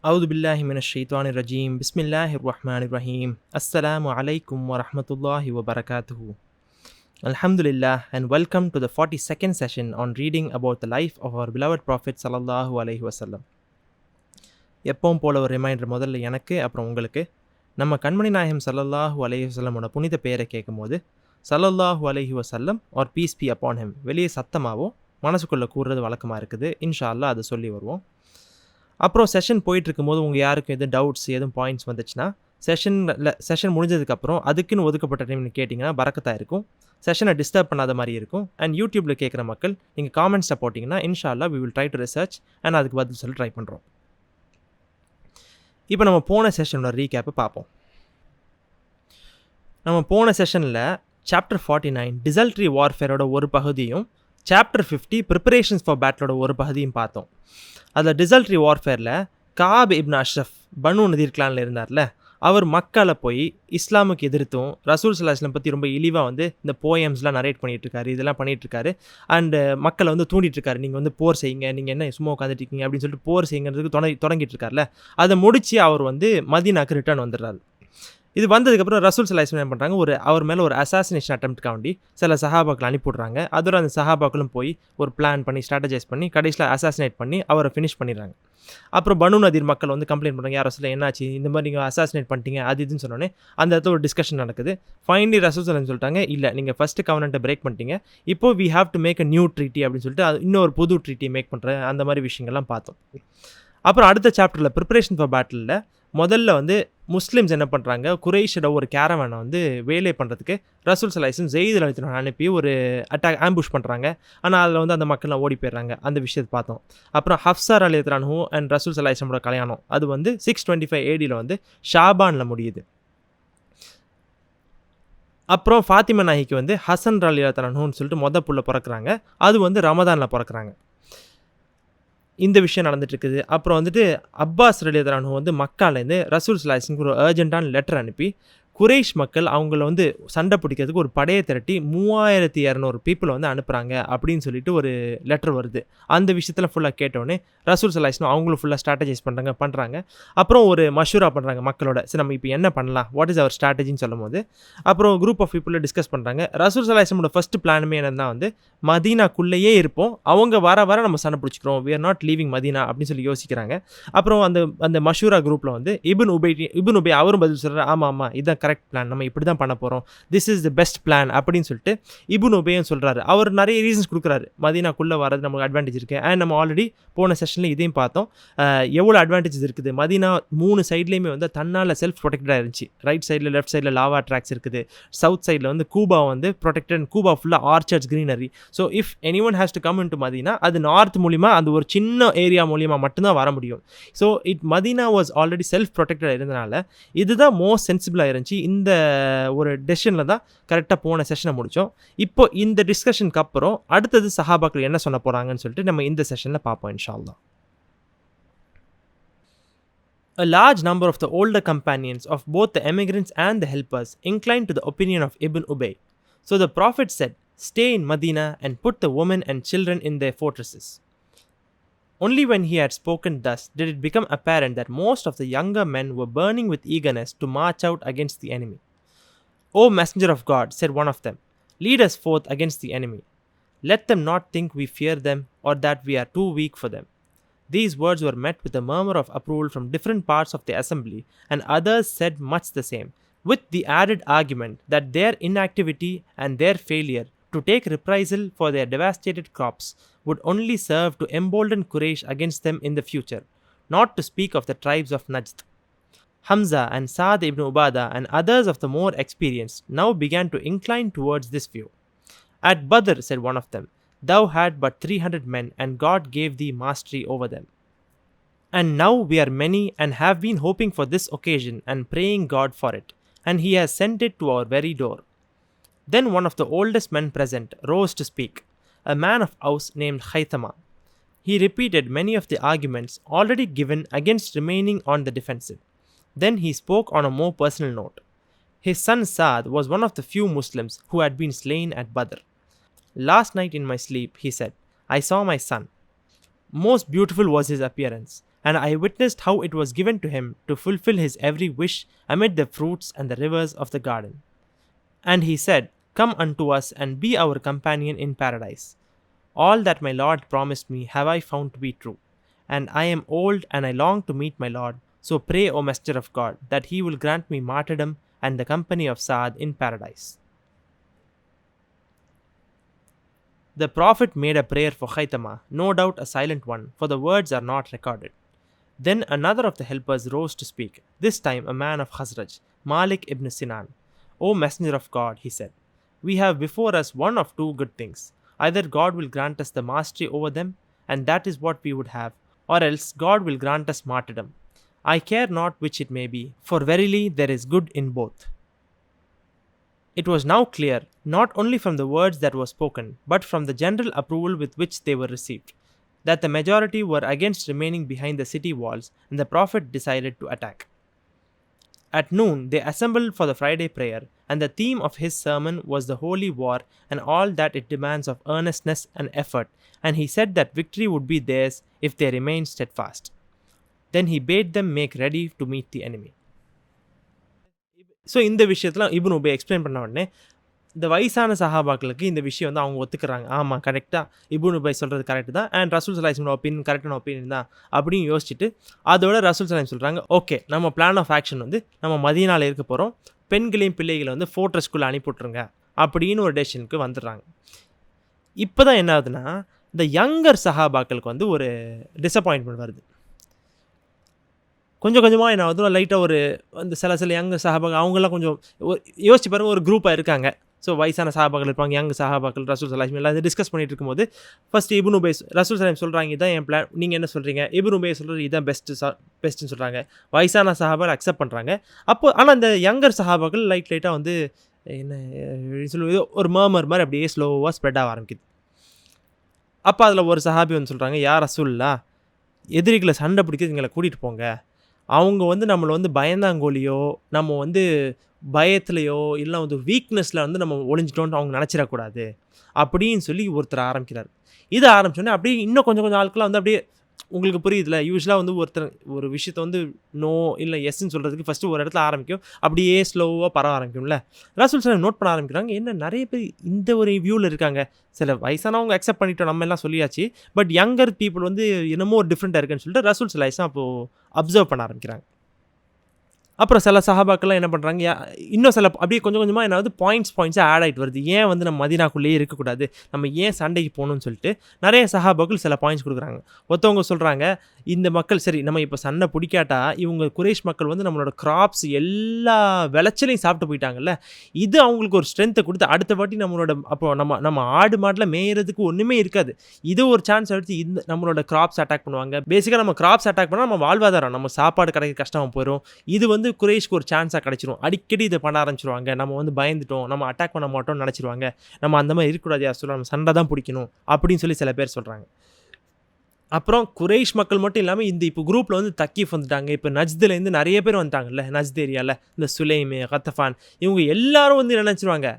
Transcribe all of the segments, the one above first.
أعوذ بالله من الشيطان الرجيم بسم الله الرحمن الرحيم السلام عليكم ورحمة الله وبركاته Alhamdulillah and welcome to the 42nd session on reading about the life of our beloved Prophet sallallahu alaihi wasallam. எப்பவும் போல ஒரு reminder முதல்ல எனக்கு அப்புறம் உங்களுக்கு நம்ம கண்மணி நாயகம் சல்லல்லாஹு அலைஹி வஸல்லமோட புனித பெயரை கேட்கும்போது சல்லல்லாஹு அலைஹி வஸல்லம் are peace be upon him வெளியே சத்தமாவோ மனசுக்குள்ளே கூறுறது வழக்கமாக இருக்குது. இன்ஷா அல்லாஹ் அதை சொல்லி வருவோம். அப்புறம் செஷன் போயிட்டுருக்கும்போது உங்கள் யாருக்கும் எதுவும் டவுட்ஸ் எதுவும் பாயிண்ட்ஸ் வந்துச்சுன்னா செஷன் முடிஞ்சதுக்கப்புறம் அதுக்குன்னு ஒதுக்கப்பட்ட டைம்னு கேட்டிங்கன்னா பரக்கத்தாக இருக்கும். செஷனை டிஸ்டர்ப் பண்ணாத மாதிரி இருக்கும். அண்ட் யூடியூப்பில் கேட்குற மக்கள் நீங்கள் காமெண்ட்ஸை போட்டிங்கன்னா இன்ஷா அல்லாஹ் we will try to research and அதுக்கு பதில் சொல்லி ட்ரை பண்ணுறோம். இப்போ நம்ம போன செஷனோட ரீகேப்பை பார்ப்போம். நம்ம போன செஷனில் சாப்டர் 49 டிசல்ட்ரி வார்ஃபேரோட ஒரு பகுதியும் சாப்டர் 50 ப்ரிப்பரேஷன்ஸ் ஃபார் பேட்டிலோட ஒரு பகுதியும் பார்த்தோம். அதில் டிசல்ட்ரி வார்ஃபேரில் காப் இப்னு அஷ்ரஃப் பனு நதீர் கிளானில் இருந்தார்ல, அவர் மக்களை போய் இஸ்லாமுக்கு எதிர்த்தும் ரசூல் ஸல்லல்லாஹு அலைஹி வஸல்லம் பற்றி ரொம்ப இழிவாக இந்த போயம்ஸ்லாம் நரேட் பண்ணிகிட்ருக்காரு, இதெல்லாம் பண்ணிகிட்ருக்காரு. அண்டு மக்களை தூண்டிகிட்ருக்காரு, நீங்கள் போர் செய்யுங்க, நீங்கள் என்ன சும்மா உட்காந்துட்ருக்கீங்க அப்படின்னு சொல்லிட்டு போர் செய்யுங்கிறதுக்கு தொடங்கிட்டு இருக்கார்ல. அதை முடித்து அவர் மதீனாக்கு ரிட்டர்ன் வந்துடுறாரு. இது வந்ததுக்கப்புறம் ரசூல் ஸல்லல்லாஹு அலைஹி வஸல்லம் என்ன பண்ணுறாங்க, அவர் மேலே ஒரு அசாசினேஷன் அட்டெம்ப்ட்காண்டி சில சஹாபாக்கள் அனுப்பிவிட்றாங்க. அதோட அந்த சஹாபாக்களும் போய் ஒரு பிளான் பண்ணி ஸ்ட்ராட்டஜைஸ் பண்ணி கடைசியில் அசாசினேட் பண்ணி அவரை ஃபினிஷ் பண்ணிடுறாங்க. அப்புறம் பனு நதீர் மக்கள் கம்ப்ளைண்ட் பண்ணுறாங்க, யார் ரசூல் என்னாச்சு, இந்த மாதிரி நீங்கள் அசாசினேட் பண்ணிட்டீங்க அது இதுன்னு சொன்னோன்னே அந்த இடத்துல ஒரு டிஸ்கஷன் நடக்குது. ஃபைனலி ரசூல் ஸல்லல்லாஹு அலைஹி சொல்லிட்டாங்க, இல்லை நீங்கள் ஃபஸ்ட்டு கவர்னண்ட்டை பிரேக் பண்ணிட்டீங்க, இப்போ we have to make a new treaty அப்படின்னு சொல்லிட்டு அது இன்னொரு புது ட்ரீட்டி மேக் பண்ணுற அந்த மாதிரி விஷயங்கள்லாம் பார்த்தோம். அப்புறம் அடுத்த சாப்டரில் ப்ரிப்பரேஷன் ஃபார் பேட்டிலில் முதல்ல முஸ்லிம்ஸ் என்ன பண்ணுறாங்க, குறைஷோட ஒரு கேரவனை வேலை பண்ணுறதுக்கு ரசூல் ஸல்லல்லாஹு அலைஹி வஸல்லம் ஸெய்த் ரலியல்லாஹு அன்ஹு அனுப்பி ஒரு ஆம்புஷ் பண்ணுறாங்க. ஆனால் அதில் அந்த மக்கள்லாம் ஓடி போயிடுறாங்க. அந்த விஷயத்தை பார்த்தோம். அப்புறம் ஹஃப்ஸா ரலியல்லாஹு அன்ஹு அண்ட் ரசூல் ஸல்லல்லாஹு அலைஹி வஸல்லமோட கல்யாணம் அது 625 AD ஷாபானில் முடியுது. அப்புறம் ஃபாத்திமா நாய்க்கு ஹசன் ரலியல்லாஹு அன்ஹுன்னு சொல்லிட்டு புள்ள பிறக்கிறாங்க. அது ரமதானில் பிறக்கிறாங்க. இந்த விஷயம் நடந்துட்டுருக்குது. அப்புறம் அப்பாஸ் ரலியல்லாஹு அன்ஹு மக்காலேருந்து ரசூல் ஸல்லல்லாஹு அலைஹி வஸல்லம் ஒரு அர்ஜென்ட்டான லெட்டர் அனுப்பி குறைஷ் மக்கள் அவங்கள சண்டை பிடிக்கிறதுக்கு ஒரு படையை திரட்டி 3200 பீப்புளை அனுப்புகிறாங்க அப்படின்னு சொல்லிட்டு ஒரு லெட்டர் வருது. அந்த விஷயத்தில் ஃபுல்லாக கேட்டோடனே ரசூல் ஸல்லல்லாஹு அலைஹி வஸல்லம் அவங்களும் ஃபுல்லாக ஸ்ட்ராட்டஜைஸ் பண்ணுறாங்க. அப்புறம் ஒரு மஷூரா பண்ணுறாங்க மக்களோட, சரி நம்ம இப்போ என்ன பண்ணலாம், வாட் இஸ் அவர் ஸ்ட்ராட்டஜின்னு சொல்லும் போது அப்புறம் குரூப் ஆஃப் பீப்புளை டிஸ்கஸ் பண்ணுறாங்க. ரசூல் ஸல்லல்லாஹு அலைஹி வஸல்லமோட ஃபஸ்ட்டு பிளானுமே என்னன்னா மதீனாக்குள்ளேயே இருப்போம், அவங்க வர நம்ம சண்டை பிடிச்சிக்கிறோம், we are not leaving Medina அப்படின்னு சொல்லி யோசிக்கிறாங்க. அப்புறம் அந்த மஷூரா குரூப்பில் இப்னு உபை அவரும் பதில் சொல்கிறார், ஆமாம் இதுதான் கரெக்ட் பிளான், நம்ம இப்படி தான் பண்ண போகிறோம், this is the best plan அப்படின்னு சொல்லிட்டு இப்னு உபையும் சொல்கிறாரு. அவர் நிறைய ரீசன்ஸ் கொடுக்குறாரு, மதீனாக்குள்ளே வரது நமக்கு அட்வான்டேஜ் இருக்குது. அண்ட் நம்ம ஆல்ரெடி போன செஷனில் இதையும் பார்த்தோம், எவ்வளோ அட்வான்டேஜஸ் இருக்குது. மதீனா 3 சைட்லேயுமே தன்னால் செல்ஃப் ப்ரொடெக்டடாக இருந்துச்சு. ரைட் சைடில் லெஃப்ட் சைடில் லாவா ட்ராக்ஸ் இருக்குது, சவுத் சைடில் கூபா ப்ரொடெக்டட், கூபா ஃபுல்லாக orchards greenery. So if anyone has to come in to Medina அது நார்த் மூலிமா அந்த ஒரு சின்ன ஏரியா மூலிமா மட்டும்தான் வர முடியும். So Medina was already self ப்ரொடெக்டடாக இருந்தனால இதுதான் மோஸ்ட் சென்சிபிளாக இருந்துச்சு. இந்த ஒரு டெசிஷனில் தான் கரெக்டாக போன செஷனை முடித்தோம். இப்போ இந்த டிஸ்கஷனுக்கு அப்புறம் அடுத்தது சஹாபாக்கள் என்ன சொல்ல போகிறாங்கன்னு சொல்லிட்டு நம்ம இந்த செஷனில் பார்ப்போம் இன்ஷா அல்லாஹ். A large number of the older companions of both the emigrants and the helpers inclined to the opinion of Ibn Ubayy. So the Prophet said, "Stay in Medina and put the women and children in their fortresses." Only when he had spoken thus did it become apparent that most of the younger men were burning with eagerness to march out against the enemy. "O Messenger of God," said one of them, "lead us forth against the enemy. Let them not think we fear them or that we are too weak for them." These words were met with a murmur of approval from different parts of the assembly, and others said much the same, with the added argument that their inactivity and their failure to take reprisal for their devastated crops would only serve to embolden Quraysh against them in the future, not to speak of the tribes of Najd. Hamza and Saad ibn Ubadah and others of the more experienced now began to incline towards this view. "At Badr," said one of them, "thou had but 300 men, and God gave thee mastery over them. And now we are many and have been hoping for this occasion and praying God for it, and he has sent it to our very door." Then one of the oldest men present rose to speak, a man of Aus named Khaythama. He repeated many of the arguments already given against remaining on the defensive. Then he spoke on a more personal note. His son Saad was one of the few Muslims who had been slain at Badr. "Last night in my sleep," he said, "I saw my son. Most beautiful was his appearance, and I witnessed how it was given to him to fulfill his every wish amid the fruits and the rivers of the garden. And he said, Come unto us and be our companion in paradise. All that my Lord promised me have I found to be true. And I am old and I long to meet my Lord. So pray, O Messenger of God, that he will grant me martyrdom and the company of Saad in paradise. The Prophet made a prayer for Khaythama, no doubt a silent one, for the words are not recorded. Then another of the helpers rose to speak, this time a man of Khazraj, Malik ibn Sinan. O Messenger of God, he said, we have before us one of two good things. Either God will grant us the mastery over them, and that is what we would have, or else God will grant us martyrdom. I care not which it may be, for verily there is good in both. It was now clear, not only from the words that were spoken, but from the general approval with which they were received, that the majority were against remaining behind the city walls, and the Prophet decided to attack. At noon, they assembled for the Friday prayer, and the theme of his sermon was the holy war and all that it demands of earnestness and effort, and he said that victory would be theirs if they remained steadfast. Then he bade them make ready to meet the enemy. So இந்த விஷயத்தில் இப்னு Ubayy explain பண்ண உடனே இந்த வயசான சஹாபாக்களுக்கு இந்த விஷயம் வந்து அவங்க ஒத்துக்கிறாங்க. ஆமாம், கரெக்டாக இப்னு உபை சொல்கிறது கரெக்டு தான், அண்ட் ரசூல் ஸல்லல்லாஹு அலைஹி வஸல்லம் ஒப்பீனியன் கரெக்டான ஒப்பீனியன் தான் அப்படின்னு யோசிச்சுட்டு அதோட ரசூல் ஸல்லல்லாஹு அலைஹி வஸல்லம் சொல்கிறாங்க, ஓகே, நம்ம பிளான் ஆஃப் ஆக்ஷன் வந்து நம்ம மதீனாவில் இருக்க போகிறோம், பெண்களையும் பிள்ளைகளை வந்து ஃபோர்ட்ரஸ்குள்ளே அனுப்பிவிட்ருங்க அப்படின்னு ஒரு டெசிஷனுக்கு வந்துடுறாங்க. இப்போ தான் என்ன ஆகுதுன்னா, இந்த யங்கர் சஹாபாக்களுக்கு வந்து ஒரு டிசப்பாயின்ட்மெண்ட் வருது. கொஞ்சம் கொஞ்சமாக என்ன ஆகுது, லைட்டாக ஒரு அந்த சில யங்கர் சஹாபாக்கள் அவங்கெல்லாம் கொஞ்சம் யோசிச்சு பாருங்கள், ஒரு குரூப்பாக இருக்காங்க. ஸோ வயசான சஹாபாக்கள் இருப்பாங்க, யங் சஹாபாக்கள், ரசூல் ஸல்லல்லாஹு அலைஹி வஸல்லம் எல்லாம் டிஸ்கஸ் பண்ணிட்டு இருக்கும்போது ஃபஸ்ட்டு இப்னு உபை ரசூல் ஸல்லல்லாஹு அலைஹி வஸல்லம் சொல்கிறாங்க, இதான் என் பிளான், நீங்கள் என்ன சொல்கிறீங்க? இப்னு உபை சொல்கிறது இதான் பெஸ்ட்டுன்னு சொல்கிறாங்க. வயசான சஹாபாக்கள் அக்செப்ட் பண்ணுறாங்க. அப்போது ஆனால் அந்த யங்கர் சஹாபாக்கள் லைட்டாக வந்து என்ன சொல்லுவது, ஒரு மர்மர் மாதிரி அப்படியே ஸ்லோவாக ஸ்ப்ரெட் ஆக ஆரம்பிக்குது. அப்போ அதில் ஒரு சஹாபி வந்து சொல்கிறாங்க, யா ரசூலுல்லாஹ், எதிரிகளை சண்டை பிடிக்கிறது எங்களை கூட்டிகிட்டு போங்க, அவங்க வந்து நம்மளை வந்து பயந்தாங்கோலியோ நம்ம வந்து பயத்துலையோ இல்லை வந்து வீக்னஸில் வந்து நம்ம ஒளிஞ்சிட்டோன்னு அவங்க நினச்சிடக்கூடாது அப்படின்னு சொல்லி ஒருத்தர் ஆரம்பிக்கிறார். இதை ஆரம்பிச்சோன்னே அப்படியே இன்னும் கொஞ்சம் ஆட்களாக வந்து அப்படியே உங்களுக்கு புரியுதுல, யூஸ்வலாக வந்து ஒருத்தர் ஒரு விஷயத்தை வந்து நோ இல்லை எஸ்ன்னு சொல்கிறதுக்கு ஃபஸ்ட்டு ஒரு இடத்துல ஆரம்பிக்கும், அப்படியே ஸ்லோவாக பரவ ஆரம்பிக்கும்ல. ரசூல் ஸல்லல்லாஹு நோட் பண்ண ஆரம்பிக்கிறாங்க, என்ன நிறைய பேர் இந்த ஒரு வியூவில் இருக்காங்க. சில வயசானவங்க அக்செப்ட் பண்ணிட்டோம், நம்ம எல்லாம் சொல்லியாச்சு, பட் யங்கர் பீப்புள் வந்து என்னமோ ஒரு டிஃப்ரெண்ட்டாக இருக்குன்னு சொல்லிட்டு ரசூல் ஸல்லல்லாஹு அலைஹி வஸல்லம் அப்போது அப்சர்வ் பண்ண ஆரம்பிக்கிறாங்க. அப்புறம் சில சஹாபாக்கள்லாம் என்ன பண்ணுறாங்க, இன்னும் சில அப்படியே கொஞ்சம் கொஞ்சமாக என்ன வந்து பாயிண்ட்ஸாக ஆட் ஆகிட்டு வருது. ஏன் வந்து நம்ம மதீனாக்குள்ளேயே இருக்கக்கூடாது, நம்ம ஏன் சண்டைக்கு போகணும்னு சொல்லிட்டு நிறைய சஹாபாக்கள் சில பாயிண்ட்ஸ் கொடுக்குறாங்க. ஒருத்தவங்க சொல்கிறாங்க, இந்த மக்கள் சரி நம்ம இப்போ சண்டை பிடிக்காட்டா இவங்க குறைஷ் மக்கள் வந்து நம்மளோட கிராப்ஸ் எல்லா விளைச்சலையும் சாப்பிட்டு போயிட்டாங்கல்ல, இது அவங்களுக்கு ஒரு ஸ்ட்ரென்த்தை கொடுத்து அடுத்த வாட்டி நம்மளோட அப்போ நம்ம ஆடு மாட்டில் மேயறதுக்கு ஒன்றுமே இருக்காது, இது ஒரு சான்ஸ் எடுத்து இந்த நம்மளோட கிராப்ஸ் அட்டாக் பண்ணுவாங்க. பேசிக்காக நம்ம கிராப்ஸ் அட்டாக் பண்ணால் நம்ம வாழ்வாதாரம், நம்ம சாப்பாடு கிடைக்க கஷ்டமாக போயிடும். இது வந்து குறைஷ்க்கு ஒரு சான்ஸாக கிடச்சிரும். அடிக்கடி இதை பண்ண ஆரம்பிச்சிருவாங்க, நம்ம வந்து பயந்துட்டோம், நம்ம அட்டாக் பண்ண மாட்டோம்னு நினச்சிருவாங்க, நம்ம அந்த மாதிரி இருக்கக்கூடாது, யார் சொல்ல நம்ம சண்டை தான் பிடிக்கணும் அப்படின்னு சொல்லி சில பேர் சொல்கிறாங்க. அப்புறம் குறைஷ் மக்கள் மட்டும் இல்லாமல் இந்த இப்போ குரூப்பில் வந்து தக்கீஃப் வந்துட்டாங்க. இப்போ நஜ்துலேருந்து நிறைய பேர் வந்துட்டாங்கல்ல, நஜ்த் ஏரியாவில் இந்த சுலைமு, கத்தஃபான், இவங்க எல்லாரும் வந்து நினச்சிருவாங்க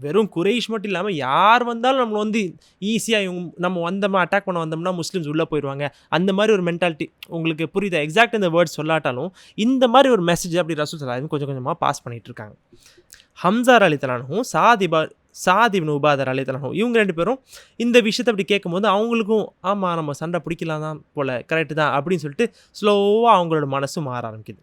வெறும் குறைஷ் மட்டும் இல்லாமல் யார் வந்தாலும் நம்மளை வந்து ஈஸியாக நம்ம வந்தோம்னா அட்டாக் பண்ண வந்தோம்னா முஸ்லீம்ஸ் உள்ளே போயிடுவாங்க, அந்த மாதிரி ஒரு மென்டாலிட்டி. உங்களுக்கு புரியுதா? எக்ஸாக்ட் இந்த வேர்ட்ஸ் சொல்லாட்டாலும் இந்த மாதிரி ஒரு மெசேஜ் அப்படி ரசூல் ஸல்லல்லாஹு அலைஹி வஸல்லம் கொஞ்சம் கொஞ்சமாக பாஸ் பண்ணிகிட்டு இருக்காங்க. ஹம்ஸா ரலியல்லாஹு அன்ஹு, சாத் இப்னு உபாதா ரலியல்லாஹு அன்ஹு, இவங்க ரெண்டு பேரும் இந்த விஷயத்தை அப்படி கேட்கும்போது அவங்களுக்கும் ஆமாம் நம்ம சண்டை பிடிக்கலாம் தான் போல், கரெக்டு தான் அப்படின்னு சொல்லிட்டு ஸ்லோவாக அவங்களோட மனசும் மாற ஆரம்பிக்குது.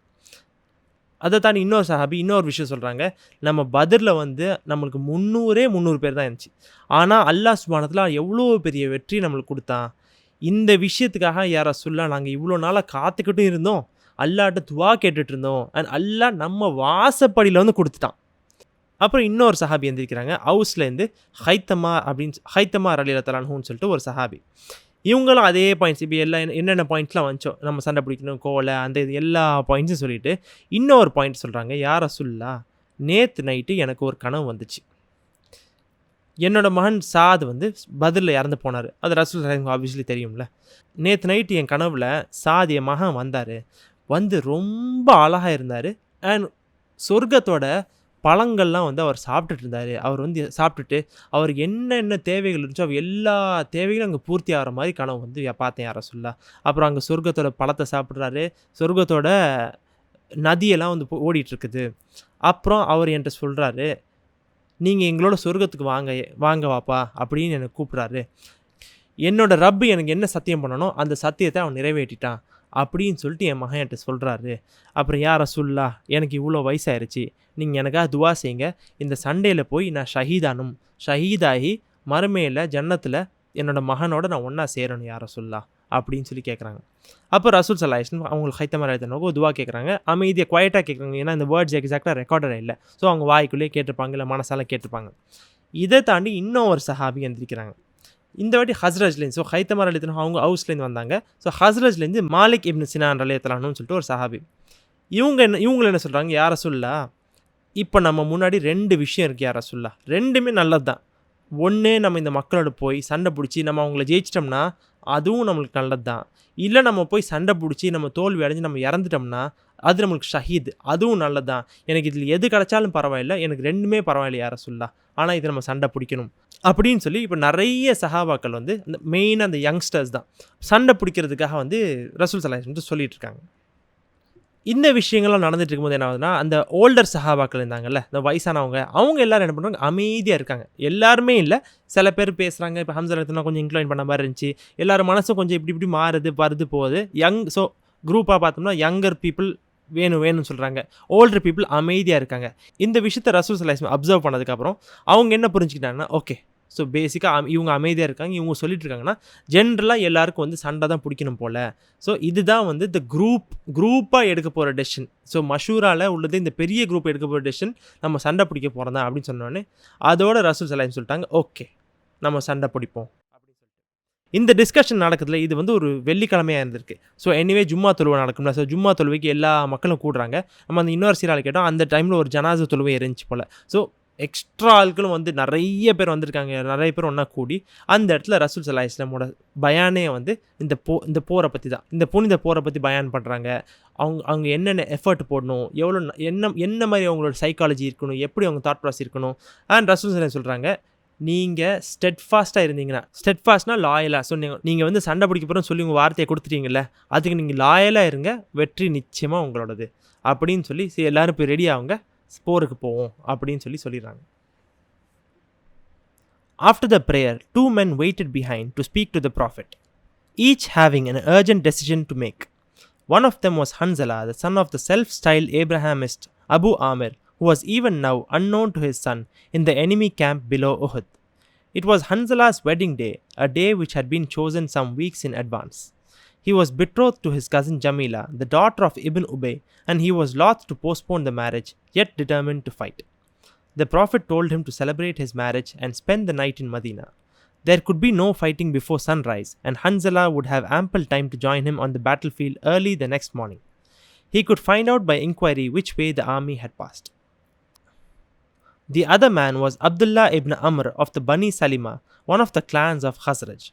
அதை தாண்டி இன்னொரு சஹாபி இன்னொரு விஷயம் சொல்கிறாங்க, நம்ம பத்ரில் வந்து நம்மளுக்கு 300 பேர் தான் இருந்துச்சு, ஆனால் அல்லாஹ் சுப்ஹானஹு வ தஆலா எவ்வளோ பெரிய வெற்றி நம்மளுக்கு கொடுத்தான். இந்த விஷயத்துக்காக யா ரசூலுல்லாஹ் நாங்கள் இவ்வளோ நாளாக காத்துக்கிட்டும் இருந்தோம், அல்லாஹ்ட்ட துவா கேட்டுட்டு இருந்தோம், அண்ட் அல்லாஹ் நம்ம வாசப்படியில் வந்து கொடுத்துட்டான். அப்புறம் இன்னொரு சஹாபி எந்திரிக்கிறாங்க, ஹவுஸ்லேருந்து ஹைத்தமா ரலியல்லாஹு அன்ஹுன்னு சொல்லிட்டு ஒரு சஹாபி. இவங்களும் அதே பாயிண்ட்ஸ் இப்போ எல்லாம் என்னென்ன பாயிண்ட்ஸ்லாம் வந்துச்சோம், நம்ம சண்டை பிடிக்கணும், கோலை, அந்த இது எல்லா பாயிண்ட்ஸும் சொல்லிவிட்டு இன்னொரு பாயிண்ட் சொல்கிறாங்க, யா ரசூலுல்லாஹ் நேற்று நைட்டு எனக்கு ஒரு கனவு வந்துச்சு. என்னோட மகன் சாத் வந்து பத்ரில் இறந்து போனார், அது ரசூல் ஸல்லல்லாஹு அலைஹி வஸல்லம் ஆப்வியஸ்லி தெரியும்ல. நேற்று நைட்டு என் கனவில் சாத் என் மகன் வந்தார், வந்து ரொம்ப அழகாக இருந்தார், அண்ட் சொர்க்கத்தோட பழங்கள்லாம் வந்து அவர் சாப்பிட்டுட்டு இருந்தார். அவர் வந்து சாப்பிட்டுட்டு அவருக்கு என்னென்ன தேவைகள் இருந்துச்சோ எல்லா தேவைகளும் அங்கே பூர்த்தி ஆகிற மாதிரி கனவு வந்து பார்த்தேன் யார சொல்லா. அப்புறம் அங்கே சொர்க்கத்தோட பழத்தை சாப்பிட்றாரு. சொர்க்கத்தோட நதியெல்லாம் வந்து ஓடிட்டுருக்குது. அப்புறம் அவர் என்கிட்ட சொல்கிறாரு, நீங்கள் எங்களோட சொர்க்கத்துக்கு வாங்க வாங்க வாப்பா அப்படின்னு என்னை கூப்பிட்றாரு. என்னோட ரப்பு எனக்கு என்ன சத்தியம் பண்ணனோ அந்த சத்தியத்தை அவன் நிறைவேற்றிட்டான் அப்படின்னு சொல்லிட்டு என் மகன் என்கிட்ட சொல்கிறாரு. அப்புறம் யா ரசூலுல்லாஹ், எனக்கு இவ்வளோ வயசாயிருச்சு, நீங்கள் எனக்காக துவா செய்யுங்க. இந்த சண்டையில் போய் நான் ஷஹீதாகி மறுமையில் ஜன்னத்தில் என்னோட மகனோட நான் ஒன்றா சேரணும் யா ரசூலுல்லாஹ் அப்படின்னு சொல்லி கேட்குறாங்க. அப்போ ரசூல் ஸல்லல்லாஹு அலைஹி வஸல்லம் அவங்களுக்கு ஹைத்தமர் எழுதினவங்க ஒரு துவா கேட்குறாங்க. அமைதியாக குவைட்டாக கேட்குறாங்க. ஏன்னா இந்த வேர்ட்ஸ் எக்ஸாக்டாக ரெக்கார்டட் இல்லை. ஸோ அவங்க வாய்க்குள்ளேயே கேட்டிருப்பாங்க, இல்லை மனசால கேட்டிருப்பாங்க. இதை தாண்டி இன்னும் ஒரு சஹாபி எந்திரிக்கிறாங்க. இந்த வாட்டி ஹஸ்ரஜ்லேருந்து, ஸோ ஹைத்தமர் எழுதினவங்க அவங்க ஹவுஸ்லேருந்து வந்தாங்க. ஸோ ஹஸ்ரஜ்லேருந்து மாலிக் இப்னு சினான் ரலியல்லாஹுன்னு சொல்லிட்டு ஒரு சஹாபி. இவங்க என்ன சொல்கிறாங்க, யா ரசூலுல்லாஹ், இப்போ நம்ம முன்னாடி 2 விஷயம் இருக்குது யா ரசூலுல்லாஹ், 2மே நல்லது தான். ஒன்று, நம்ம இந்த மக்களோட போய் சண்டை பிடிச்சி நம்ம அவங்கள ஜெயிச்சிட்டோம்னா அதுவும் நம்மளுக்கு நல்லது தான். இல்லை நம்ம போய் சண்டை பிடிச்சி நம்ம தோல்வி அடைஞ்சு நம்ம இறந்துட்டோம்னா அது நம்மளுக்கு ஷஹீத், அதுவும் நல்லது தான். எனக்கு இதில் எது கிடைச்சாலும் பரவாயில்லை, எனக்கு 2மே பரவாயில்ல யா ரசூலுல்லாஹ், ஆனால் இது நம்ம சண்டை பிடிக்கணும் அப்படின்னு சொல்லி இப்போ நிறைய சஹாபாக்கள் வந்து அந்த மெயினாக அந்த யங்ஸ்டர்ஸ் தான் சண்டை பிடிக்கிறதுக்காக வந்து ரசூல் ஸல்லல்லாஹு அலைஹி வஸல்லம் சொல்லிட்டு இருக்காங்க. இந்த விஷயங்கள்லாம் நடந்துட்டு இருக்கும்போது என்ன ஆகுதுன்னா, அந்த ஓல்டர் சஹாபாக்கள் இருந்தாங்கல்ல, இந்த வயசானவங்க, அவங்க எல்லாரும் என்ன பண்ணுறாங்க, அமைதியாக இருக்காங்க. எல்லாருமே இல்லை, சில பேர் பேசுகிறாங்க. இப்போ ஹம்ஸா ரலியல்லாஹு கொஞ்சம் இன்க்ளைன் பண்ண மாதிரி இருந்துச்சு. எல்லாரும் மனசும் கொஞ்சம் இப்படி மாறுது வருது போகுது. ஸோ குரூப்பாக பார்த்தோம்னா யங்கர் பீப்புள் வேணும்னு சொல்கிறாங்க, ஓல்டர் பீப்புள் அமைதியாக இருக்காங்க. இந்த விஷயத்தை ரசூல் ஸல்லல்லாஹு அலைஹி வஸல்லம் அப்சர்வ் பண்ணதுக்கப்புறம் அவங்க என்ன புரிஞ்சுக்கிட்டாங்கன்னா, ஓகே, ஸோ பேசிக்காக இவங்க அமைதியாக இருக்காங்க, இவங்க சொல்லிட்டு இருக்காங்கன்னா ஜென்ரலாக எல்லாருக்கும் வந்து சண்டை தான் பிடிக்கணும் போல். ஸோ இதுதான் வந்து இந்த குரூப்பாக எடுக்க போகிற டெசிஷன். ஸோ மஷூராவில் உள்ளது இந்த பெரிய குரூப் எடுக்க போகிற டெசிஷன், நம்ம சண்டை பிடிக்க போகிறோம் தான் அப்படின்னு சொன்னோடனே அதோட ரசூல் ஸல்லல்லாஹு அலைஹி வஸல்லம் சொல்லிட்டாங்க, ஓகே நம்ம சண்டை பிடிப்போம். இந்த டிஸ்கஷன் நடக்குதுல, இது வந்து ஒரு வெள்ளிக்கிழமையாக இருந்திருக்கு. ஸோ எனிவே ஜும்மா தொழுவை நடக்கும்ல, ஸோ ஜும்மா தொழுவைக்கு எல்லா மக்களும் கூடுறாங்க. நம்ம அந்த இன்னொரு சீரால் கேட்டோம், அந்த டைமில் ஒரு ஜனாஸா தொழுவை இருந்துச்சு போல். ஸோ எக்ஸ்ட்ரா ஆட்களும் வந்து நிறைய பேர் வந்திருக்காங்க, நிறைய பேர் ஒன்றா கூடி அந்த இடத்துல ரசூல் ஸல்லல்லாஹு அலைஹி வஸல்லமோட பயானே வந்து இந்த போரை பற்றி தான், இந்த புனித போரை பற்றி பயான் பண்ணுறாங்க. அவங்க என்னென்ன எஃபர்ட் போடணும், எவ்வளோ என்ன மாதிரி அவங்களோட சைக்காலஜி இருக்கணும், எப்படி அவங்க தாட் ப்ராசஸ் இருக்கணும். அண்ட் ரசூல் ஸல்லல்லாஹு அலைஹி வஸல்லம் சொல்கிறாங்க, நீங்கள் ஸ்டெட்ஃபாஸ்ட்டாக இருந்தீங்கன்னா, ஸ்டெட்ஃபாஸ்ட்னா லாயலாக, ஸோ நீங்கள் வந்து சண்டை பிடிக்க போகிறோன்னு சொல்லி உங்கள் வார்த்தையை கொடுத்துட்டீங்கல்ல, அதுக்கு நீங்கள் லாயலாக இருங்க, வெற்றி நிச்சயமாக உங்களோடது அப்படின்னு சொல்லி எல்லோரும் போய் ரெடி ஆகுங்க, போருக்கு போவோம் அப்படின்னு சொல்லிடுறாங்க. After the prayer, 2 men waited behind to speak to the Prophet, each having an urgent decision to make. One of them was Hanzala, the son of the self-styled Abrahamist Abu Amir, who was even now unknown to his son in the enemy camp below Uhud. It was Hanzala's wedding day, a day which had been chosen some weeks in advance. He was betrothed to his cousin Jamila, the daughter of Ibn Ubayy, and he was loath to postpone the marriage, yet determined to fight. The Prophet told him to celebrate his marriage and spend the night in Medina. There could be no fighting before sunrise, and Hanzala would have ample time to join him on the battlefield early the next morning. He could find out by inquiry which way the army had passed. The other man was Abdullah ibn Amr of the Bani Salima, one of the clans of Khazraj.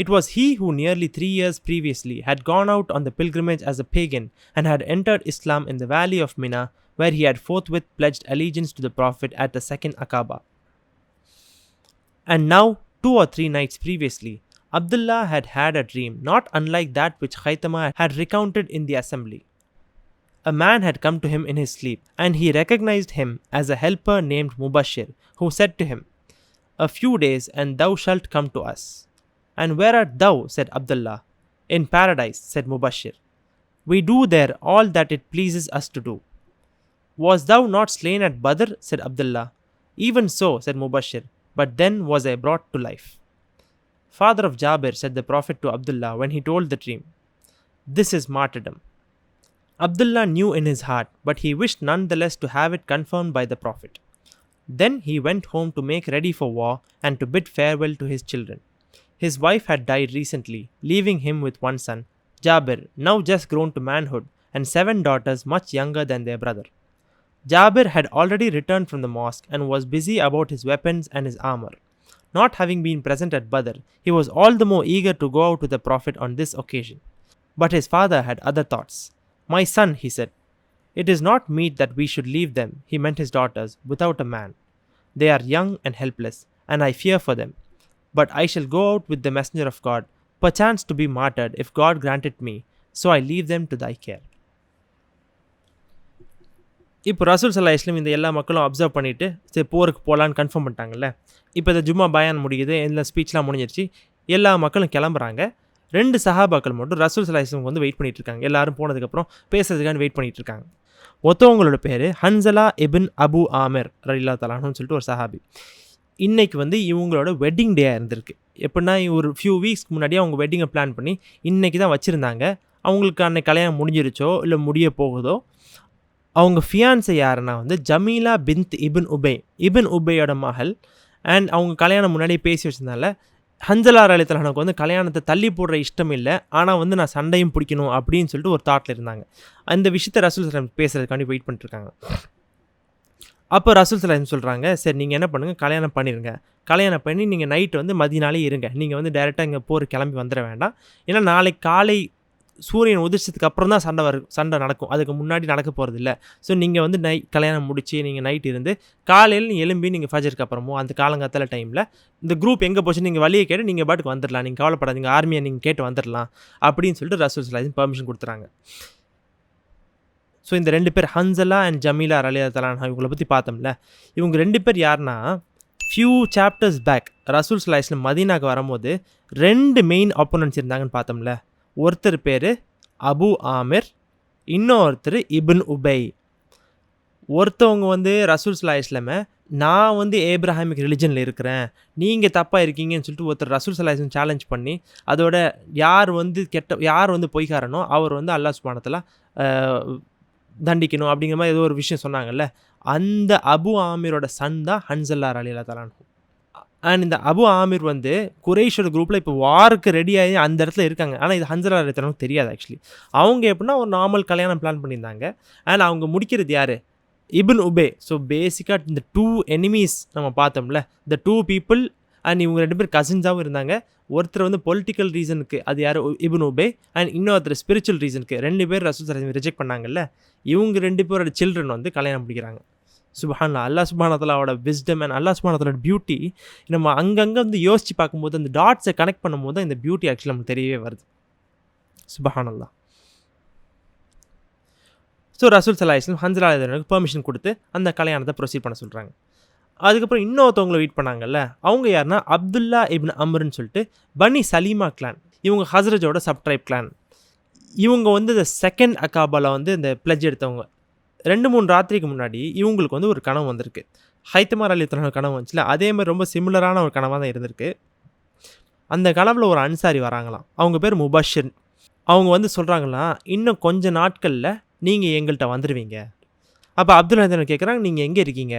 It was he who nearly 3 years previously had gone out on the pilgrimage as a pagan and had entered Islam in the valley of Mina, where he had forthwith pledged allegiance to the Prophet at the second Aqaba. And now, 2 or 3 nights previously, Abdullah had had a dream not unlike that which Khaythama had recounted in the assembly. A man had come to him in his sleep, and he recognized him as a helper named Mubashir, who said to him, "A few days and thou shalt come to us." "And where art thou?" said Abdullah. "In paradise," said Mubashir. "We do there all that it pleases us to do." "Was thou not slain at Badr?" said Abdullah. "Even so," said Mubashir, "but then was I brought to life." "Father of Jabir," said the Prophet to Abdullah when he told the dream, "this is martyrdom." Abdullah knew in his heart, but he wished nonetheless to have it confirmed by the Prophet. Then he went home to make ready for war and to bid farewell to his children. His wife had died recently, leaving him with one son, Jabir, now just grown to manhood, and 7 daughters much younger than their brother. Jabir had already returned from the mosque and was busy about his weapons and his armor. Not having been present at Badr, he was all the more eager to go out with the Prophet on this occasion. But his father had other thoughts. "My son," he said, It is not meet that we should leave them, he meant his daughters, without a man. They are young and helpless, and I fear for them. But I shall go out with the messenger of God, perchance to be martyred, if God grant it me. So I leave them to thy care. இப்போ ரசூல் ஸல்லல்லாஹு அலைஹி வஸல்லம் இந்த எல்லா மக்களும் observe பண்ணிவிட்டு சரி போருக்கு போகலான்னு கன்ஃபார்ம் பண்ணிட்டாங்கல்ல. இப்போ இந்த ஜும்மா பயான் முடியுது, எல்லா ஸ்பீச்லாம் முடிஞ்சிருச்சு, எல்லா மக்களும் கிளம்புறாங்க. 2 சஹாபாக்கள் மட்டும் ரசூல் ஸல்லல்லாஹு அலைஹி வஸல்லம் வந்து வெயிட் பண்ணிட்டு இருக்காங்க. எல்லாரும் போனதுக்கப்புறம் பேசுறதுக்கான வெயிட் பண்ணிட்டு இருக்காங்க. ஒருத்தவங்களோட பேர் ஹன்சலா இபின் அபு ஆமிர் ரலியல்லாஹு தஆலா அன்ஹுன்னு சொல்லிட்டு ஒரு சஹாபி. இன்றைக்கி வந்து இவங்களோட வெட்டிங் டேயாக இருந்திருக்கு. எப்படின்னா ஒரு ஃபியூ வீக்ஸ்க்கு முன்னாடியே அவங்க வெட்டிங்கை பிளான் பண்ணி இன்றைக்கி தான் வச்சுருந்தாங்க. அவங்களுக்கு அன்னைக்கு கல்யாணம் முடிஞ்சிருச்சோ இல்லை முடிய போகுதோ. அவங்க ஃபியான்ஸை யாருன்னா வந்து ஜமீலா பின்த் இபின் உபையோட மகள். அண்ட் அவங்க கல்யாணம் முன்னாடியே பேசி வச்சதுனால ஹன்சலா ரலியல்லாஹு அன்ஹா வந்து கல்யாணத்தை தள்ளி போடுற இஷ்டம் இல்லை, ஆனால் வந்து நான் சண்டையும் பிடிக்கணும் அப்படின்னு சொல்லிட்டு ஒரு தாட்டில் இருந்தாங்க. அந்த விஷயத்தை ரசூல் ஸல்லல்லாஹு அலைஹி வஸல்லம் பேசுறதுக்காண்டி வெயிட் பண்ணிட்டுருக்காங்க. அப்போ ரசூல் ஸல்லல்லாஹு அலைஹி வஸல்லம் சொல்கிறாங்க, சரி நீங்கள் என்ன பண்ணுங்கள், கல்யாணம் பண்ணிடுங்க. கல்யாணம் பண்ணி நீங்கள் நைட்டு வந்து மதியனாலே இருங்க. நீங்கள் வந்து டைரெக்டாக இங்கே போர் கிளம்பி வந்துட வேண்டாம். ஏன்னா நாளைக்கு காலை சூரியன் உதிச்சதுக்கு அப்புறம் தான் சண்டை நடக்கும், அதுக்கு முன்னாடி நடக்க போகிறது இல்லை. ஸோ நீங்கள் வந்து கல்யாணம் முடிச்சு நீங்கள் நைட் இருந்து காலையில் எழும்பி நீங்கள் ஃபஜருக்கு அப்புறமோ அந்த காலங்காத்தால டைமில் இந்த குரூப் எங்கே போச்சு நீங்கள் வழியை கேட்டு நீங்கள் பாட்டுக்கு வந்துடலாம், நீங்கள் கவலைப்படாதீங்க, ஆர்மியை நீங்கள் கேட்டு வந்துடலாம் அப்படின்னு சொல்லிட்டு ரசூல் ஸல்லல்லாஹு அலைஹி வஸல்லம் பெர்மிஷன் கொடுத்துறாங்க. ஸோ இந்த 2 பேர் ஹன்சலா அண்ட் ஜமீலா ரலியல்லாஹு தஆலா அன்ஹா இவங்களை பற்றி பார்த்தோம்ல. இவங்க 2 பேர் யாருன்னா ஃபியூ சாப்டர்ஸ் பேக் ரசூல் ஸல்லல்லாஹு அலைஹி வஸல்லம் மதீனாக்கு வரும்போது 2 மெயின் ஆப்போனன்ட்ஸ் இருந்தாங்கன்னு பார்த்தோம்ல. ஒருத்தர் பேர் அபு ஆமிர், இன்னொருத்தர் இபின் உபைய். ஒருத்தவங்க வந்து ரசூல் ஸல்லல்லாஹு அலைஹி வஸல்லம் நான் வந்து ஏப்ரஹாமிக் ரிலிஜனில் இருக்கிறேன், நீங்கள் தப்பாக இருக்கீங்கன்னு சொல்லிட்டு ஒருத்தர் ரசூல் ஸல்லல்லாஹு அலைஹி வஸல்லம் சேலஞ்ச் பண்ணி அதோட யார் வந்து பொய்க்காரனோ அவர் வந்து அல்லாஹ் சுப்ஹானஹு வ தஆலா தண்டிக்கணும் அப்படிங்கிற மாதிரி ஏதோ ஒரு விஷயம் சொன்னாங்கல்ல. அந்த அபு ஆமிரோட சன் தான் ஹன்சலா ரலியல்லாஹு தஆலா அன்ஹு. அண்ட் இந்த அபு ஆமிர் வந்து குறைஷோட குரூப்பில் இப்போ வாருக்கு ரெடி ஆகி அந்த இடத்துல இருக்காங்க. ஆனால் இது ஹன்சலா ரலியல்லாஹு தஆலா தெரியாது ஆக்சுவலி. அவங்க எப்படின்னா ஒரு நார்மல் கல்யாணம் பிளான் பண்ணியிருந்தாங்க. அண்ட் அவங்க முடிக்கிறது யார், இபின் உபே. ஸோ பேசிக்காக இந்த 2 எனிமீஸ் நம்ம பார்த்தோம்ல, இந்த 2 பீப்புள். அண்ட் இவங்க 2 பேர் கசின்ஸாகவும் இருந்தாங்க. ஒருத்தர் வந்து பொலிட்டிக்கல் ரீசனுக்கு அது யார் இபின் உபே, அண்ட் இன்னொருத்தர் ஸ்பிரிச்சுவல் ரீசனுக்கு 2 பேர் ரசூல் ஸல்லல்லாஹு அலைஹி வஸல்லம் ரிஜெக்ட் பண்ணாங்கல்ல. இவங்க 2 பேரோட சில்ட்ரன் வந்து கல்யாணம் முடிக்கிறாங்க. சுப்ஹானல்லாஹ், அல்லாஹ் சுப்ஹானஹு வ தஆலாவோட விஸ்டம் அண்ட் அல்லாஹ் சுப்ஹானஹு வ தஆலாவோட பியூட்டி நம்ம அங்கங்கே வந்து யோசித்து பார்க்கும்போது அந்த டாட்ஸை கனெக்ட் பண்ணும்போது தான் இந்த பியூட்டி ஆக்சுவலி நமக்கு தெரியவே வருது. சுப்ஹானல்லாஹ். ஸோ ரசூல் ஸல்லல்லாஹு அலைஹி வஸல்லம் ஹன்சலா ரலியல்லாஹு பெர்மிஷன் கொடுத்து அந்த கல்யாணத்தை ப்ரொசீட் பண்ண சொல்கிறாங்க. அதுக்கப்புறம் இன்னொருத்தவங்களை வெயிட் பண்ணாங்கல்ல, அவங்க யாருன்னா அப்துல்லா இப்னு அம்ருன்னு சொல்லிட்டு பனி சலீமா கிளான். இவங்க ஹஸ்ரஜோட சப்ட்ரைப் கிளான். இவங்க வந்து இந்த செகண்ட் அகாபாவில் வந்து இந்த பிளட்ஜ் எடுத்தவங்க. 2-3 ராத்திரிக்கு முன்னாடி இவங்களுக்கு வந்து ஒரு கனவு வந்திருக்கு. ஹைத்தமா ரலியல்லாஹு தஆலா கனவு வந்துச்சுல, அதே மாதிரி ரொம்ப சிமிலரான ஒரு கனவாக தான் இருந்திருக்கு. அந்த கனவில் ஒரு அன்சாரி வராங்களாம். அவங்க பேர் முபஷிர். அவங்க வந்து சொல்கிறாங்களாம், இன்னும் கொஞ்ச நாட்களில் நீங்கள் எங்கள்கிட்ட வந்துடுவீங்க. அப்போ அப்துல்லா ரலியல்லாஹு கேட்குறாங்க, நீங்கள் எங்கே இருக்கீங்க?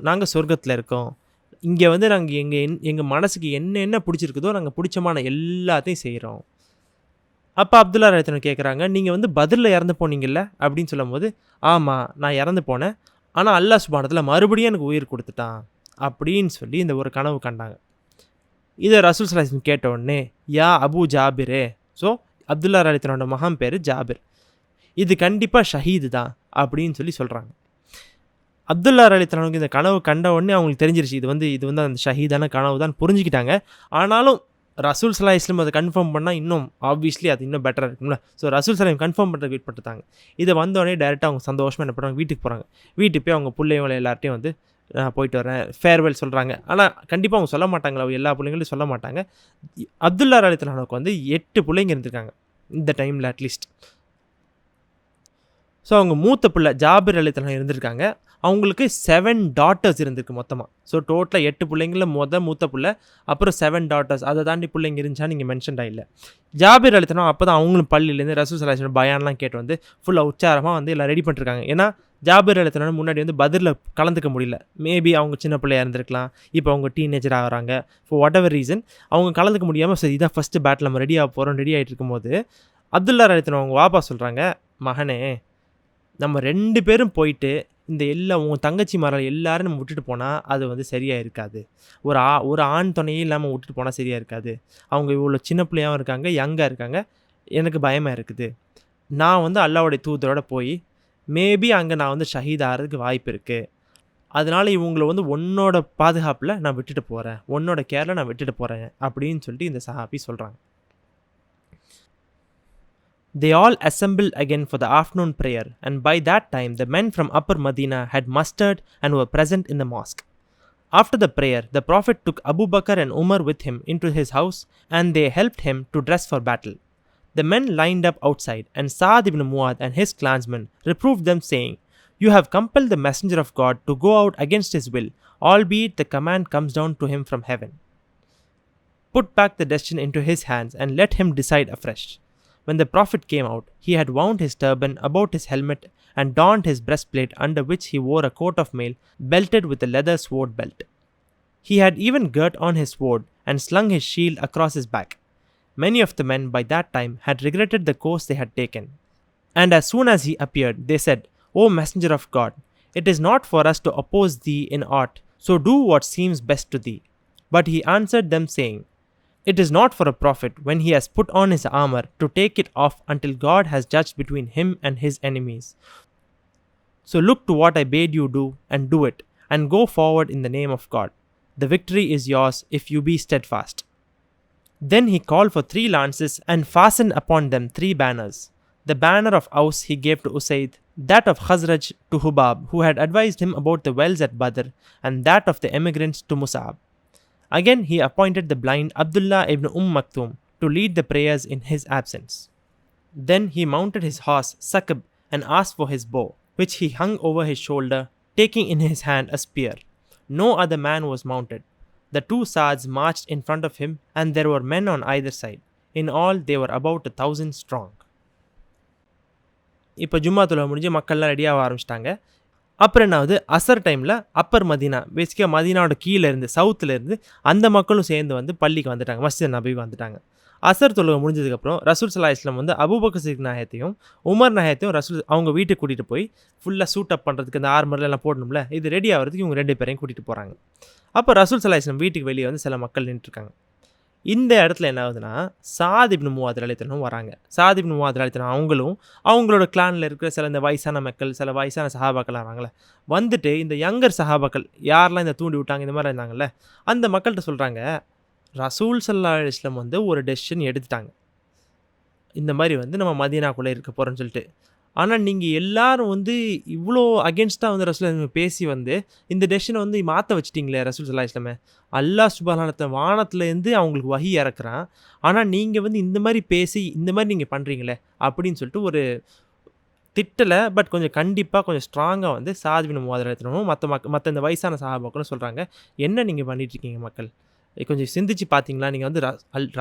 நாங்கள் சொர்க்கத்தில் இருக்கோம். இங்கே வந்து நாங்கள் எங்கள் மனசுக்கு என்ன பிடிச்சிருக்குதோ நாங்கள் பிடிச்சமான எல்லாத்தையும் செய்கிறோம். அப்போ அப்துல்லா ரலியல்லாஹு கேட்குறாங்க, நீங்கள் வந்து பத்ரில் இறந்து போனீங்கல்ல அப்படின்னு சொல்லும்போது, ஆமாம் நான் இறந்து போனேன், ஆனால் அல்லாஹ் சுப்ஹானஹு வ தஆலா மறுபடியும் எனக்கு உயிர் கொடுத்துட்டான் அப்படின்னு சொல்லி இந்த ஒரு கனவு கண்டாங்க. இதை ரசூல் ஸல்லல்லாஹு அலைஹி வஸல்லம் கேட்ட உடனே, யா அபு ஜாபிரே. ஸோ அப்துல்லா ரலியல்லாஹு மகன் பேர் ஜாபிர், இது கண்டிப்பாக ஷஹீது தான் அப்படின்னு சொல்லி சொல்கிறாங்க. அப்துல்லா ரலியல்லாஹு இந்த கனவு கண்ட உடனே அவங்களுக்கு தெரிஞ்சிருச்சு இது வந்து அந்த ஷஹீதான கனவு தான் புரிஞ்சுக்கிட்டாங்க. ஆனாலும் ரசூல் ஸல்லல்லாஹு அலைஹி வஸல்லம் அதை கன்ஃபார்ம் பண்ணால் இன்னும் ஆப்வியஸ்லி அது இன்னும் பெட்டராக இருக்கும்ல. ஸோ ரசூல் ஸல்லல்லாஹு அலைஹி கன்ஃபார்ம் பண்ணுறது வெயிட் பண்ணிட்டாங்க. இதை வந்தோடனே டேரெக்டாக அவங்க சந்தோஷமாக என்ன பண்ணுறாங்க, வீட்டுக்கு போகிறாங்க. வீட்டுக்கு போய் அவங்க பிள்ளைங்களை எல்லார்ட்டையும் வந்து நான் போயிட்டு வரேன் ஃபேர்வெல் சொல்கிறாங்க. ஆனால் கண்டிப்பாக அவங்க சொல்ல மாட்டாங்களா, எல்லா பிள்ளைங்களையும் சொல்ல மாட்டாங்க. அப்துல்லா ரலியல்லாஹு வந்து 8 பிள்ளைங்க இருந்திருக்காங்க இந்த டைமில் அட்லீஸ்ட். ஸோ அவங்க மூத்த பிள்ளை ஜாபிர் ரலியல்லாஹு இருந்திருக்காங்க. அவங்களுக்கு 7 டாட்டர்ஸ் இருந்திருக்கு மொத்தமாக. ஸோ டோட்டலாக 8 பிள்ளைங்களில் மூத்த பிள்ளை, அப்புறம் 7 டாட்டர்ஸ். அதை தாண்டி பிள்ளைங்க இருந்துச்சா நீங்கள் மென்ஷன்டாக இல்லை. ஜாபிர் ரலியல்லாஹு அப்போ தான் அவங்களும் பள்ளியிலேருந்து ரசூல் ஸல்லல்லாஹு அலைஹி வஸல்லம் பயான்லாம் கேட்டு வந்து ஃபுல்லாக உற்சாரமாக வந்து எல்லாம் ரெடி பண்ணிருக்காங்க. ஏன்னா ஜாபிர் ரலியல்லாஹு முன்னாடி வந்து பத்ரில் கலந்துக்க முடியல. மேபி அவங்க சின்ன பிள்ளையாக இருந்திருக்கலாம், இப்போ அவங்க டீனேஜர் ஆகிறாங்க. ஃபார் வாட் எவர் ரீசன் அவங்க கலந்துக்க முடியாமல் சரி இதான் ஃபஸ்ட்டு பேட்டில் நம்ம ரெடி ஆகிட்டு இருக்கும்போது அப்துல்லா ரலியல்லாஹு அவங்க வாப்பா சொல்கிறாங்க, மகனே நம்ம 2 பேரும் போயிட்டு இந்த உங்கள் தங்கச்சி மரம் எல்லாரும் நம்ம விட்டுட்டு போனால் அது வந்து சரியாக இருக்காது. ஒரு ஆண் துணையே இல்லாமல் விட்டுட்டு போனால் சரியாக இருக்காது. அவங்க இவ்வளோ சின்ன பிள்ளையாகவும் இருக்காங்க, யங்காக இருக்காங்க, எனக்கு பயமாக இருக்குது. நான் வந்து அல்லாஹ்வுடைய தூதரோட போய் மேபி அங்கே நான் வந்து ஷஹீத் ஆகிறதுக்கு வாய்ப்பு இருக்குது. அதனால இவங்கள வந்து உன்னோட பாதுகாப்பில் நான் விட்டுட்டு போகிறேன், உன்னோட கேரில் நான் விட்டுட்டு போகிறேன் அப்படின்னு சொல்லிட்டு இந்த சஹாபி சொல்கிறாங்க. They all assembled again for the afternoon prayer, and by that time the men from Upper Medina had mustered and were present in the mosque. After the prayer, the Prophet took Abu Bakr and Umar with him into his house, and they helped him to dress for battle. The men lined up outside, and Saad ibn Muadh and his clansmen reproved them, saying, "You have compelled the messenger of God to go out against his will, albeit the command comes down to him from heaven. Put back the decision into his hands and let him decide afresh." When the Prophet came out, he had wound his turban about his helmet and donned his breastplate, under which he wore a coat of mail belted with a leather sword belt. He had even girt on his sword and slung his shield across his back. Many of the men by that time had regretted the course they had taken. And as soon as he appeared, they said, "O Messenger of God, it is not for us to oppose thee in aught, so do what seems best to thee." But he answered them, saying, "It is not for a prophet, when he has put on his armor, to take it off until God has judged between him and his enemies. So look to what I bade you do, and do it, and go forward in the name of God. The victory is yours if you be steadfast." Then he called for 3 lances and fastened upon them 3 banners. The banner of Aus he gave to Usayd, that of Khazraj to Hubab, who had advised him about the wells at Badr, and that of the emigrants to Mus'ab. Again he appointed the blind Abdullah ibn Maktoum to lead the prayers in his absence. Then he mounted his horse Sakab and asked for his bow, which he hung over his shoulder, taking in his hand a spear. No other man was mounted. The 2 Saads marched in front of him, and there were men on either side. In all they were about 1,000 strong. இப்போ ஜும்மா தொழுகை முடிஞ்சு மக்கள்லாம் ரெடியாக ஆரம்பிச்சிட்டாங்க. அப்புறம் என்னாவது, அசர் டைமில் Appar Medina, பேசிக்காக மதீனாவோட கீழே இருந்து சவுத்தில் இருந்து அந்த மக்களும் சேர்ந்து வந்து பள்ளிக்கு வந்துட்டாங்க, மஸ்ஜித் நபவிக்கு வந்துட்டாங்க. அசர் தொழுகை முடிஞ்சதுக்கப்புறம் ரசூல் ஸல்லல்லாஹு அலைஹி வஸல்லம் வந்து அபூபக்கர் சித்திக் நாயகத்தையும் உமர் நாயகத்தையும் ரசூல் அவங்க வீட்டுக்கு கூட்டிகிட்டு போய் ஃபுல்லாக சூட் அப் பண்ணுறதுக்கு இந்த ஆர்மர்லாம் போடணும்ல, இது ரெடி ஆகிறதுக்கு இவங்க 2 பேரையும் கூட்டிகிட்டு போகிறாங்க. அப்போ ரசூல் ஸல்லல்லாஹு அலைஹி வஸல்லம் வீட்டுக்கு வெளியே வந்து சில மக்கள் நின்றுருக்காங்க. இந்த இடத்துல என்ன ஆகுதுன்னா, சாத் இப்னு முஆத் ரலியல்லாஹு வராங்க. சாத் இப்னு முஆத் ரலியல்லாஹு அவங்களும் அவங்களோட கிளானில் இருக்கிற சில இந்த வயசான மக்கள், சில வயசான சஹாபாக்கள் வராங்களே, வந்துட்டு இந்த யங்கர் சஹாபாக்கள் யாரெல்லாம் இந்த தூண்டி விட்டாங்க இந்த மாதிரி இருந்தாங்கல்ல, அந்த மக்கள்கிட்ட சொல்கிறாங்க, ரசூல் ஸல்லல்லாஹு அலைஹி வஸல்லம் வந்து ஒரு டெசிஷன் எடுத்துட்டாங்க, இந்த மாதிரி வந்து நம்ம மதீனாக்குள்ளே இருக்க போகிறோன்னு சொல்லிட்டு. ஆனால் நீங்கள் எல்லாரும் வந்து இவ்வளோ அகேன்ஸ்டாக வந்து ரசூல் பேசி வந்து இந்த டெசிஷனை வந்து மாற்ற வச்சிட்டிங்களே ரசூல் ஸல்லல்லாஹு அலைஹி வஸல்லம். அல்லாஹ் சுப்ஹானஹு வ தஆலா வானத்துலேருந்து அவங்களுக்கு வஹி இறக்குறான், ஆனால் நீங்கள் வந்து இந்த மாதிரி பேசி இந்த மாதிரி நீங்கள் பண்ணுறீங்களே அப்படின்னு சொல்லிட்டு ஒரு திட்டலை, பட் கொஞ்சம் கண்டிப்பாக கொஞ்சம் ஸ்ட்ராங்காக வந்து சாத் இப்னு முஆத் ரலியல்லாஹு மற்ற இந்த வயசான சஹாபாக்களும் சொல்கிறாங்க, என்ன நீங்கள் பண்ணிகிட்ருக்கீங்க மக்கள், கொஞ்சம் சிந்திச்சு பார்த்தீங்களா, நீங்கள் வந்து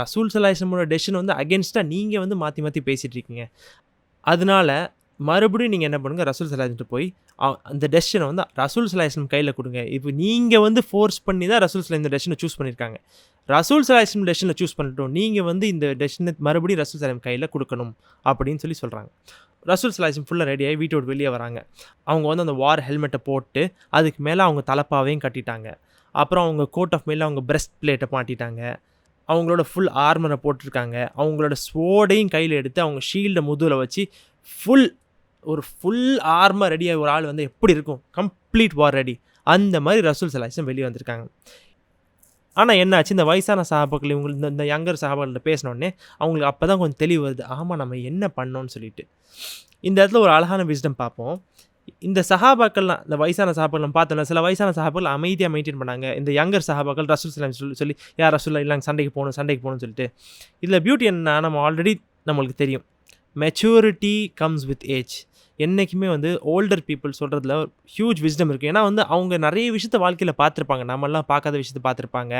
ரசூல் ஸல்லல்லாஹு அலைஹி வஸல்லமோட டெசிஷன் வந்து அகேன்ஸ்டாக நீங்கள் வந்து மாற்றி மாற்றி பேசிகிட்டு இருக்கீங்க. அதனால மறுபடியும் நீங்கள் என்ன பண்ணுங்கள், ரசூல் ஸல்லல்லாஹு அலைஹி வஸல்லம் போய் அந்த டெசிஷனை வந்து ரசூல் ஸல்லல்லாஹு அலைஹி வஸல்லம் கையில் கொடுங்க. இப்போ நீங்கள் வந்து ஃபோர்ஸ் பண்ணி தான் ரசூல் ஸல்லல்லாஹு இந்த டெசிஷனை சூஸ் பண்ணியிருக்காங்க. ரசூல் ஸல்லல்லாஹு அலைஹி வஸல்லம் டெசிஷனை சூஸ் பண்ணிட்டோம், நீங்கள் வந்து இந்த டெசிஷனை மறுபடியும் ரசூல் ஸல்லல்லாஹு அலைஹி வஸல்லம் கையில் கொடுக்கணும் அப்படின்னு சொல்கிறாங்க. ரசூல் ஸல்லல்லாஹு அலைஹி வஸல்லம் ஃபுல்லாக ரெடியாகி வீட்டோடு வெளியே வராங்க. அவங்க வந்து அந்த வார் ஹெல்மெட்டை போட்டு அதுக்கு மேலே அவங்க தலப்பாவையும் கட்டிட்டாங்க. அப்புறம் அவங்க கோட் ஆஃப் மேலே அவங்க பிரெஸ்ட் பிளேட்டை மாட்டிட்டாங்க. அவங்களோட ஃபுல் ஆர்மரை போட்டிருக்காங்க. அவங்களோட ஸ்வோர்டையும் கையில் எடுத்து அவங்க ஷீல்டை முதுகில் வச்சு ஒரு ஃபுல் ஆர்மர் ரெடியாக ஒரு ஆள் வந்து எப்படி இருக்கும், கம்ப்ளீட் வார் ரெடி, அந்த மாதிரி ரசூல் ஸல்லல்லாஹு அலைஹி வஸல்லம் வெளியே வந்திருக்காங்க. ஆனால் என்னாச்சு, இந்த வயசான சஹாபாக்கள் இவங்க இந்த யங்கர் சஹாபாக்கள்கிட்ட பேசினோடனே அவங்களுக்கு அப்போ தான் கொஞ்சம் தெளிவு வருது, ஆமாம் நம்ம என்ன பண்ணோன்னு சொல்லிட்டு. இந்த இடத்துல ஒரு அழகான விஸ்டம் பார்ப்போம். இந்த சஹாபாக்கள்லாம், இந்த வயசான சஹாபாக்கள் பார்த்தோம்னா சில வயசான சஹாபாக்கள் அமைதியாக மெயின்டைன் பண்ணாங்க. இந்த யங்கர் சஹாபாக்கள் ரசூல் ஸல்லல்லாஹு அலைஹி வஸல்லம் சொல்லி யார் ரசூல் இல்லைங்க சண்டைக்கு போகணும்னு சொல்லிட்டு. இதில் பியூட்டி என்ன, நம்ம ஆல்ரெடி நம்மளுக்கு தெரியும், மெச்சூரிட்டி கம்ஸ் வித் ஏஜ். என்றைக்குமே வந்து ஓல்டர் பீப்புள் சொல்கிறதுல ஹியூஜ் விஸ்டம் இருக்குது. ஏன்னா வந்து அவங்க நிறைய விஷயத்த வாழ்க்கையில் பார்த்துருப்பாங்க, நம்மளாம் பார்க்காத விஷயத்த பார்த்துருப்பாங்க,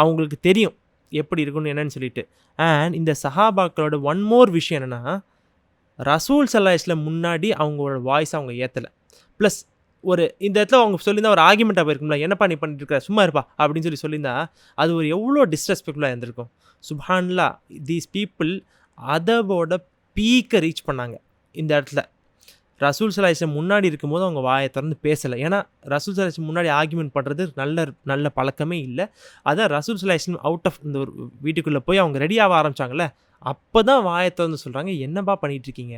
அவங்களுக்கு தெரியும் எப்படி இருக்குன்னு என்னன்னு சொல்லிட்டு. அண்ட் இந்த சஹாபாக்களோட ஒன் மோர் விஷயம் என்னென்னா, ரசூல் ஸல்லல்லாஹு அலைஹி வஸல்லம் முன்னாடி அவங்களோட வாய்ஸை அவங்க ஏற்றலை. ப்ளஸ் ஒரு இந்த இடத்துல அவங்க சொல்லியிருந்தா ஒரு ஆர்கியூமெண்ட்டாக போயிருக்கும்ல, என்னப்பா நீ பண்ணிட்டு இருக்க, சும்மா இருப்பா அப்படின்னு சொல்லியிருந்தா அது ஒரு எவ்வளோ டிஸ்ரெஸ்பெக்ட்ஃபுல்லாக இருந்திருக்கும். சுப்ஹானல்லாஹ், தீஸ் பீப்புள் அதவோட பீக்கை ரீச் பண்ணாங்க இந்த இடத்துல. ரசூல் ஸல்லல்லாஹு அலைஹி வஸல்லம் முன்னாடி இருக்கும்போது அவங்க வாயை திறந்து பேசலை. ஏன்னா ரசூல் ஸல்லல்லாஹு அலைஹி வஸல்லம் முன்னாடி ஆர்கியூமெண்ட் பண்ணுறது நல்ல பழக்கமே இல்லை. அதான் ரசூல் ஸல்லல்லாஹு அலைஹி வஸல்லம் அவுட் ஆஃப் இந்த ஒரு வீட்டுக்குள்ளே போய் அவங்க ரெடியாக ஆரம்பித்தாங்கள்ல, அப்போ தான் வாயை திறந்து சொல்கிறாங்க, என்னப்பா பண்ணிகிட்ருக்கீங்க,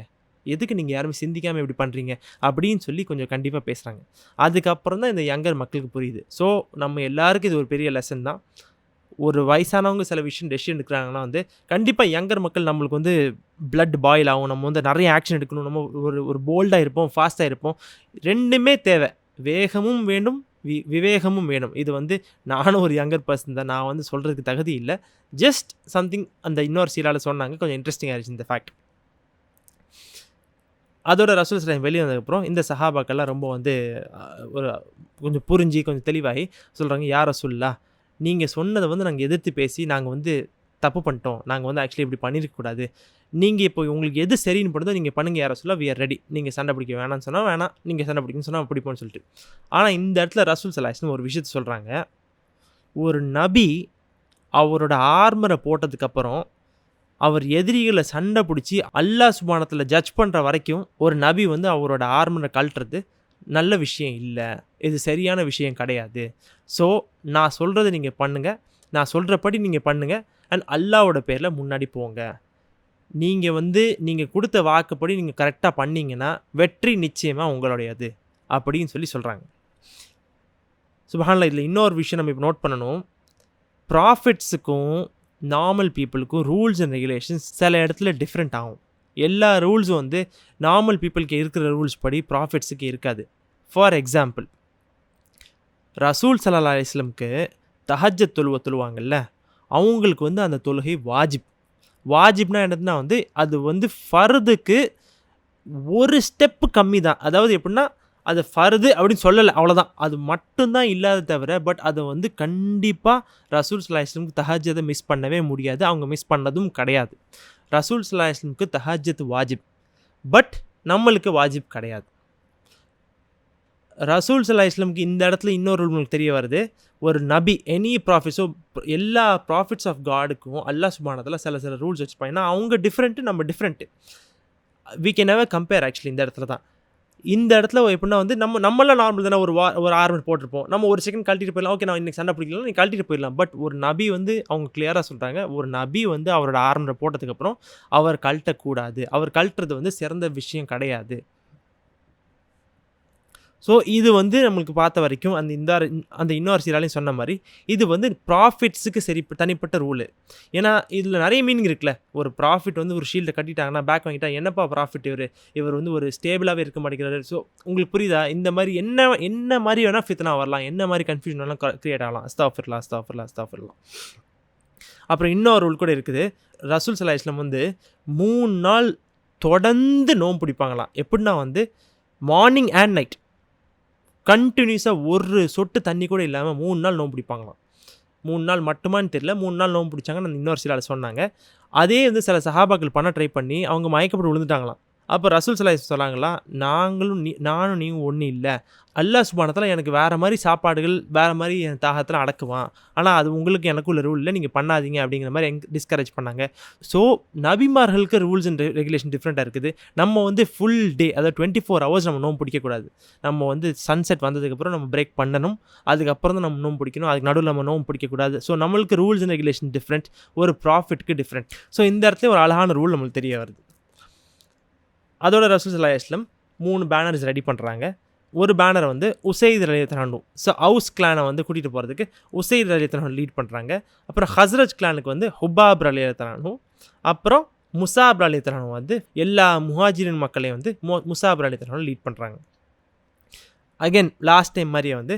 எதுக்கு நீங்கள் யாருமே சிந்திக்காமல் இப்படி பண்ணுறீங்க அப்படின்னு சொல்லி கொஞ்சம் கண்டிப்பாக பேசுகிறாங்க. அதுக்கப்புறம் தான் இந்த யங்கர் மக்களுக்கு புரியுது. ஸோ நம்ம எல்லாருக்கும் இது ஒரு பெரிய லெசன் தான். ஒரு வயசானவங்க சில விஷயம் டெசிஷன் எடுக்கிறாங்கன்னா வந்து கண்டிப்பாக யங்கர் மக்கள் நம்மளுக்கு வந்து பிளட் பாயில் ஆகும். நம்ம வந்து நிறைய ஆக்ஷன் எடுக்கணும். நம்ம ஒரு போல்டாக இருப்போம், ஃபாஸ்ட்டாக இருப்போம். ரெண்டுமே தேவை. வேகமும் வேண்டும், விவேகமும் வேணும். இது வந்து நானும் ஒரு யங்கர் பர்சன் தான். நான் வந்து சொல்கிறதுக்கு தகுதி இல்லை. ஜஸ்ட் சம்திங் அந்த இன்னொரு சீரால சொன்னாங்க. கொஞ்சம் இன்ட்ரெஸ்டிங்காக இருந்துச்சு இந்த ஃபேக்ட். அதோட ரசூல் ஸல்லல்லாஹு வெளியே வந்ததுக்கப்புறம் இந்த சஹாபாக்கள்லாம் ரொம்ப வந்து ஒரு கொஞ்சம் புரிஞ்சு கொஞ்சம் தெளிவாகி சொல்கிறாங்க, யா ரசூலுல்லாஹ், நீங்கள் சொன்னதை வந்து நாங்கள் எதிர்த்து பேசி நாங்கள் வந்து தப்பு பண்ணிட்டோம். நாங்கள் வந்து ஆக்சுவலி இப்படி பண்ணியிருக்கக்கூடாது. நீங்கள் இப்போ உங்களுக்கு எது சரின்னு படுதோ நீங்கள் பண்ணுங்கள் யா ரசூலுல்லாஹ், வி ஆர் ரெடி. நீங்கள் சண்டை பிடிக்க வேணாம்னு சொன்னால் வேணாம், நீங்கள் சண்டை பிடிக்கணும்னு சொன்னால் பிடிப்போம்னு சொல்லிட்டு. ஆனால் இந்த இடத்துல ரசூல் ஸல்லல்லாஹு அலைஹி வஸல்லம் ஒரு விஷயத்தை சொல்கிறாங்க. ஒரு நபி அவரோட ஆர்மரை போட்டதுக்கப்புறம் அவர் எதிரிகளை சண்டை பிடிச்சி அல்லாஹ் சுப்ஹானஹு ஜட்ஜ் பண்ணுற வரைக்கும் ஒரு நபி வந்து அவரோட ஆர்மரை கழட்டுறது நல்ல விஷயம் இல்லை. இது சரியான விஷயம் கிடையாது. ஸோ நான் சொல்கிறத நீங்கள் பண்ணுங்கள், நான் சொல்கிறபடி நீங்கள் பண்ணுங்கள், அண்ட் அல்லாஹ்வோட பேரில் முன்னாடி போங்க. நீங்கள் கொடுத்த வாக்குப்படி நீங்கள் கரெக்டாக பண்ணீங்கன்னா வெற்றி நிச்சயமாக உங்களுடையது அப்படின்னு சொல்லி சொல்கிறாங்க. சுப்ஹானல்லாஹ். இதில் இன்னொரு விஷயம் நம்ம இப்போ நோட் பண்ணணும். ப்ராஃபிட்ஸுக்கும் நார்மல் பீப்புளுக்கும் ரூல்ஸ் அண்ட் ரெகுலேஷன்ஸ் சில இடத்துல டிஃப்ரெண்ட் ஆகும். எல்லா ரூல்ஸும் வந்து நார்மல் பீப்புளுக்கு இருக்கிற ரூல்ஸ் படி ப்ராஃபிட்ஸுக்கு இருக்காது. ஃபார் எக்ஸாம்பிள், ரசூல் ஸல்லல்லாஹு அலைஹி வஸல்லம்க்கு தஹஜ்ஜத் தொழுவாங்கல்ல, அவங்களுக்கு வந்து அந்த தொழுகை வாஜிப். வாஜிப்னா என்னதுன்னா வந்து அது வந்து ஃபர்துக்கு ஒரு ஸ்டெப்பு கம்மி தான். அதாவது எப்படின்னா அது ஃபர்து அப்படின்னு சொல்லலை, அவ்வளோதான். அது மட்டும்தான் இல்லாத தவிர பட் அதை வந்து கண்டிப்பாக ரசூல் ஸல்லல்லாஹு அலைஹி வஸல்லம் தஹஜ்ஜத்தை மிஸ் பண்ணவே முடியாது. அவங்க மிஸ் பண்ணதும் கிடையாது. ரசூல் ஸல்லல்லாஹு அலைஹி வஸல்லம் தஹஜ்ஜத் வாஜிப், பட் நம்மளுக்கு வாஜிப் கிடையாது. ரசூல் ஸல்லல்லாஹு அலைஹி வஸல்லம் இந்த இடத்துல இன்னொரு ரூல் உங்களுக்கு தெரிய வருது. ஒரு நபி, எனி ப்ராஃபிட், ஸோ எல்லா ப்ராஃபிட்ஸ் ஆஃப் காடுக்கும் அல்லாஹ் சுப்ஹானஹு வ தஆலா சில ரூல்ஸ் வச்சுப்பாங்க. ஏன்னா அவங்க டிஃப்ரெண்ட்டு, நம்ம different. We can never compare. Actually இந்த இடத்துல தான். இந்த இடத்துல எப்படின்னா வந்து நம்மளாம் நார்மல் தானே. ஒரு ஆர்மர் போட்டிருப்போம், நம்ம ஒரு செகண்ட் கழட்டிட்டு போயிடலாம். ஓகே, நான் இன்றைக்கி சண்டை பிடிக்கலாம், நீங்கள் கழட்டிட்டு போயிடலாம். பட் ஒரு நபி வந்து அவங்க கிளியராக சொல்கிறாங்க, ஒரு நபி வந்து அவரோட ஆர்மரை போட்டதுக்கப்புறம் அவர் கழட்டக்கூடாது. அவர் கழட்டுறது வந்து சிறந்த விஷயம் கிடையாது. ஸோ இது வந்து நம்மளுக்கு பார்த்த வரைக்கும் அந்த இன்னொரு சீராலையும் சொன்ன மாதிரி இது வந்து ப்ராஃபிட்ஸுக்கு சரி தனிப்பட்ட ரூலு. ஏன்னா இதில் நிறைய மீனிங் இருக்குல்ல. ஒரு ப்ராஃபிட் வந்து ஒரு ஷீல்டை கட்டிட்டாங்கன்னா பேக் வாங்கிட்டா என்னப்பா ப்ராஃபிட், இவர் வந்து ஒரு ஸ்டேபிளாகவே இருக்க மாட்டேங்கிறாரு. ஸோ உங்களுக்கு புரியுதா? இந்த மாதிரி என்ன மாதிரி வேணால் ஃபித்னா வரலாம், என்ன மாதிரி கன்ஃபியூஷன் வேணால் கிரியேட் ஆகலாம். அஸ்தாஃபிர்லாம். அப்புறம் இன்னொரு ரூல் கூட இருக்குது. ரசூல் ஸல்லல்லாஹு அலைஹி வஸல்லம் வந்து 3 நாள் தொடர்ந்து நோன்பு பிடிப்பாங்களாம். எப்படின்னா வந்து மார்னிங் அண்ட் நைட் கண்டினியூஸாக ஒரு சொட்டு தண்ணி கூட இல்லாமல் 3 நாள் நோன்பு பிடிப்பாங்களாம். 3 நாள் மட்டுமான்னு தெரியல, 3 நாள் நோன்பு பிடிச்சாங்கன்னு இன்னொரு சிலர் சொன்னாங்க. அதே வந்து சில சஹாபாக்கள் பண்ண ட்ரை பண்ணி அவங்க மயக்கப்பட்டு விழுந்துட்டாங்களாம். அப்போ ரசூல் ஸல்லல்லாஹு அலைஹி வஸல்லம் சொன்னாங்களா, நானும் நீயும் ஒன்றும் இல்லை. அல்லாஹ் சுப்ஹானஹு வ தஆலா எனக்கு வேறு மாதிரி சாப்பாடுகள் வேறு மாதிரி என் தாகத்தில் அடக்குவான். ஆனால் அது உங்களுக்கு எனக்குள்ள ரூல் இல்லை, நீங்கள் பண்ணாதீங்க அப்படிங்கிற மாதிரி டிஸ்கரேஜ் பண்ணாங்க. ஸோ நபிமார்களுக்கு ரூல்ஸ் அண்ட் ரெகுலேஷன் டிஃப்ரெண்ட்டாக இருக்குது. நம்ம வந்து ஃபுல் டே, அதாவது 24 ஹவர்ஸ் நம்ம நோன்பு பிடிக்கக்கூடாது. நம்ம வந்து சன்செட் வந்ததுக்கப்புறம் நம்ம பிரேக் பண்ணணும். அதுக்கப்புறம் தான் நம்ம நோன்பு பிடிக்கணும். அதுக்கு நடுவில் நம்ம நோன்பு பிடிக்கக்கூடாது. ஸோ நம்மளுக்கு ரூல்ஸ் அண்ட் ரெகுலேஷன் டிஃப்ரெண்ட், ஒரு ப்ராஃபிட்க்கு டிஃப்ரெண்ட். ஸோ இந்த இடத்துல ஒரு அழகான ரூல் நம்மளுக்கு தெரிய வருது. அதோட ரசூல் ஸல்லல்லாஹு அலைஹி வஸல்லம் 3 பேனர்ஸ் ரெடி பண்ணுறாங்க. ஒரு பேனரை வந்து உசைத் ரலியல்லாஹு அன்ஹு, ஸோ ஹவுஸ் கிளானை வந்து கூட்டிகிட்டு போகிறதுக்கு உசைத் ரலியல்லாஹு அன்ஹு லீட் பண்ணுறாங்க. அப்புறம் ஹஸ்ரஜ் கிளானுக்கு வந்து ஹுபாப் ரலியல்லாஹு அன்ஹு, அப்புறம் முசாப் ரலியல்லாஹு அன்ஹு வந்து எல்லா முஹாஜிரின் மக்களையும் வந்து முசாப் ரலியல்லாஹு அன்ஹு லீட் பண்ணுறாங்க. அகெயின் லாஸ்ட் டைம் மாதிரியே வந்து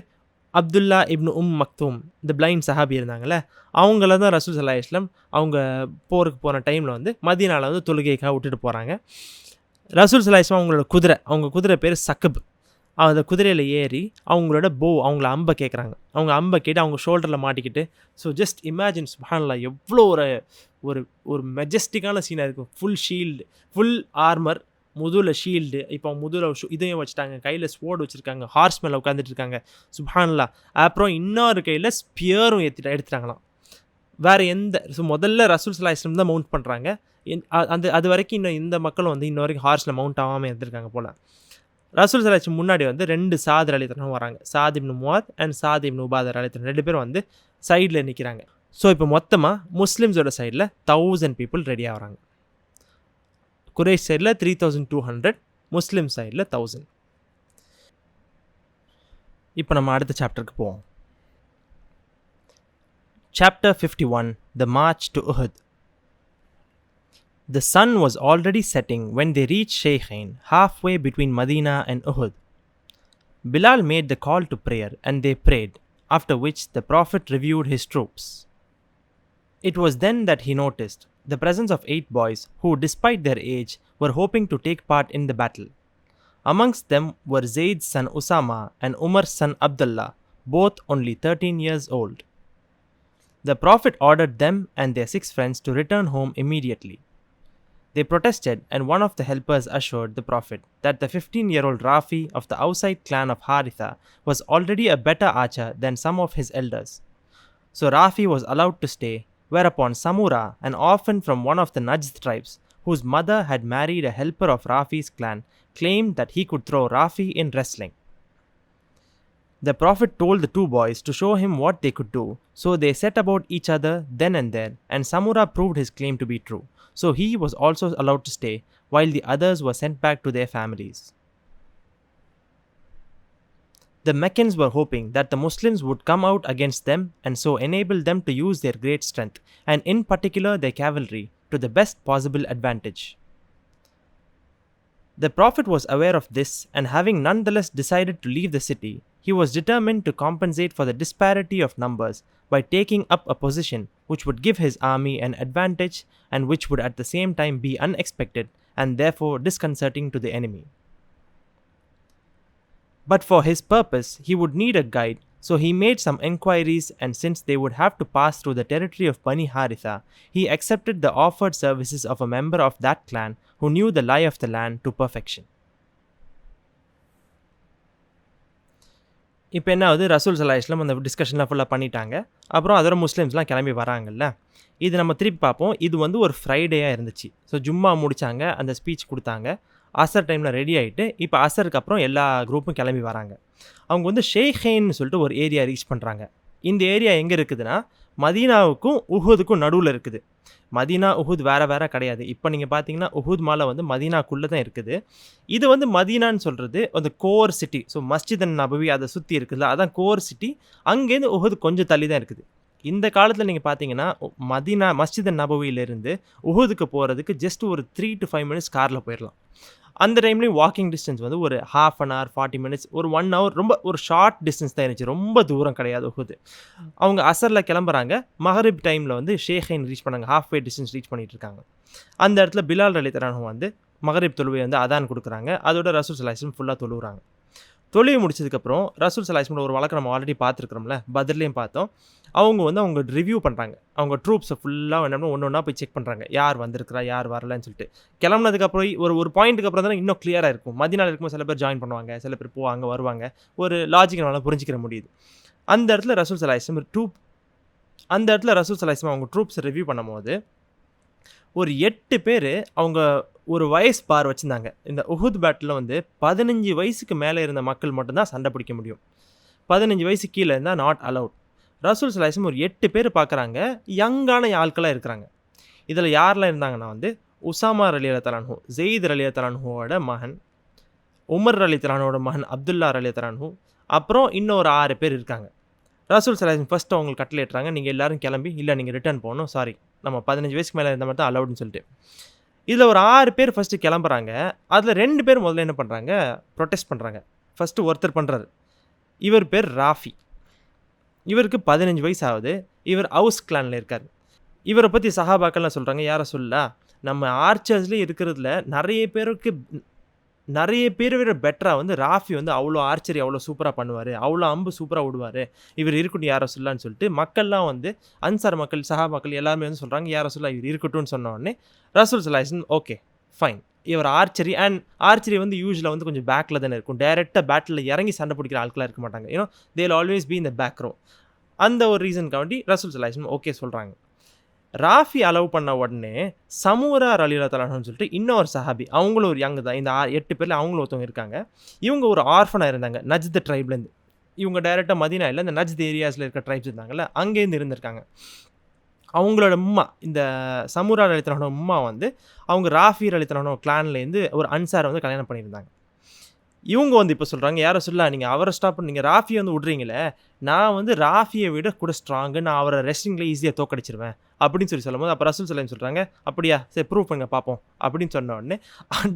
அப்துல்லா இப்னு மக்தூம், இந்த பிளைண்ட் சஹாபி இருந்தாங்கள்ல, அவங்கள தான் ரசூல் ஸல்லல்லாஹு அலைஹி வஸல்லம் அவங்க போருக்கு போன டைமில் வந்து மதீனாவில் வந்து தொழுகைக்காக விட்டுட்டு போகிறாங்க. ரசூல் ஸல்லல்லாஹு அலைஹி வஸல்லம் அவங்க குதிரை பேர் சக்கப். அந்த குதிரையில் ஏறி அவங்களோட அவங்கள அம்பை கேட்குறாங்க. அவங்க அம்பை கேட்டு அவங்க ஷோல்டரில் மாட்டிக்கிட்டு, ஸோ ஜஸ்ட் இமேஜின் சுப்ஹானல்லாஹ், எவ்வளோ ஒரு ஒரு மெஜஸ்டிக்கான சீனாக இருக்கும். ஃபுல் ஷீல்டு, ஃபுல் ஆர்மர், முதுகில் ஷீல்டு, இப்போ முதுகில் இதையும் வச்சுட்டாங்க, கையில் ஸ்வோர்டு வச்சுருக்காங்க, ஹார்ஸ் மேலே உட்காந்துட்டு இருக்காங்க. சுப்ஹானல்லாஹ். அப்புறம் இன்னொரு கையில் ஸ்பியரும் எடுத்துட்டாங்களாம். வேறு முதல்ல ரசூல் ஸல்லல்லாஹு அலைஹி வஸல்லம் தான் மவுண்ட் பண்ணுறாங்க. அது வரைக்கும் இந்த மக்களும் வந்து இன்ன வரைக்கும் ஹார்ஸில் மவுண்ட் ஆகாமல் இருந்திருக்காங்க போல். ரசூல் ஸல்லல்லாஹு அலைஹி வஸல்லம் முன்னாடி வந்து 2 சாத் ரலியல்லாஹு வராங்க. சாத் இப்னு முஆத் அண்ட் சாத் இப்னு உபாதா ரலியல்லாஹு 2 பேரும் வந்து சைடில் நிற்கிறாங்க. ஸோ இப்போ மொத்தமாக முஸ்லிம்ஸோட சைடில் 1000 பீப்புள் ரெடி ஆகிறாங்க. குறைஷ் சைடில் 3200, முஸ்லீம் சைடில் 1000. இப்போ நம்ம அடுத்த சாப்டருக்கு போவோம். Chapter 51, The March to Uhud. The sun was already setting when they reached Shaykhain, halfway between Medina and Uhud. Bilal made the call to prayer and they prayed, after which the Prophet reviewed his troops. It was then that he noticed the presence of 8 boys who, despite their age, were hoping to take part in the battle. Amongst them were Zayd's son Usama and Umar's son Abdullah, both only 13 years old. The Prophet ordered them and their 6 friends to return home immediately. They protested, and one of the helpers assured the Prophet that the 15-year-old Rafi of the outside clan of Haritha was already a better archer than some of his elders. So Rafi was allowed to stay, whereupon Samura, an orphan from one of the Najd tribes, whose mother had married a helper of Rafi's clan, claimed that he could throw Rafi in wrestling. The Prophet told the 2 boys to show him what they could do, so they set about each other then and there, and Samura proved his claim to be true. So he was also allowed to stay, while the others were sent back to their families. The Meccans were hoping that the Muslims would come out against them and so enable them to use their great strength, and in particular their cavalry, to the best possible advantage. The Prophet was aware of this, and having nonetheless decided to leave the city, he was determined to compensate for the disparity of numbers by taking up a position which would give his army an advantage and which would at the same time be unexpected and therefore disconcerting to the enemy. But for his purpose, he would need a guide, so he made some enquiries, and since they would have to pass through the territory of Bani Haritha, he accepted the offered services of a member of that clan who knew the lie of the land to perfection. இப்போ என்ன ஆகுது, ரசூல் ஸல்லல்லாஹு அலைஹி வஸல்லம் அந்த டிஸ்கஷன்லாம் ஃபுல்லாக பண்ணிட்டாங்க. அப்புறம் அதோட முஸ்லீம்ஸ்லாம் கிளம்பி வராங்கல்ல. இது நம்ம திருப்பி பார்ப்போம். இது வந்து ஒரு ஃப்ரைடேயாக இருந்துச்சு. ஸோ ஜும்மா முடித்தாங்க, அந்த ஸ்பீச் கொடுத்தாங்க, அசர் டைமில் ரெடி ஆகிட்டு இப்போ அசருக்கு அப்புறம் எல்லா குரூப்பும் கிளம்பி வராங்க. அவங்க வந்து ஷேஹைன்னு சொல்லிட்டு ஒரு ஏரியா ரீச் பண்ணுறாங்க. இந்த ஏரியா எங்கே இருக்குதுன்னா மதீனாவுக்கும் உஹுதுக்கும் நடுவில் இருக்குது. மதீனா உஹுத் வேறு கிடையாது. இப்போ நீங்கள் பார்த்தீங்கன்னா உஹுத் மலை வந்து மதீனாக்குள்ளே தான் இருக்குது. இது வந்து மதீனான்னு சொல்கிறது அந்த கோர் சிட்டி. ஸோ மஸ்ஜித் நபவி அதை சுற்றி இருக்குதுல்ல, அதான் கோர் சிட்டி. அங்கேருந்து உஹுத் கொஞ்சம் தள்ளி தான் இருக்குது. இந்த காலத்தில் நீங்கள் பார்த்தீங்கன்னா மதீனா மஸ்ஜித் நபவியிலேருந்து உஹுதுக்கு போகிறதுக்கு ஜஸ்ட் ஒரு 3 to 5 minutes காரில் போயிடலாம். அந்த டைம்லேயும் வாக்கிங் டிஸ்டன்ஸ் வந்து ஒரு 1/2 hour 40 minutes, ஒரு 1 hour, ரொம்ப ஒரு ஷார்ட் டிஸ்டன்ஸ் தான் இருந்துச்சு, ரொம்ப தூரம் கிடையாது உஹுது. அவங்க அசரில் கிளம்புறாங்க. மகரிப் டைமில் வந்து ஷேஹைன் ரீச் பண்ணாங்க, ஹாஃப்வே டிஸ்டன்ஸ் ரீச் பண்ணிகிட்டு இருக்காங்க. அந்த இடத்துல பிலால் ரலியல்லாஹு அன்ஹு வந்து மகரிப் தொழுவை வந்து அதான் கொடுக்குறாங்க. அதோட ரசூல் ஸல்லல்லாஹு அலைஹி வஸல்லம் ஃபுல்லாக தொழுகிறாங்க. தொழுகை முடிச்சதுக்கப்புறம் ரசூல் ஸல்லல்லாஹு அலைஹி வஸல்லம் ஒரு வழக்கம் நம்ம ஆல்ரெடி பார்த்துருக்குறோம்ல, பத்ர்லேயும் பார்த்தோம். அவங்க வந்து அவங்க ரிவ்யூ பண்ணுறாங்க. அவங்க ட்ரூப்ஸை ஃபுல்லாக என்ன ஒன்று ஒன்றா போய் செக் பண்ணுறாங்க, யார் வந்திருக்கிறா யார் வரலன்னு சொல்லிட்டு. கிளம்புனதுக்கப்புறம் ஒரு பாயிண்ட்டுக்கு அப்புறம் தானே இன்னும் கிளியராக இருக்கும். மதீனாவில் இருக்கும்போது சில பேர் ஜாயின் பண்ணுவாங்க, சில பேர் போவாங்க வருவாங்க, ஒரு லாஜிக் நம்மளால் புரிஞ்சிக்கிற முடியுது. அந்த இடத்துல ரசூல் ஸல்லல்லாஹு அலைஹி வஸல்லம் அவங்க ட்ரூப்ஸை ரிவ்யூ பண்ணும்போது ஒரு 8 பேர் அவங்க ஒரு வயசு பார் வச்சுருந்தாங்க. இந்த உஹுத் பேட்டில் வந்து 15 வயசுக்கு மேலே இருந்த மக்கள் மட்டும்தான் சண்டை பிடிக்க முடியும். 15 வயசு கீழே இருந்தால் நாட் அலவுட். ரசூல் ஸல்லல்லாஹு அலைஹி வஸல்லம் ஒரு 8 பேர் பார்க்குறாங்க, யங்கான ஆட்களாக இருக்கிறாங்க. இதில் யாரெல்லாம் இருந்தாங்கன்னா வந்து உசாமா ரலியல்லாஹு அன்ஹு, ஜெயித் ரலியல்லாஹு அன்ஹுவோட மகன், உமர் ரலியல்லாஹு அன்ஹுவோட மகன் அப்துல்லா ரலியல்லாஹு அன்ஹு, அப்புறம் இன்னொரு 6 பேர் இருக்காங்க. ரசூல் ஸல்லல்லாஹு அலைஹி வஸல்லம் ஃபஸ்ட்டு அவங்களுக்கு கட்டளை ஏற்றுறாங்க, நீங்கள் எல்லோரும் கிளம்பி, இல்லை நீங்கள் ரிட்டர்ன் போகணும், சாரி நம்ம 15 வயசுக்கு மேலே இருந்த மாதிரி தான் அலவுட்னு சொல்லிட்டு. இதில் ஒரு 6 பேர் ஃபஸ்ட்டு கிளம்புறாங்க. அதில் 2 பேர் முதல்ல என்ன பண்ணுறாங்க, ப்ரொட்டஸ்ட் பண்ணுறாங்க. ஃபஸ்ட்டு ஒருத்தர் பண்ணுறாரு, இவர் பேர் ராஃபி. இவருக்கு 15 வயசு ஆகுது. இவர் அவுஸ் கிளானில் இருக்கார். இவரை பற்றி சஹாபாக்கள்லாம் சொல்கிறாங்க, யாரை சொல்லா, நம்ம ஆர்ச்சர்ஸ்லேயே இருக்கிறதுல நிறைய பேர் விட பெட்டராக வந்து ராஃபி வந்து அவ்வளோ ஆர்ச்சரி அவ்வளோ சூப்பராக பண்ணுவார், அவ்வளோ அம்பு சூப்பராக விடுவார், இவர் இருக்கட்டும் யாரை சொல்லான்னு சொல்லிட்டு மக்கள்லாம் வந்து அன்சார் மக்கள் சஹாபாக்கள் எல்லாருமே வந்து சொல்கிறாங்க, யாரை சொல்லா இவர் இருக்கட்டும்னு சொன்ன உடனே ரசூல் ஸல்லல்லாஹு அலைஹி வஸல்லம் ஓகே ஃபைன், இவர் ஆர்ச்சரி வந்து யூஸ்வலாக வந்து கொஞ்சம் பேக்கில் தானே இருக்கும், டைரெக்டாக பேட்டில் இறங்கி சண்டை பிடிக்கிற ஆட்களாக இருக்க மாட்டாங்க, ஏன்னா தேல் ஆல்வேஸ் பி இந்த பேக் ரோ. அந்த ஒரு ரீசனுக்காண்டி ரசூல் ஸல்லல்லாஹு அலைஹி வஸல்லம் ஓகே சொல்கிறாங்க. ராஃபி அலோவ் பண்ண உடனே சமூரா ரலியல்லாஹு அன்ஹுன்னு சொல்லிட்டு இன்னொரு சஹாபி, அவங்களும் ஒரு யங் தான், இந்த 8 பேரில் அவங்களும் ஒருத்தவங்க இருக்காங்க. இவங்க ஒரு ஆர்ஃபனாக இருந்தாங்க நஜ்த் ட்ரைப்லேருந்து. இவங்க டைரெக்டாக மதீனா இல்லை, இந்த நஜ்த் ஏரியாஸில் இருக்க ட்ரைப்ஸ் இருந்தாங்கல்ல, அங்கேருந்து இருந்திருக்காங்க. அவங்களோட உம்மா, இந்த சமுரா ரலியல்லாஹு உம்மா வந்து அவங்க ராஃபி ரலியல்லாஹு கிளான்லேருந்து ஒரு அன்சாரை வந்து கல்யாணம் பண்ணியிருந்தாங்க. இவங்க வந்து இப்ப சொல்றாங்க, "யா ரசூலல்லாஹ் நீங்க அவர ஸ்டாப் நீங்க ராஃபிய வந்து விட்றீங்களே, நான் வந்து ராஃபிய விட கூட ஸ்ட்ராங்கு. நான் அவர ரெஸ்லிங்ல ஈஸியா தோற்கடிச்சுருவேன்." அப்படின்னு சொல்லும்போது, அப்ப ரசூல் ஸல்லல்லாஹு அலைஹி வஸல்லம் சொல்றாங்க, "அப்படியா? சரி ப்ரூவ் பண்ணுங்க பார்ப்போம்." அப்படின்னு சொன்ன உடனே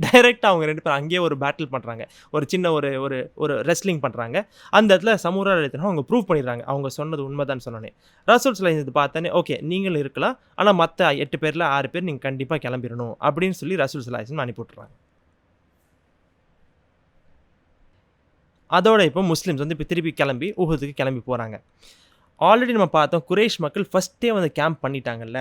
டைரக்ட்டா அவங்க 2 பேரும் அங்கேயே ஒரு பேட்டில் பண்றாங்க. ஒரு சின்ன ஒரு ஒரு ஒரு ரெஸ்லிங் பண்றாங்க. அந்த இடத்துல சமுரா ரலியல்லாஹு அவங்க ப்ரூவ் பண்ணிடுறாங்க. அவங்க சொன்னது உண்மைதான்னு சொன்னோனே. ரசூல் ஸல்லல்லாஹு அலைஹி வஸல்லம் இத பார்த்தோனே, "ஓகே நீங்களும் இருக்கலாம். ஆனா மத்த 8 பேர்ல 6 பேர் நீங்க கண்டிப்பா கிளம்பிறணும்." அப்படின்னு சொல்லி ரசூல் ஸல்லல்லாஹு அலைஹி வஸல்லம் அனுப்பி விட்டுறாங்க. அதோட இப்போ முஸ்லிம்ஸ் வந்து இப்ப திருப்பி கிளம்பி உஹதுக்கு கிளம்பி போறாங்க. ஆல்ரெடி நம்ம பார்த்தோம் குறைஷ் மக்கள் ஃபர்ஸ்ட்டே வந்து கேம்ப் பண்ணிட்டாங்கல்ல.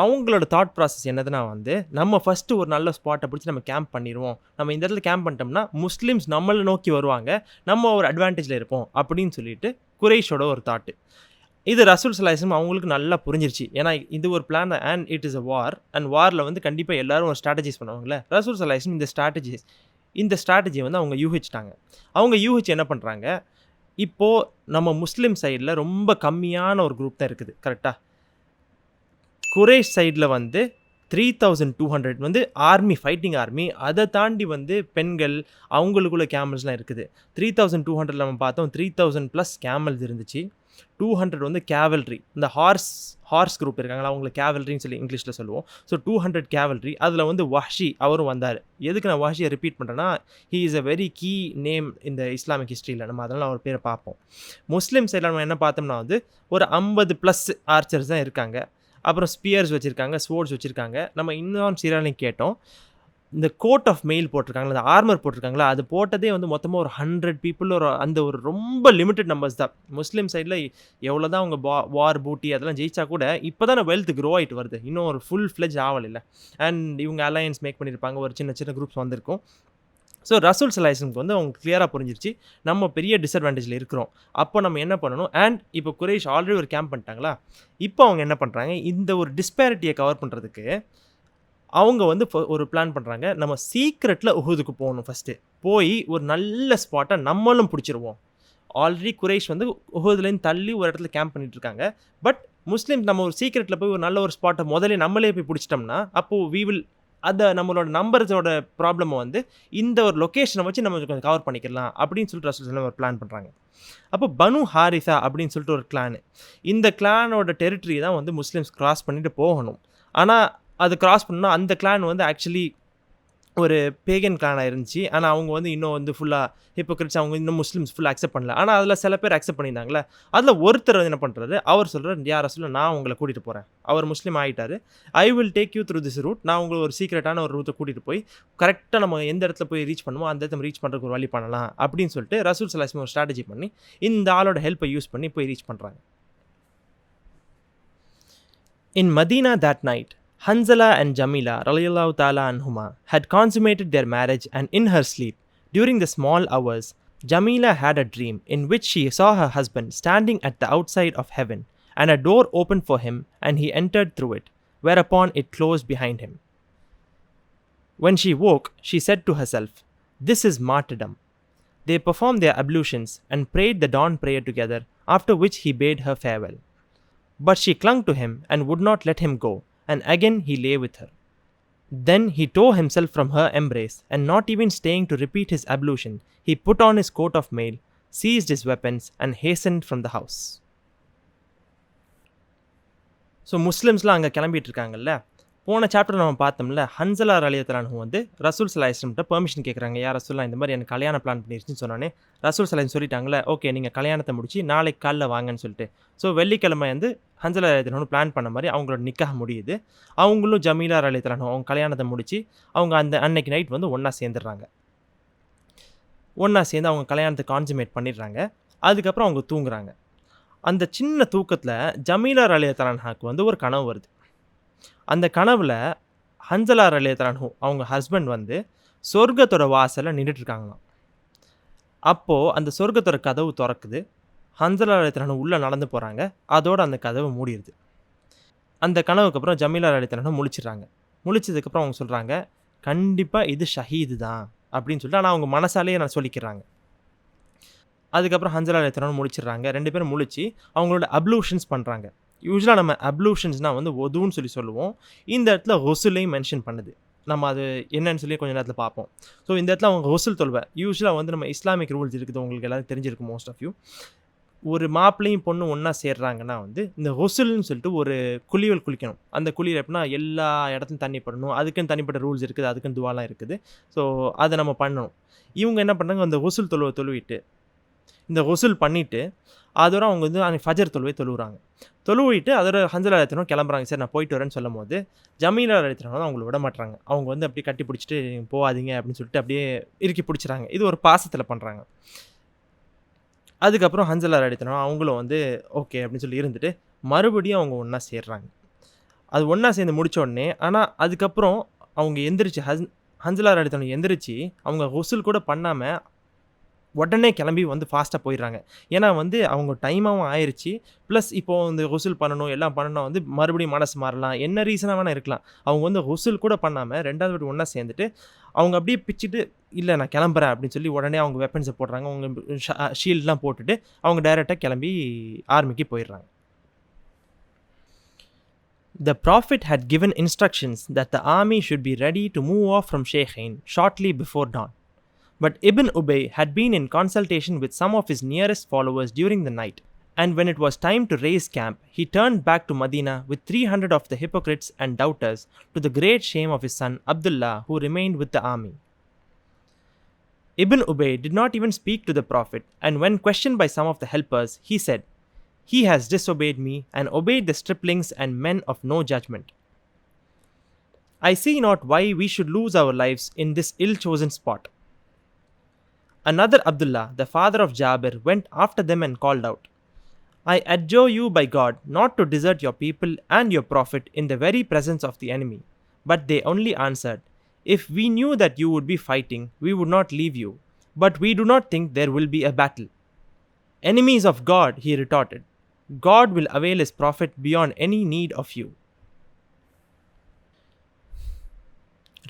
அவங்களோட தாட் ப்ராசஸ் என்னதுன்னா வந்து, நம்ம ஃபர்ஸ்ட்டு ஒரு நல்ல ஸ்பாட்ட பிடிச்சு நம்ம கேம்ப் பண்ணிருவோம். நம்ம இந்த இடத்துல கேம்ப் பண்ணிட்டோம்னா, முஸ்லிம்ஸ் நம்மள நோக்கி வருவாங்க. நம்ம ஒரு அட்வான்டேஜ்ல இருப்போம். அப்படின்னு சொல்லிட்டு குறைஷோட ஒரு தாட்டு. இது ரசூல் ஸல்லல்லாஹு அலைஹி வஸல்லம் அவங்களுக்கு நல்லா புரிஞ்சிருச்சு. ஏன்னா இது ஒரு plan and it is a war. அண்ட் வார்ல வந்து கண்டிப்பா எல்லாரும் ஒரு ஸ்ட்ராட்டஜிஸ் பண்ணுவாங்கல்ல. ரசூல் ஸல்லல்லாஹு அலைஹி வஸல்லம் இந்த ஸ்ட்ராட்டஜிய வந்து அவங்க யூகிச்சுட்டாங்க. அவங்க யூகிச்சு என்ன பண்றாங்க, இப்போ நம்ம முஸ்லிம் சைடுல ரொம்ப கம்மியான ஒரு குரூப் தான் இருக்குது. கரெக்ட்டா? குறைஷ் சைடுல வந்து 3200 வந்து ஆர்மி, ஃபைட்டிங் ஆர்மி. அத தாண்டி வந்து பெண்கள், அவங்களுக்குள்ள கேமல்ஸ்லாம் இருக்குது. 3200ல நம்ம பார்த்தோம் 3000 பிளஸ் கேமல்ஸ் இருந்துச்சு. 200 வந்து கேவல்ரி. இந்த ஹார்ஸ் குரூப் இருக்காங்கல்ல, அவங்கள கேவல்ரின்னு சொல்லி இங்கிலீஷ்ல சொல்லுவோம். So 200 cavalry. அதில வந்து வஹ்ஷி அவரும் வந்தாரு. எதுக்கு நான் வஹ்ஷிய ரிப்பீட் பண்றேன்னா, he is a very key name இந்த இஸ்லாமிக் ஹிஸ்டரியில. நம்ம அதனால அவர் பேர பார்ப்போம். முஸ்லிம் சைடுல நம்ம என்ன பார்த்தோம்னா வந்து, ஒரு 50 பிளஸ் ஆர்ச்சர்ஸ் தான் இருக்காங்க. அப்புறம் ஸ்பியர்ஸ் வச்சிருக்காங்க, ஸ்வோர்ட்ஸ் வச்சிருக்காங்க. நம்ம இன்னும் சீராலையும் கேட்டோம். இந்த கோட் ஆஃப் மெயில் போட்டிருக்காங்கல்ல, அந்த ஆர்மர் போட்டிருக்காங்கல்ல, அது போட்டதே வந்து மொத்தமா ஒரு 100 பீப்பிள் அந்த ஒரு ரொம்ப லிமிட்டட் நம்பர்ஸ் தான். முஸ்லிம் சைடுல எவ்வளோதான் அவங்க வார் பூட்டி அதெல்லாம் ஜெயிச்சா கூட, இப்போ தானே வெல்த் க்ரோ ஆயிட்டு வருது. இன்னும் ஒரு ஃபுல் ஃப்ளெட்ஜ் ஆவலைல்ல. அண்ட் இவங்க அலையன்ஸ் மேக் பண்ணியிருப்பாங்க. ஒரு சின்ன சின்ன குரூப்ஸ் வந்திருக்கும். ஸோ ரசூல் ஸல்லல்லாஹு அலைஹி வஸல்லம் வந்து அவங்களுக்கு கிளியரா புரிஞ்சிருச்சு. நம்ம பெரிய டிஸ்அட்வான்டேஜ்ல இருக்கிறோம். அப்போ நம்ம என்ன பண்ணணும்? அண்ட் இப்போ குறைஷ் ஆல்ரெடி ஒரு கேம்ப் பண்ணிட்டாங்களா? இப்போ அவங்க என்ன பண்றாங்க? இந்த ஒரு டிஸ்பேரிட்டிய கவர் பண்றதுக்கு அவங்க வந்து ஒரு பிளான் பண்றாங்க. நம்ம சீக்ரெட்ல உஹுதுக்கு போணும் ஃபர்ஸ்ட்டு. போய் ஒரு நல்ல ஸ்பாட்ட நம்மளும் புடிச்சிருவோம். ஆல்ரெடி குறைஷ் வந்து உஹுதுலேருந்து தள்ளி ஒரு இடத்துல கேம்ப் பண்ணிட்டு இருக்காங்க. பட் முஸ்லிம்ஸ் நம்ம ஒரு சீக்ரெட்ல போய் ஒரு நல்ல ஒரு ஸ்பாட்ட முதலே நம்மளே போய் புடிச்சிட்டோம்னா, அப்போ வி வில் நம்மளோட நம்பர்ஸோட ப்ராப்ளம வந்து இந்த ஒரு லொகேஷன வச்சு நம்ம கொஞ்சம் கவர் பண்ணிக்கலாம் அப்படின்னு சொல்லிட்டு ரசூல் ஸல்லல்லாஹு அலைஹி வஸல்லம் ஒரு பிளான் பண்றாங்க. அப்போ பனு ஹாரிஸா அப்படின்னு சொல்லிட்டு ஒரு கிளான். இந்த கிளானோட டெரிட்டரி தான் வந்து முஸ்லிம்ஸ் கிராஸ் பண்ணிட்டு போகணும். ஆனா அது கிராஸ் பண்ணா அந்த கிளான் வந்து ஆக்சுவலி ஒரு பேகன் கிளானா இருந்துச்சு. ஆனா அவங்க வந்து இன்னும் வந்து ஃபுல்லா ஹிப்போக்ரிட்ஸ் அவங்க இன்னும் முஸ்லிம்ஸ் ஃபுல்லா அக்செப்ட் பண்ணல. ஆனா அதுல சில பேர் அக்செப்ட் பண்ணியிருந்தாங்கல்ல. அதுல ஒருத்தர் வந்து என்ன பண்றாரு, அவர் சொல்றாரு, "யா ரசூலல்லாஹ் நான் உங்கள கூட்டிட்டு போறேன்." அவர் முஸ்லீம் ஆயிட்டாரு. "I will take you through this route." நான் உங்கள ஒரு சீக்ரெட்டான ஒரு ரூட்ட கூட்டிட்டு போய் கரெக்ட்டா நம்ம எந்த இடத்துல போய் ரீச் பண்ணுமோ அந்த இடத்துல ரீச் பண்றதுக்கு ஒரு வழி பண்ணலாம் அப்படின்னு சொல்லிட்டு ரசூல் ஸல்லல்லாஹு அலைஹி வஸல்லம் ஒரு ஸ்ட்ராட்டஜி பண்ணி இந்த ஆளோட ஹெல்ப்பை யூஸ் பண்ணி போய் ரீச் பண்றாங்க. In Medina that night, Hanzala and Jamila radiallahu ta'ala anhuma had consummated their marriage, and in her sleep, during the small hours, Jamila had a dream in which she saw her husband standing at the outside of heaven, and a door opened for him, and he entered through it, whereupon it closed behind him. When she woke, she said to herself, "This is martyrdom." They performed their ablutions and prayed the dawn prayer together, after which he bade her farewell. But she clung to him and would not let him go, and again he lay with her. Then he tore himself from her embrace, and not even staying to repeat his ablution, he put on his coat of mail, seized his weapons, and hastened from the house. So முஸ்லிம்ஸ்லாம் அங்கே கிளம்பிட்டு இருக்காங்கல்ல. போன chapter நம்ம பார்த்தோம்ல, ஹன்சலா ரலியல்லாஹு அன்ஹு வந்து ரசூல் ஸல்லல்லாஹு அலைஹி வஸல்லம் பெர்மிஷன் கேட்குறாங்க. யா ரசூலல்லாஹ் இந்த மாதிரி எனக்கு கல்யாணம் பிளான் பண்ணிருச்சுன்னு சொன்னோன்னே ரசூல் ஸல்லல்லாஹு அலைஹி வஸல்லம் சொல்லிட்டாங்களே, ஓகே நீங்கள் கல்யாணத்தை முடிச்சு நாளைக்கு காலைல வாங்கன்னு சொல்லிட்டு. ஸோ வெள்ளிக்கிழமை வந்து ஹன்சலா ரலியல்லாஹு அன்ஹு பிளான் பண்ண மாதிரி அவங்களோட நிக்காஹ் முடியுது. அவங்களும் ஜமீலா ரலியல்லாஹு அன்ஹு அவங்க கல்யாணத்தை முடிச்சு அவங்க அன்னைக்கு நைட் வந்து ஒன்றா சேர்ந்துடுறாங்க. ஒன்றா சேர்ந்து அவங்க கல்யாணத்தை கான்சுமேட் பண்ணிடுறாங்க. அதுக்கப்புறம் அவங்க தூங்குறாங்க. அந்த சின்ன தூக்கத்தில் ஜமீலா ரலியல்லாஹு அன்ஹாக்கு வந்து ஒரு கனவு வருது. அந்த கனவுல ஹன்சலா ரலியல்லாஹு அன்ஹு அவங்க ஹஸ்பண்ட் வந்து சொர்க்கத்தோட வாசல்ல நின்னுட்டு இருக்காங்களாம். அப்போ அந்த சொர்க்கத்தோட கதவு திறக்குது. ஹன்சலா ரலியல்லாஹு அன்ஹு உள்ள நடந்து போறாங்க. அதோட அந்த கதவு மூடிடுது. அந்த கனவுக்கு அப்புறம் ஜமீலா ரலியல்லாஹு அன்ஹு முழிச்சிடுறாங்க. முழிச்சதுக்கப்புறம் அவங்க சொல்றாங்க, கண்டிப்பா இது ஷஹீது தான் அப்படின்னு சொல்லிட்டு, ஆனால் அவங்க மனசாலேயே நான் சொல்லிக்கிறாங்க. அதுக்கப்புறம் ஹன்சலா ரலியல்லாஹு அன்ஹு முழிச்சிடுறாங்க. 2 பேரும் முழிச்சு அவங்களோட அப்ளூஷன்ஸ் பண்ணுறாங்க. யூஸ்வலாக நம்ம அப்ளூஷன்ஸ்னால் வந்து ஒதுன்னு சொல்லுவோம். இந்த இடத்துல ஹொசுலையும் மென்ஷன் பண்ணுது. நம்ம அது என்னன்னு சொல்லி கொஞ்சம் நேரத்தில் பார்ப்போம். ஸோ இந்த இடத்துல அவங்க ஹொசுல் தொழுவை. யூஸ்வலாக வந்து நம்ம இஸ்லாமிக் ரூல்ஸ் இருக்குது, உங்களுக்கு எல்லாரும் தெரிஞ்சிருக்கும் மோஸ்ட் ஆஃப் யூ. ஒரு மாப்பிள்ளையும் பொண்ணும் ஒன்றா சேர்றாங்கன்னா வந்து இந்த ஹொசுல்னு சொல்லிட்டு ஒரு குழிகள் குளிக்கணும். அந்த குழியில் எப்படின்னா எல்லா இடத்துலையும் தண்ணி படணும். அதுக்குன்னு தனிப்பட்ட ரூல்ஸ் இருக்குது, அதுக்குன்னு துவாலாம் இருக்குது. ஸோ அதை நம்ம பண்ணணும். இவங்க என்ன பண்ணாங்க, அந்த ஹொசுல் தொழுவிட்டு இந்த ஹொசுல் பண்ணிவிட்டு அதோட அவங்க வந்து ஃபஜர் தொழுவை தொழுவிட்டு அதோட ஹன்சலா அழைத்தனும் கிளம்புறாங்க. சரி நான் போயிட்டு வரேன்னு சொல்லும் போது ஜமீலா அழைத்தனும் அவங்கள விட மாட்டுறாங்க. அவங்க வந்து அப்படியே கட்டி பிடிச்சிட்டு போகாதீங்க அப்படின்னு சொல்லிட்டு அப்படியே இறுக்கி பிடிச்சிறாங்க. இது ஒரு பாசத்தில் பண்ணுறாங்க. அதுக்கப்புறம் ஹன்சலா அழைத்தனும் அவங்களும் வந்து ஓகே அப்படின்னு சொல்லி இருந்துட்டு மறுபடியும் அவங்க ஒன்றா சேர்றாங்க. அது ஒன்றா சேர்ந்து முடித்த உடனே ஆனால் அதுக்கப்புறம் அவங்க எந்திரிச்சு ஹன்சலா அழைத்தனும் எந்திரிச்சு அவங்க ஹொசுல் கூட பண்ணாமல் உடனே கிளம்பி வந்து ஃபாஸ்ட்டாக போயிடுறாங்க. ஏன்னா வந்து அவங்க டைமாகவும் ஆயிடுச்சு. ப்ளஸ் இப்போது இந்த ஹொசுல் பண்ணணும் எல்லாம் பண்ணணும் வந்து மறுபடியும் மனசு மாறலாம், என்ன ரீசனாக வேணால் இருக்கலாம். அவங்க வந்து ஹொசுல் கூட பண்ணாமல் 2வது வாட்டி ஒன்றா சேர்ந்துட்டு அவங்க அப்படியே பிச்சுட்டு இல்லை நான் கிளம்புறேன் அப்படின்னு சொல்லி உடனே அவங்க வெப்பன்ஸை போடுறாங்க. அவங்க ஷீல்ட்லாம் போட்டுட்டு அவங்க டைரெக்டாக கிளம்பி ஆர்மிக்கு போயிடுறாங்க. The Prophet had given instructions that the army should be ready to move off from Sheikhain shortly before dawn. But Ibn Ubayy had been in consultation with some of his nearest followers during the night, and when it was time to raise camp, he turned back to Medina with 300 of the hypocrites and doubters, to the great shame of his son Abdullah, who remained with the army. Ibn Ubayy did not even speak to the Prophet, and when questioned by some of the helpers, he said, "He has disobeyed me and obeyed the striplings and men of no judgment. I see not why we should lose our lives in this ill-chosen spot." Another Abdullah, the father of Jabir, went after them and called out, "I adjure you by God not to desert your people and your Prophet in the very presence of the enemy." But they only answered, "If we knew that you would be fighting, we would not leave you. But we do not think there will be a battle." "Enemies of God," he retorted, "God will avail his Prophet beyond any need of you."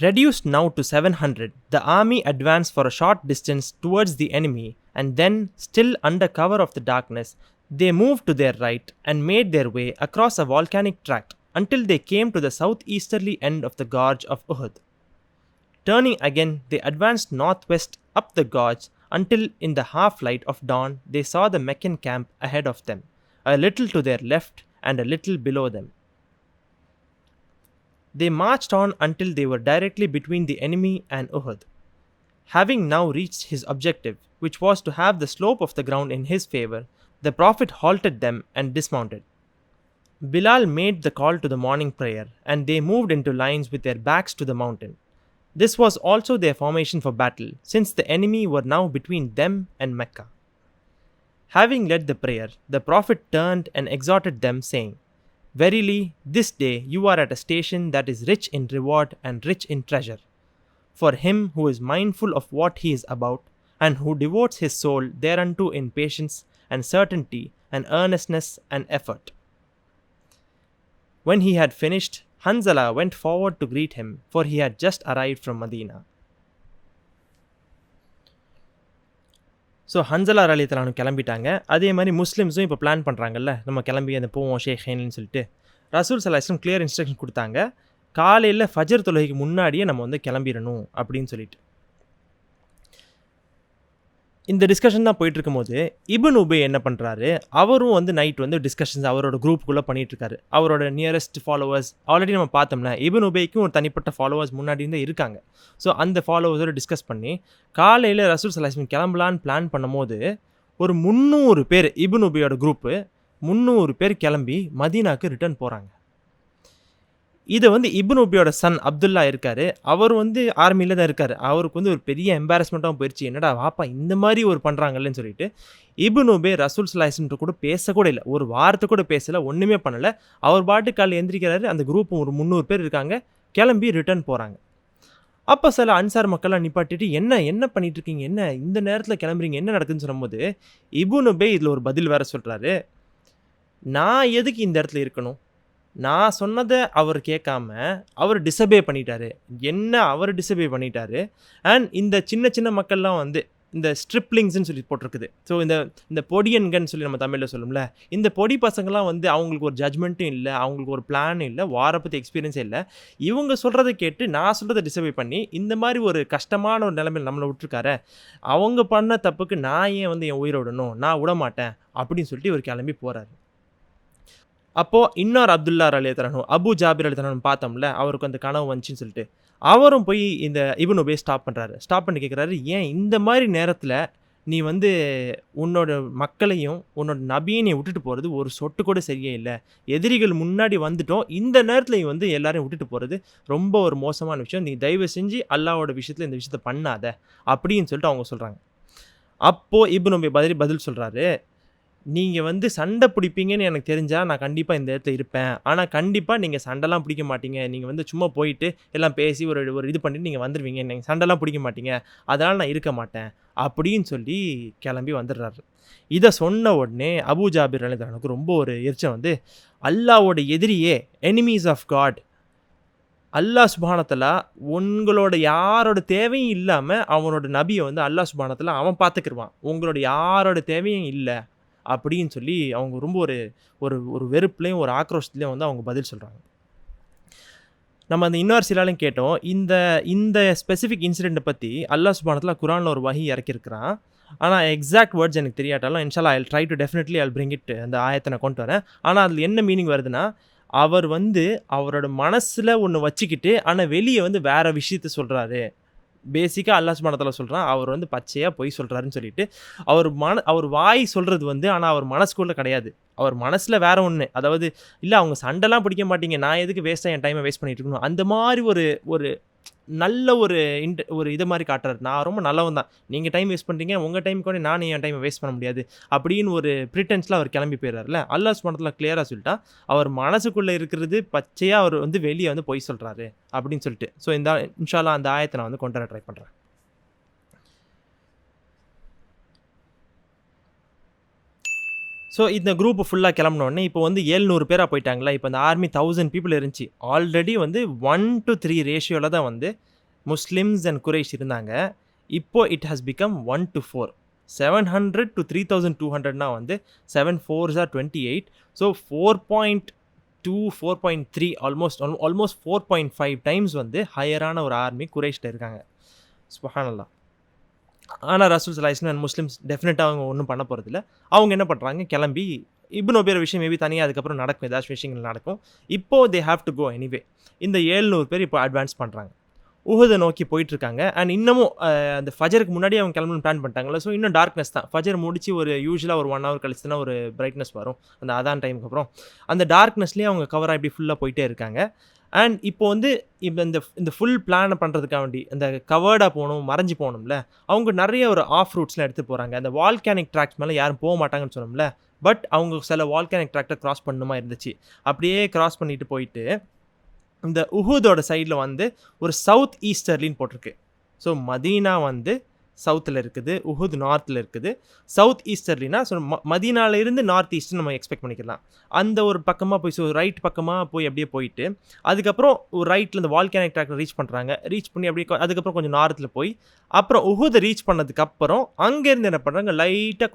Reduced now to 700, the army advanced for a short distance towards the enemy, and then, still under cover of the darkness, they moved to their right and made their way across a volcanic tract until they came to the southeasterly end of the gorge of Uhud. Turning again, they advanced northwest up the gorge until in the half-light of dawn they saw the Meccan camp ahead of them, a little to their left and a little below them. They marched on until they were directly between the enemy and Uhud. Having now reached his objective, which was to have the slope of the ground in his favor, the Prophet halted them and dismounted. Bilal made the call to the morning prayer, and they moved into lines with their backs to the mountain. This was also their formation for battle, since the enemy were now between them and Mecca. Having led the prayer, the Prophet turned and exhorted them, saying, "Verily, this day you are at a station that is rich in reward and rich in treasure. For him who is mindful of what he is about, and who devotes his soul thereunto in patience and certainty and earnestness and effort." When he had finished, Hanzala went forward to greet him, for he had just arrived from Medina. So Hanzala ரலியல்லாஹு கிளம்பிட்டாங்க. அதே மாதிரி முஸ்லிம்ஸும் இப்போ plan பண்ணுறாங்கல்ல, நம்ம கிளம்பி அந்த போவோம் ஷேக்ஹைன்னு சொல்லிட்டு. ரசூல் ஸல்லல்லாஹு அலைஹி வஸல்லம் கிளியர் இன்ஸ்ட்ரக்ஷன் கொடுத்தாங்க, காலையில் ஃபஜர் தொழுகைக்கு முன்னாடியே நம்ம வந்து கிளம்பிடணும் அப்படின்னு சொல்லிட்டு. இந்த டிஸ்கஷன் தான் போயிட்டு இருக்கும்போது இப்னு உபய் என்ன பண்ணுறாரு, அவரும் வந்து நைட் வந்து டிஸ்கஷன்ஸ் அவரோட குரூப்புக்குள்ளே பண்ணிகிட்ருக்காரு. அவரோட நியரஸ்ட் ஃபாலோவர்ஸ் ஆல்ரெடி நம்ம பார்த்தோம்னா இப்னு உபய்க்கும் ஒரு தனிப்பட்ட ஃபாலோவர்ஸ் முன்னாடி இருந்தே இருக்காங்க. ஸோ அந்த ஃபாலோவர்ஸோடு டிஸ்கஸ் பண்ணி காலையில் ரசூல் ஸல்லல்லாஹு அலைஹி வஸல்லம் கிளம்பலான்னு பிளான் பண்ணும்போது ஒரு 300 பேர் இப்னு உபையோட குரூப்பு 300 பேர் கிளம்பி மதீனாவுக்கு ரிட்டர்ன் போகிறாங்க. இதை வந்து இப்னு உபையோட சன் அப்துல்லா இருக்கார், அவர் வந்து ஆர்மியில் தான் இருக்கார். அவருக்கு வந்து ஒரு பெரிய எம்பாரஸ்மெண்ட்டாகவும் போயிடுச்சு, என்னடா வாப்பா இந்த மாதிரி ஒரு பண்ணுறாங்கல்லன்னு சொல்லிட்டு இப்னு உபை ரசூல் ஸல்லல்லாஹு அலைஹி வஸல்லம் கூட பேசக்கூட இல்லை, ஒரு வார்த்தை கூட பேசலை, ஒன்றுமே பண்ணலை. அவர் பாட்டு காலையில் எந்திரிக்கிறாரு, அந்த குரூப் ஒரு 300 பேர் இருக்காங்க, கிளம்பி ரிட்டர்ன் போகிறாங்க. அப்போ சில அன்சார் மக்கள்லாம் நிப்பாட்டிட்டு என்ன பண்ணிட்டு இருக்கீங்க, என்ன இந்த நேரத்தில் கிளம்புறீங்க, என்ன நடக்குதுன்னு சொல்லும்போது இப்னு உபை இதில் ஒரு பதில் வேறு சொல்கிறாரு, நான் எதுக்கு இந்த இடத்துல இருக்கணும், நான் சொன்னதை அவர் கேட்காம அவர் டிசபே பண்ணிட்டாரு, என்ன அவர் டிசபே பண்ணிட்டாரு. அண்ட் இந்த சின்ன சின்ன மக்கள்லாம் வந்து இந்த ஸ்ட்ரிப்லிங்ஸ்ன்னு சொல்லி போட்டிருக்குது. ஸோ இந்த பொடியன்கன்னு சொல்லி நம்ம தமிழில் சொல்லும்ல, இந்த பொடி பசங்கள்லாம் வந்து அவங்களுக்கு ஒரு ஜட்மெண்ட்டும் இல்லை, அவங்களுக்கு ஒரு பிளானும் இல்லை, வாரை பற்றி எக்ஸ்பீரியன்ஸே இல்லை. இவங்க சொல்கிறத கேட்டு நான் சொல்கிறத டிசர்வை பண்ணி இந்த மாதிரி ஒரு கஷ்டமான ஒரு நிலைமையில் நம்மளை விட்டுருக்காரு, அவங்க பண்ண தப்புக்கு நான் ஏன் வந்து என் உயிரை விடணும், நான் விட மாட்டேன் அப்படின்னு சொல்லிட்டு இவர் கிளம்பி போகிறாரு. அப்போது இன்னொரு அப்துல்லா ரலியல்லாஹு அபு ஜாபிர் ரலியல்லாஹு பார்த்தோம்ல, அவருக்கு அந்த கனவு வந்துச்சுன்னு சொல்லிட்டு, அவரும் போய் இந்த இப்னு உபை ஸ்டாப் பண்ணுறாரு. ஸ்டாப் பண்ணி கேட்குறாரு, ஏன் இந்த மாதிரி நேரத்தில் நீ வந்து உன்னோட மக்களையும் உன்னோட நபியை நீ விட்டுட்டு போகிறது ஒரு சொட்டு கூட சரியே இல்லை, எதிரிகள் முன்னாடி வந்துட்டோம், இந்த நேரத்தில் நீ வந்து எல்லாரையும் விட்டுட்டு போகிறது ரொம்ப ஒரு மோசமான விஷயம், நீ தயவு செஞ்சு அல்லாஹ்வோட விஷயத்தில் இந்த விஷயத்தை பண்ணாத அப்படின்னு சொல்லிட்டு அவங்க சொல்கிறாங்க. அப்போது இப்னு உபை பதில் சொல்கிறாரு, நீங்கள் வந்து சண்டை பிடிப்பீங்கன்னு எனக்கு தெரிஞ்சால் நான் கண்டிப்பாக இந்த இடத்துல இருப்பேன், ஆனால் கண்டிப்பாக நீங்கள் சண்டைலாம் பிடிக்க மாட்டீங்க, நீங்கள் வந்து சும்மா போயிட்டு எல்லாம் பேசி ஒரு இது பண்ணிட்டு நீங்கள் வந்துடுவீங்க, நீங்கள் சண்டைலாம் பிடிக்க மாட்டீங்க, அதனால் நான் இருக்க மாட்டேன் அப்படின்னு சொல்லி கிளம்பி வந்துடுறாரு. இதை சொன்ன உடனே அபு ஜாபிர் ரலியல்லாஹு ரொம்ப ஒரு எரிச்சல் வந்து, அல்லாஹ்வோட எதிரியே, எனிமீஸ் ஆஃப் காட், அல்லாஹ் சுப்ஹானஹு வ தஆலா உங்களோட யாரோட தேவையும் இல்லாமல் அவனோட நபியை வந்து அல்லாஹ் சுப்ஹானஹு வ தஆலா அவன் பார்த்துக்கிருவான், உங்களோட யாரோட தேவையும் இல்லை அப்படின்னு சொல்லி அவங்க ரொம்ப ஒரு ஒரு ஒரு வெறுப்புலையும் ஒரு ஆக்ரோஷத்துலையும் வந்து அவங்க பதில் சொல்கிறாங்க. நம்ம அந்த இன்னொரு சிலாலையும் கேட்டோம், இந்த இந்த ஸ்பெசிஃபிக் இன்சிடெண்ட்டை பற்றி அல்லாஹ் சுப்ஹானஹு வ தஆலா குர்ஆனில் ஒரு வஹி இறக்கியிருக்கிறான். ஆனால் எக்ஸாக்ட் வேர்ட்ஸ் எனக்கு தெரியாட்டாலும் இன்ஷால்லா I try to definitely I bring it, அந்த ஆயத்தை நான் கொண்டு வரேன். ஆனால் அதில் என்ன மீனிங் வருதுன்னா, அவர் வந்து அவரோட மனசில் ஒன்று வச்சுக்கிட்டு ஆனால் வெளியே வந்து வேறு விஷயத்த சொல்கிறாரு. பேசிக்காக அல்லாஹ் சுப்ஹானஹு வ தஆலா சொல்கிறான், அவர் வந்து பச்சையாக பொய் சொல்கிறாருன்னு சொல்லிட்டு, அவர் வாய் சொல்கிறது வந்து ஆனால் அவர் மனசுக்குள்ளே கிடையாது, அவர் மனசில் வேறு ஒன்று, அதாவது இல்லை அவங்க சண்டைலாம் பிடிக்க மாட்டீங்க, நான் எதுக்கு வேஸ்ட்டாக என் டைமை வேஸ்ட் பண்ணிட்டு இருக்கணும், அந்த மாதிரி ஒரு நல்ல ஒரு இது மாதிரி காட்டுறாரு, நான் ரொம்ப நல்லவன் தான், நீங்கள் டைம் வேஸ்ட் பண்ணுறீங்க, உங்கள் டைமுக்கு கூட நான் என் டைமை வேஸ்ட் பண்ண முடியாது அப்படின்னு ஒரு ப்ரிட்டன்ஸில் அவர் கிளம்பி போயிடுறாருல. அல்லாஹ் சுப்ஹானஹு வ தஆலா கிளியராக சொல்லிட்டா, அவர் மனசுக்குள்ளே இருக்கிறது பச்சையாக அவர் வந்து வெளியே வந்து பொய் சொல்கிறாரு அப்படின்னு சொல்லிட்டு. ஸோ இந்த இன்ஷால்லா அந்த ஆயத்தை நான் வந்து கொண்டு வர ட்ரை பண்ணுறேன். ஸோ இந்த குரூப் ஃபுல்லாக கிளம்பினோடனே இப்போ வந்து 700 பேராக போயிட்டாங்களா, இப்போ அந்த ஆர்மி 1000 பீப்புள் இருந்துச்சு, ஆல்ரெடி வந்து 1:3 ரேஷியோவில் தான் வந்து முஸ்லிம்ஸ் அண்ட் குறைஷ் இருந்தாங்க. இப்போ இட் ஹாஸ் பிகம் 1:4, 700 to 3200 வந்து 7 4s are 28. So 4.2 4.3 almost 4.5 times வந்து ஹையரான ஒரு ஆர்மி குறைஷ்ட இருக்காங்க. சுப்ஹானல்லாஹ். ஆனால் ரசூல் ஸல்லல்லாஹு அலைஹி வஸல்லம் அண்ட் முஸ்லிம்ஸ் டெஃபினட்டாக அவங்க ஒன்றும் பண்ண போகிறதில்ல. அவங்க என்ன பண்ணுறாங்க, கிளம்பி இப்னு உபையோட விஷயம் மேபி தனியாக அதுக்கப்புறம் நடக்கும், ஏதாச்சும் விஷயங்கள் நடக்கும். இப்போது they have to go anyway. இந்த 700 பேர் இப்போ அட்வான்ஸ் பண்ணுறாங்க, உஹுதை நோக்கி போயிட்டுருக்காங்க. அண்ட் இன்னமும் அந்த ஃபஜருக்கு முன்னாடி அவங்க கிளம்பணும் பிளான் பண்ணிட்டாங்களா. ஸோ இன்னும் டார்க்னஸ் தான், ஃபஜர் முடிச்சு ஒரு யூஸ்வலாக ஒரு 1 hour கழிச்சுனா ஒரு பிரைட்னஸ் வரும் அந்த அதான் டைமுக்கு அப்புறம். அந்த டார்க்னஸ்லேயே அவங்க கவராக இப்படி ஃபுல்லாக போயிட்டே இருக்காங்க. அண்ட் இப்போ வந்து இப்போ இந்த ஃபுல் பிளானை பண்ணுறதுக்காக வேண்டி இந்த கவர்டாக போகணும், மறைஞ்சு போகணும்ல, அவங்க நிறைய ஒரு ஆஃப் ரூட்ஸ்லாம் எடுத்து போகிறாங்க. அந்த வால்கேனிக் ட்ராக்ஸ் மேலே யாரும் போக மாட்டாங்கன்னு சொன்னோம்ல, பட் அவங்க சில வால்கேனிக் ட்ராக்டை கிராஸ் பண்ணணுமா இருந்துச்சு. அப்படியே கிராஸ் பண்ணிட்டு போயிட்டு இந்த உஹூதோட சைடில் வந்து ஒரு சவுத் ஈஸ்டர்லின்னு போட்டிருக்கு. ஸோ மதீனா வந்து சவுத்தில் இருக்குது, உஹுத் நார்த்தில் இருக்குது. சவுத் ஈஸ்டர்லினா ஸோ மதீனாவிலேருந்து நார்த் ஈஸ்ட்னு நம்ம எக்ஸ்பெக்ட் பண்ணிக்கலாம். அந்த ஒரு பக்கமாக போய் ஸோ ரைட் பக்கமாக போய் அப்படியே போயிட்டு அதுக்கப்புறம் ஒரு ரைட்டில் இந்த வால்கேனிக் ட்ராக்டை ரீச் பண்ணுறாங்க. ரீச் பண்ணி அப்படியே அதுக்கப்புறம் கொஞ்சம் நார்த்தில் போய் அப்புறம் உஹுதை ரீச் பண்ணதுக்கப்புறம் அங்கேருந்து என்ன பண்ணுறாங்க, லைட்டாக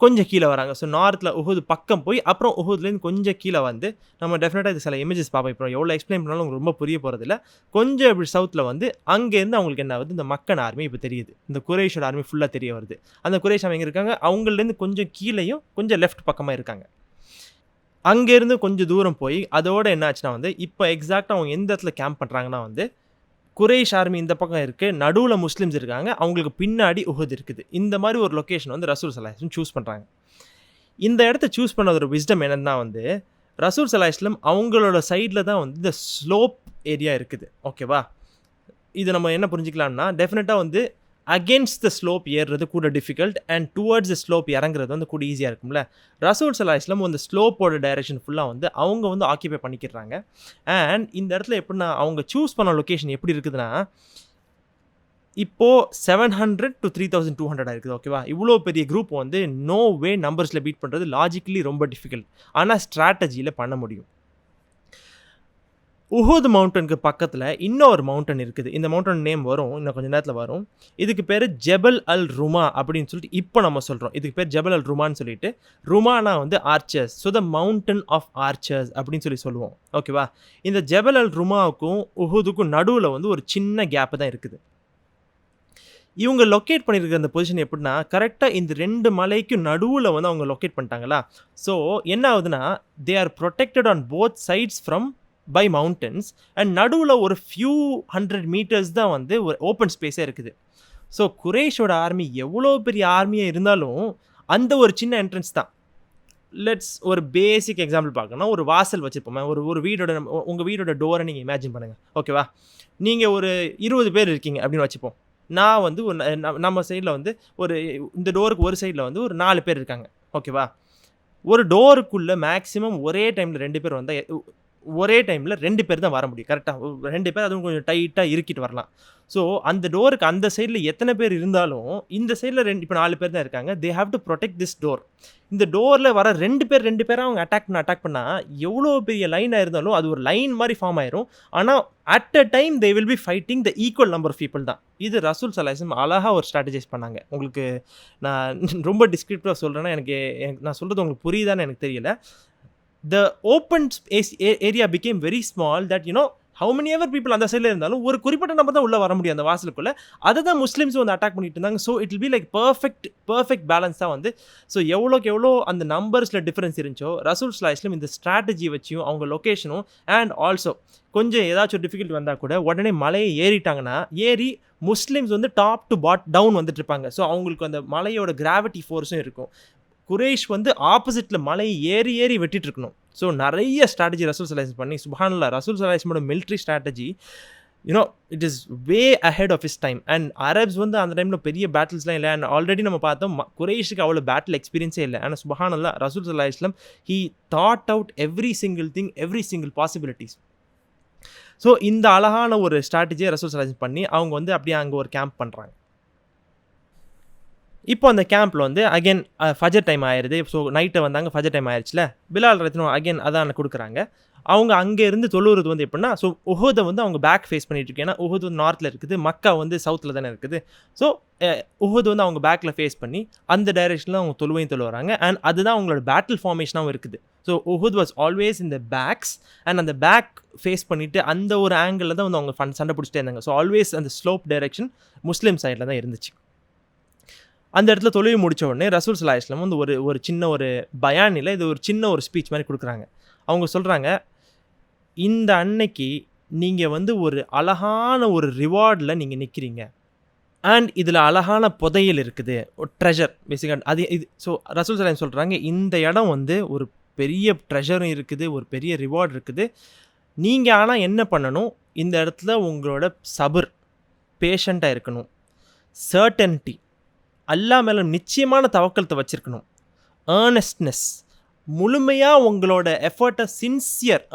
கொஞ்சம் கீழே வராங்க. ஸோ நார்த்தில் உஹுது பக்கம் போய் அப்புறம் உஹுதுலேருந்து கொஞ்சம் கீழே வந்து நம்ம டெஃபினட்டாக இது சில இமேஜஸ் பார்ப்போம். இப்போ எவ்வளோ எக்ஸ்பிளைன் பண்ணாலும் உங்களுக்கு ரொம்ப புரிய போகிறதில்ல. கொஞ்சம் இப்படி சவுத்தில் வந்து அங்கேருந்து அவங்களுக்கு என்ன ஆகுது, இந்த மக்கன் ஆர்மி இப்போ தெரியுது, இந்த குறைஷோட ஆர்மி ஃபுல்லாக தெரிய வருது. அந்த குறைஷ் அவங்க இருக்காங்க, அவங்கள்லேருந்து கொஞ்சம் கீழேயும் கொஞ்சம் லெஃப்ட் பக்கமாக இருக்காங்க. அங்கேருந்து கொஞ்சம் தூரம் போய் அதோட என்ன ஆச்சுன்னா வந்து இப்போ எக்ஸாக்டாக அவங்க எந்த இடத்துல கேம்ப் பண்ணுறாங்கன்னா வந்து குறைஷ் ஆர்மி இந்த பக்கம் இருக்குது, நடுவில் முஸ்லிம்ஸ் இருக்காங்க, அவங்களுக்கு பின்னாடி உஹுத் இருக்குது. இந்த மாதிரி ஒரு லொக்கேஷன் வந்து ரசூல் ஸல்லல்லாஹு அலைஹி வஸல்லம் சூஸ் பண்ணுறாங்க. இந்த இடத்த சூஸ் பண்ண ஒரு விஸ்டம் என்னன்னா வந்து ரசூல் ஸல்லல்லாஹு அலைஹி வஸல்லம் அவங்களோட சைடில் தான் வந்து இந்த ஸ்லோப் ஏரியா இருக்குது. ஓகேவா, இது நம்ம என்ன புரிஞ்சிக்கலாம்னா டெஃபினட்டாக வந்து அகேன்ஸ்ட் த ஸ்லோப் ஏறுறது கூட difficult and towards the slope இறங்குறது வந்து கூட ஈஸியாக இருக்கும்ல. ரசூல் ஸல்லல்லாஹு அலைஹி வஸல்லம் அந்த ஸ்லோப்போட டைரெக்ஷன் ஃபுல்லாக வந்து அவங்க வந்து ஆக்கியபை பண்ணிக்கிறாங்க. அண்ட் இந்த இடத்துல எப்படின்னா அவங்க சூஸ் பண்ண லொக்கேஷன் எப்படி இருக்குதுன்னா, இப்போது 700 to 3200 இருக்குது. ஓகேவா, இவ்வளோ பெரிய குரூப் வந்து நோ வே நம்பர்ஸில் பீட் பண்ணுறது லாஜிக்கலி ரொம்ப டிஃபிகல்ட், ஆனால் ஸ்ட்ராட்டஜியில் பண்ண முடியும். உஹுத் மவுண்டனுக்கு பக்கத்தில் இன்னொரு மவுண்டன் இருக்குது. இந்த மவுண்டன் நேம் வரும், இன்னும் கொஞ்சம் நேரத்தில் வரும். இதுக்கு பேர் ஜெபல் அல் ருமா அப்படின்னு சொல்லிட்டு இப்போ நம்ம சொல்கிறோம். இதுக்கு பேர் ஜெபல் அல் ருமான்னு சொல்லிட்டு, ருமானா வந்து archers, so the mountain of archers அப்படின்னு சொல்லுவோம். ஓகேவா? இந்த ஜெபல் அல் ருமாவுக்கும் உஹுதுக்கும் நடுவில் வந்து ஒரு சின்ன கேப்பு தான் இருக்குது. இவங்க லொக்கேட் பண்ணியிருக்கிற அந்த பொசிஷன் எப்படின்னா, கரெக்டாக இந்த 2 மலைக்கும் நடுவில் வந்து அவங்க லொக்கேட் பண்ணிட்டாங்களா. ஸோ என்ன ஆகுதுன்னா, they are protected on both sides from by mountains and நடுவில் ஒரு ஃபியூ 100 மீட்டர்ஸ் தான் வந்து ஒரு ஓப்பன் ஸ்பேஸே இருக்குது. ஸோ குரேஷோட ஆர்மி எவ்வளோ பெரிய ஆர்மியாக இருந்தாலும் அந்த ஒரு சின்ன என்ட்ரன்ஸ் தான். லெட்ஸ் ஒரு பேசிக் எக்ஸாம்பிள் பார்க்கணும். ஒரு வாசல் வச்சுருப்போமே, ஒரு வீடோட உங்கள் வீடோட டோரை நீங்கள் இமேஜின் பண்ணுங்கள். ஓகேவா? நீங்கள் ஒரு 20 பேர் இருக்கீங்க அப்படின்னு வச்சுப்போம். நான் வந்து நம்ம சைடில் வந்து இந்த டோருக்கு ஒரு சைடில் வந்து ஒரு 4 பேர் இருக்காங்க. ஓகேவா? ஒரு டோருக்குள்ளே மேக்ஸிமம் ஒரே டைமில் 2 பேர் வந்தால் ஒரே டைமில் 2 பேர் தான் வர முடியும். கரெக்டாக 2 பேர், அதுவும் கொஞ்சம் டைட்டாக இறுக்கிட்டு வரலாம். ஸோ அந்த டோருக்கு அந்த சைடில் எத்தனை பேர் இருந்தாலும் இந்த சைடில் இப்போ 4 பேர் தான் இருக்காங்க. தே have to protect this door. இந்த டோரில் வர 2 பேராக அவங்க அட்டாக் பண்ணால் எவ்வளோ பெரிய லைனாக இருந்தாலும் அது ஒரு லைன் மாதிரி ஃபார்ம் ஆயிரும். ஆனால் at a time they will be fighting the equal number of people தான். இது ரசூல் ஸல்லல்லாஹு அலைஹி வஸல்லம் அழகாக ஒரு ஸ்ட்ராட்டஜைஸ் பண்ணாங்க. உங்களுக்கு நான் ரொம்ப டிஸ்கிரிப்டிவாக சொல்கிறேன்னா எனக்கு நான் சொல்கிறது உங்களுக்கு புரியுதான்னு எனக்கு தெரியல. The open space area became very small that how many ever people அந்த சைடில் இருந்தாலும் ஒரு குறிப்பிட்ட நம்பர் தான் உள்ளே வர முடியும் அந்த வாசலுக்குள்ளே. அதை தான் முஸ்லீம்ஸ் வந்து அட்டாக் பண்ணிட்டு இருந்தாங்க. So it will be like perfect balance தான் வந்து. ஸோ எவ்வளோக்கு எவ்வளோ அந்த நம்பர்ஸில் டிஃப்ரென்ஸ் இருந்துச்சோ ரசூல் ஸல்லல்லாஹு அலைஹி வஸல்லம் இந்த ஸ்ட்ராட்டஜி வச்சியும் அவங்க லொக்கேஷனும் அண்ட் ஆல்சோ கொஞ்சம் ஏதாச்சும் டிஃபிகல்ட்டி வந்தால் கூட உடனே மலையை ஏறிட்டாங்கன்னா முஸ்லீம்ஸ் வந்து டாப் டு டவுன் வந்துட்டு இருப்பாங்க. ஸோ அவங்களுக்கு அந்த மலையோட கிராவிட்டி ஃபோர்ஸும் இருக்கும். குரேஷ் வந்து ஆப்போசிட்டில் மலையை ஏறி வெட்டிட்டு இருக்கணும். ஸோ நிறைய ஸ்ட்ராட்டஜி ரசூல் ஸல்லல்லாஹு அலைஹி வஸல்லம் பண்ணி சுப்ஹானல்லாஹ், ரசூல் ஸல்லல்லாஹு அலைஹி வஸல்லம் military strategy it is way ahead of his time. And Arabs வந்து அந்த டைமில் பெரிய பேட்டில்ஸ்லாம் இல்லை. அண்ட் ஆல்ரெடி நம்ம பார்த்தோம் குரேஷுக்கு அவ்வளோ பேட்டில் எக்ஸ்பீரியன்ஸே இல்லை. ஆனால் சுப்ஹானல்லாஹ், ரசூல் ஸல்லல்லாஹு அலைஹி வஸல்லம் he thought out every single thing, every single possibilities. So இந்த அழகான ஒரு ஸ்ட்ராட்டஜியை ரசூல் ஸல்லல்லாஹு அலைஹி வஸல்லம் பண்ணி அவங்க வந்து அப்படியே அங்கே ஒரு கேம்ப் பண்ணுறாங்க. இப்போ அந்த கேம்பில் வந்து அகைன் ஃபஜர் டைம் ஆயிடுது. ஸோ நைட்டை வந்தாங்க, ஃபஜர் டைம் ஆயிடுச்சுல, பிலால் ரத்தினம் அகைன் அதான் கொடுக்குறாங்க. அவங்க அங்கே இருந்து தொழுவுறது வந்து எப்படின்னா, ஸோ உஹுதை வந்து அவங்க பேக் ஃபேஸ் பண்ணிட்டு இருக்கு. ஏன்னா உஹுத் வந்து நார்த்தில் இருக்குது, மக்கா வந்து சவுத்தில் தானே இருக்குது. ஸோ உஹுத் வந்து அவங்க பேக்கில் ஃபேஸ் பண்ணி அந்த டைரெக்ஷனில் அவங்க தொழுவாங்க. அண்ட் அதுதான் அவங்களோட பேட்டில் ஃபார்மேஷனாகவும் இருக்குது. ஸோ உஹுத் வாஸ் ஆல்வேஸ் இந்த பேக்ஸ் அண்ட் அந்த பேக் ஃபேஸ் பண்ணிவிட்டு அந்த ஒரு ஆங்கிளில் தான் வந்து அவங்க சண்டை பிடிச்சிட்டே இருந்தாங்க. ஸோ ஆல்வேஸ் அந்த ஸ்லோப் டைரெக்ஷன் முஸ்லீம் சைடில் தான் இருந்துச்சு. அந்த இடத்துல தொழுகை முடித்த உடனே ரசூல் ஸல்லல்லாஹு அலைஹி வஸல்லம் வந்து ஒரு சின்ன ஒரு பயானில் இது ஒரு சின்ன ஒரு ஸ்பீச் மாதிரி கொடுக்குறாங்க. அவங்க சொல்கிறாங்க, இந்த அன்னைக்கு நீங்கள் வந்து ஒரு அழகான ஒரு ரிவார்டில் நீங்கள் நிற்கிறீங்க. அண்ட் இதில் அழகான புதையல் இருக்குது, ஒரு ட்ரெஷர் பேசிக்காக அது இது. ஸோ ரசூல் ஸல்லல்லாஹு அலைஹி வஸல்லம் சொல்கிறாங்க, இந்த இடம் வந்து ஒரு பெரிய ட்ரெஷரும் இருக்குது, ஒரு பெரிய ரிவார்டு இருக்குது. நீங்கள் ஆனால் என்ன பண்ணணும், இந்த இடத்துல உங்களோட சபர், பேஷண்ட்டாக இருக்கணும், சர்டன்ட்டி, அல்லாஹ் மேலே நிச்சயமான தவக்கலத்தை வச்சுருக்கணும், ஏர்னஸ்ட்னஸ், முழுமையாக உங்களோட எஃபர்ட்டை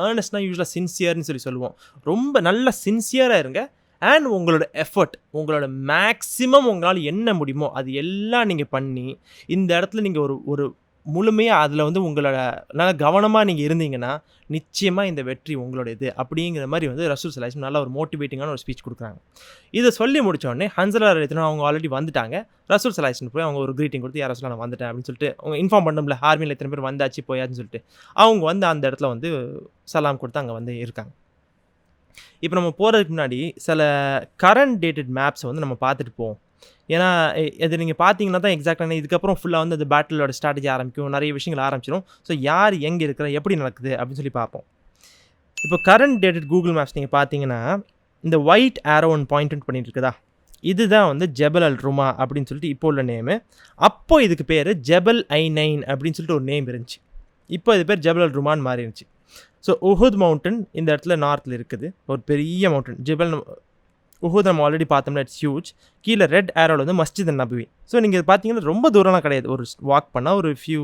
ஏர்னஸ்ட்னா யூஸ்வலாக சின்சியர்னு சொல்லுவோம், ரொம்ப நல்ல சின்சியராக இருங்க. அண்ட் உங்களோட எஃபர்ட், உங்களோட மேக்ஸிமம் உங்களால் என்ன முடியுமோ அது எல்லாம் நீங்கள் பண்ணி இந்த இடத்துல நீங்கள் ஒரு முழுமையாக அதில் வந்து உங்களோட நல்ல கவனமாக நீங்கள் இருந்தீங்கன்னா நிச்சயமாக இந்த வெற்றி உங்களோட இது அப்படிங்கிற மாதிரி வந்து ரசூல் ஸல்லல்லாஹு அலைஹி வஸல்லம் நல்ல ஒரு மோட்டிவேட்டிங்கான ஒரு ஸ்பீச் கொடுக்குறாங்க. இதை சொல்லி முடித்தோடனே ஹன்ஸலா ரலியல்லாஹு அவங்க ஆல்ரெடி வந்துட்டாங்க. ரசூல் ஸல்லல்லாஹு அலைஹி வஸல்லம் போய் அவங்க ஒரு க்ரீட்டிங் கொடுத்து, யார் ரசூலா நான் வந்துட்டேன் அப்படின்னு சொல்லிட்டு அவங்க இன்ஃபார்ம் பண்ணோம்ல, ஆர்மியில் எத்தனை பேர் வந்தாச்சு போயாச்சுன்னு சொல்லிட்டு அவங்க வந்து அந்த இடத்துல வந்து சலாம் கொடுத்து அங்கே வந்து இருக்காங்க. இப்போ நம்ம போகிறதுக்கு முன்னாடி சில கரண்ட் டேட்டட் மேப்ஸை வந்து நம்ம பார்த்துட்டு போவோம். ஏன்னா இது நீங்கள் பார்த்தீங்கன்னா தான் எக்ஸாக்டான இதுக்கப்புறம் ஃபுல்லாக வந்து அந்த பேட்டிலோட ஸ்ட்ராட்டஜி ஆரம்பிக்கும், நிறைய விஷயங்கள் ஆரம்பிச்சிடும். ஸோ யார் எங்கே இருக்கிற, எப்படி நடக்குது அப்படின்னு சொல்லி பார்ப்போம். இப்போ கரண்ட் டேட்டட் கூகுள் மேப்ஸ் நீங்கள் பார்த்தீங்கன்னா இந்த ஒயிட் ஆரோ ஒன் பாயிண்ட் பண்ணிட்டு இருக்குதா, இதுதான் வந்து ஜெபல் அல் ருமா அப்படின்னு சொல்லிட்டு இப்போ உள்ள நேமு. அப்போ இதுக்கு பேர் ஜெபல் ஐ9 அப்படின்னு சொல்லிட்டு ஒரு நேம் இருந்துச்சு. இப்போ இது பேர் ஜெபல் அல் ருமான்னு மாறி இருந்துச்சு. ஸோ உஹுத் மவுண்டன் இந்த இடத்துல நார்த்தில் இருக்குது, ஒரு பெரிய மவுண்டன். ஜெபல் உஹுத் நம்ம ஆல்ரெடி பார்த்தோம்னா இட்ஸ் ஹியூஜ். கீழே ரெட் ஏரோவில் வந்து மஸ்ஜித் நபவி. ஸோ நீங்கள் பார்த்தீங்கன்னா ரொம்ப தூரம்லாம் கிடையாது, ஒரு வாக் பண்ணால் ஒரு ஃபியூ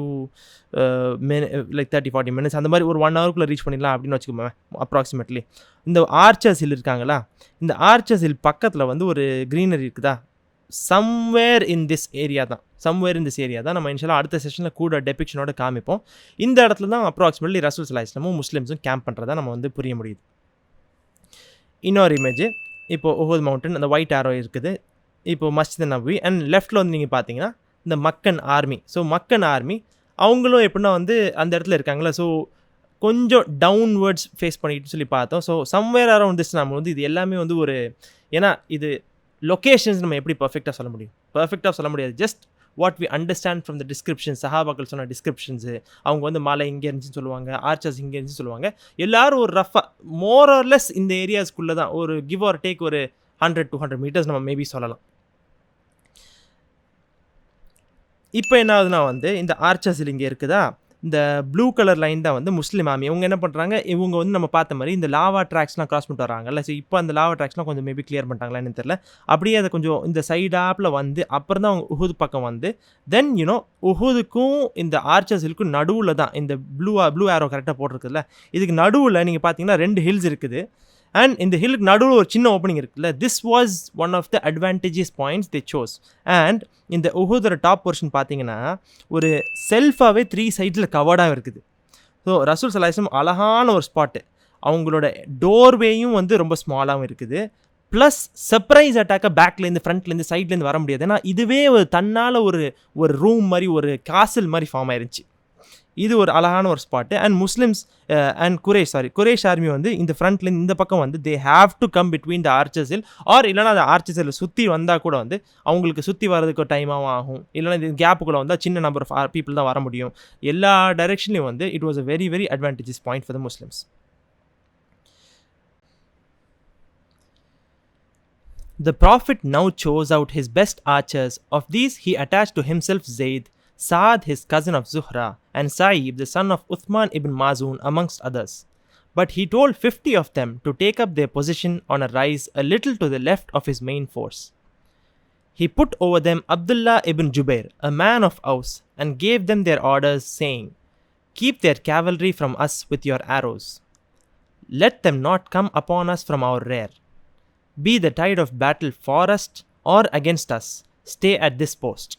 லைக் 30-40 மினிட்ஸ் அந்த மாதிரி ஒரு 1 ஹவருக்குள்ளே ரீச் பண்ணிடலாம் அப்படின்னு வச்சுக்கோங்க அப்ராக்சிமேட்லி. இந்த ஆர்ச்சர்ஸ் ஹில் இருக்காங்களா, இந்த ஆர்ச்சர்ஸ் ஹில் பக்கத்தில் வந்து ஒரு க்ரீனரி இருக்குதா, சம்வேர் இன் திஸ் ஏரியா தான் நம்ம இன்ஷால்லா அடுத்த செஷனில் கூட டெபிக்ஷனோட காமிப்போம். இந்த இடத்துல தான் அப்ராக்சிமேட்லி ரசூல் ஸல்லல்லாஹு அலைஹி வஸல்லம் முஸ்லிம்ஸும் கேம்ப் பண்ணுறதா நம்ம வந்து புரிய முடியுது. இன்னொரு இமேஜ். இப்போ உஹுத் மவுண்டன் அந்த ஒயிட் ஆரோ இருக்குது. இப்போ மஸ்ஜித் நபவி அண்ட் லெஃப்ட்டில் வந்து நீங்கள் பார்த்தீங்கன்னா இந்த மக்கன் ஆர்மி. ஸோ மக்கன் ஆர்மி அவங்களும் எப்படின்னா வந்து அந்த இடத்துல இருக்காங்களா. ஸோ கொஞ்சம் டவுன்வர்ட்ஸ் ஃபேஸ் பண்ணிட்டு சொல்லி பார்த்தோம். ஸோ சம்வேர் அரவுண்ட் திஸ் நம்ம வந்து இது எல்லாமே வந்து ஒரு ஏன்னா இது லொக்கேஷன்ஸ் நம்ம எப்படி பர்ஃபெக்டாக சொல்ல முடியும்? பர்ஃபெக்டாக சொல்ல முடியாது. Just what we understand from the description. சஹாபாக்கள் சொன்ன டிஸ்கிரிப்ஷன்ஸு, அவங்க வந்து மலை இங்கே இருந்துச்சுன்னு சொல்லுவாங்க, ஆர்ச்சர்ஸ் இங்கே இருந்துச்சு சொல்லுவாங்க. எல்லாரும் ஒரு ரஃபாக மோர் ஆர் லெஸ் இந்த ஏரியாஸ்க்குள்ளே தான் ஒரு கிவ் ஆர் டேக் ஒரு 100-200 மீட்டர்ஸ் நம்ம மேபி சொல்லலாம். இப்போ என்ன ஆகுதுன்னா வந்து இந்த ஆர்ச்சர்ஸ் இங்கே இருக்குதா, இந்த ப்ளூ கலர் லைன் தான் வந்து முஸ்லீம் ஆர்மி. இவங்க என்ன பண்ணுறாங்க, இவங்க வந்து நம்ம பார்த்த மாதிரி இந்த லாவா ட்ராக்ஸ்லாம் கிராஸ் பண்ணிட்டு வராங்கல்ல. ஸோ இப்போ அந்த லாவா ட்ராக்ஸ்லாம் கொஞ்சம் மேபி கிளியர் பண்ணிட்டாங்களான்னு தெரியல. அப்படியே அதை கொஞ்சம் இந்த சைடாப்பில் வந்து அப்புறம் தான் அவங்க உஹுத் பக்கம் வந்து தென் உஹுதுக்கும் இந்த ஆர்ச்சர்ஸுக்கும் நடுவில் தான் இந்த ப்ளூ ஆரோ கரெக்டாக போட்டிருக்குல்ல. இதுக்கு நடுவில் நீங்கள் பார்த்தீங்கன்னா 2 ஹில்ஸ் இருக்குது. அண்ட் இந்த ஹில்லுக்கு நடுவில் ஒரு சின்ன ஓப்பனிங் இருக்குல்ல. This was one of the advantages points they chose. And இந்த உஹுதோட டாப் போர்ஷன் பார்த்தீங்கன்னா ஒரு செல்ஃபாகவே 3 சைட்ஸில் கவர்டாக இருக்குது. ஸோ ரசூல் ஸல்லல்லாஹு அலைஹி வஸல்லம் அழகான ஒரு ஸ்பாட்டு. அவங்களோட டோர்வேயும் வந்து ரொம்ப ஸ்மாலாகவும் இருக்குது. ப்ளஸ் சர்ப்ரைஸ் அட்டாக்காக பேக்லேருந்து ஃப்ரண்ட்லேருந்து சைட்லேருந்து வர முடியாது. ஏன்னா இதுவே ஒரு தன்னால் ஒரு ரூம் மாதிரி ஒரு காசில் மாதிரி ஃபார்ம் ஆயிருந்துச்சு. இது ஒரு அழகான ஒரு spot. And Muslims and Quraysh army வந்து இந்த ஃப்ரண்ட்லேருந்து இந்த பக்கம் வந்து they have to come between the ஆர்ச்சர்ஸில் ஆர் இல்லைனா அந்த ஆர்ச்சர்ஸில் சுற்றி வந்தால் கூட வந்து அவங்களுக்கு சுற்றி வரதுக்கு ஒரு டைமாகவும் ஆகும். இல்லைனா இந்த கேப்புக்குள்ளே வந்தால் சின்ன நம்பர் ஆஃப் பீப்புள் தான் வர முடியும். எல்லா டைரெக்ஷன்லையும் வந்து it was a very very advantages point for the Muslims. The Prophet now chose out his best archers. Of these he attached to himself Zayd, Saad his cousin of Zuhra, and Saib the son of Uthman ibn Mazun amongst others. But he told 50 of them to take up their position on a rise a little to the left of his main force. He put over them Abdullah ibn Jubair, a man of Aus, and gave them their orders, saying, "Keep their cavalry from us with your arrows. Let them not come upon us from our rear. Be the tide of battle for us or against us. Stay at this post.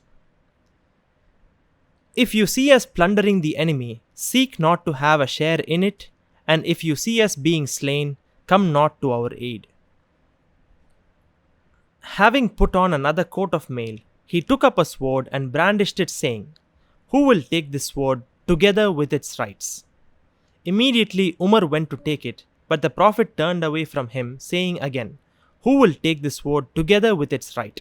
If you see us plundering the enemy, seek not to have a share in it, and if you see us being slain, come not to our aid." Having put on another coat of mail, he took up a sword and brandished it, saying, "Who will take this sword together with its rights?" Immediately Umar went to take it, but the Prophet turned away from him, saying again, "Who will take this sword together with its right?"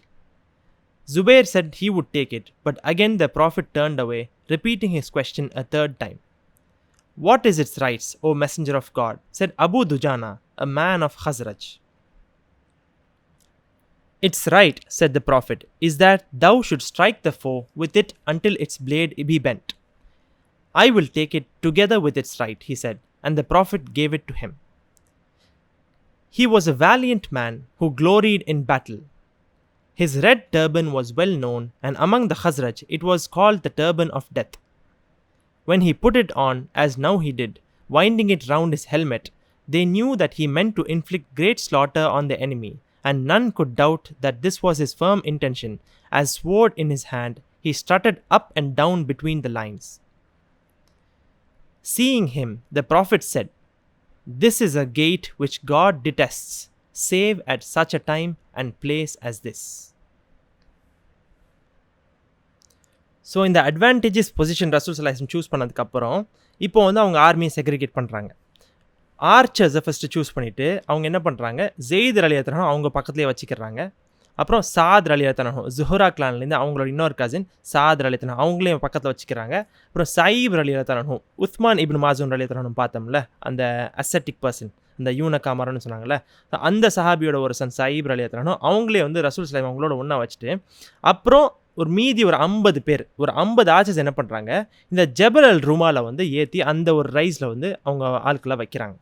Zubair said he would take it, but again the Prophet turned away, repeating his question a third time. "What is its rights, O Messenger of God?" said Abu Dujana, a man of Khazraj. "Its right," said the Prophet, "is that thou should strike the foe with it until its blade be bent." "I will take it together with its right," he said, and the Prophet gave it to him. He was a valiant man who gloried in battle. His red turban was well known, and among the Khazraj it was called the turban of death. When he put it on, as now he did, winding it round his helmet, they knew that he meant to inflict great slaughter on the enemy, and none could doubt that this was his firm intention. As sword in his hand, he strutted up and down between the lines. Seeing him, the Prophet said, "This is a gate which God detests, save at such a time and place as this." So இந்த advantages position ரசூல் ஸல்லல்லாஹு அலைஹி வஸல்லம் choose பண்ணதுக்கப்புறம் இப்போ வந்து அவங்க ஆர்மியை segregate பண்ணுறாங்க. ஆர்ச்சர்ஸை first choose பண்ணிவிட்டு அவங்க என்ன பண்ணுறாங்க, ஜெயித் ரலியல்லாஹு அன்ஹு அவங்க பக்கத்துலேயே வச்சுக்கிறாங்க. அப்புறம் சாத் ரலியல்லாஹு அன்ஹு ஜுஹ்ரா கிளான்லேருந்து அவங்களோட இன்னொரு கசின் சாத் ரலியல்லாஹு அன்ஹு அவங்களையும் பக்கத்தில் வச்சுக்கிறாங்க. அப்புறம் சயீப் ரலியல்லாஹு அன்ஹு, உஸ்மான் இப்னு மாசூன் ரலியல்லாஹு அன்ஹு பார்த்தோம்ல, அந்த அசெட்டிக் பர்சன், அந்த யூனகாமரன்னு சொன்னாங்கல்ல, அந்த சஹாபியோட ஒரு சன் சயீப் ரலியல்லாஹு அன்ஹு அவங்களே வந்து ரசூல் ஸல்லல்லாஹு அவங்களோட ஒன்றா வச்சுட்டு அப்புறம் ஒரு மீதி ஒரு 50 பேர், ஒரு 50 ஆர்ச்சர்ஸ் என்ன பண்ணுறாங்க, இந்த ஜபல் அல் ருமால வந்து ஏற்றி அந்த ஒரு ரைஸில் வந்து அவங்க ஆட்களை வைக்கிறாங்க.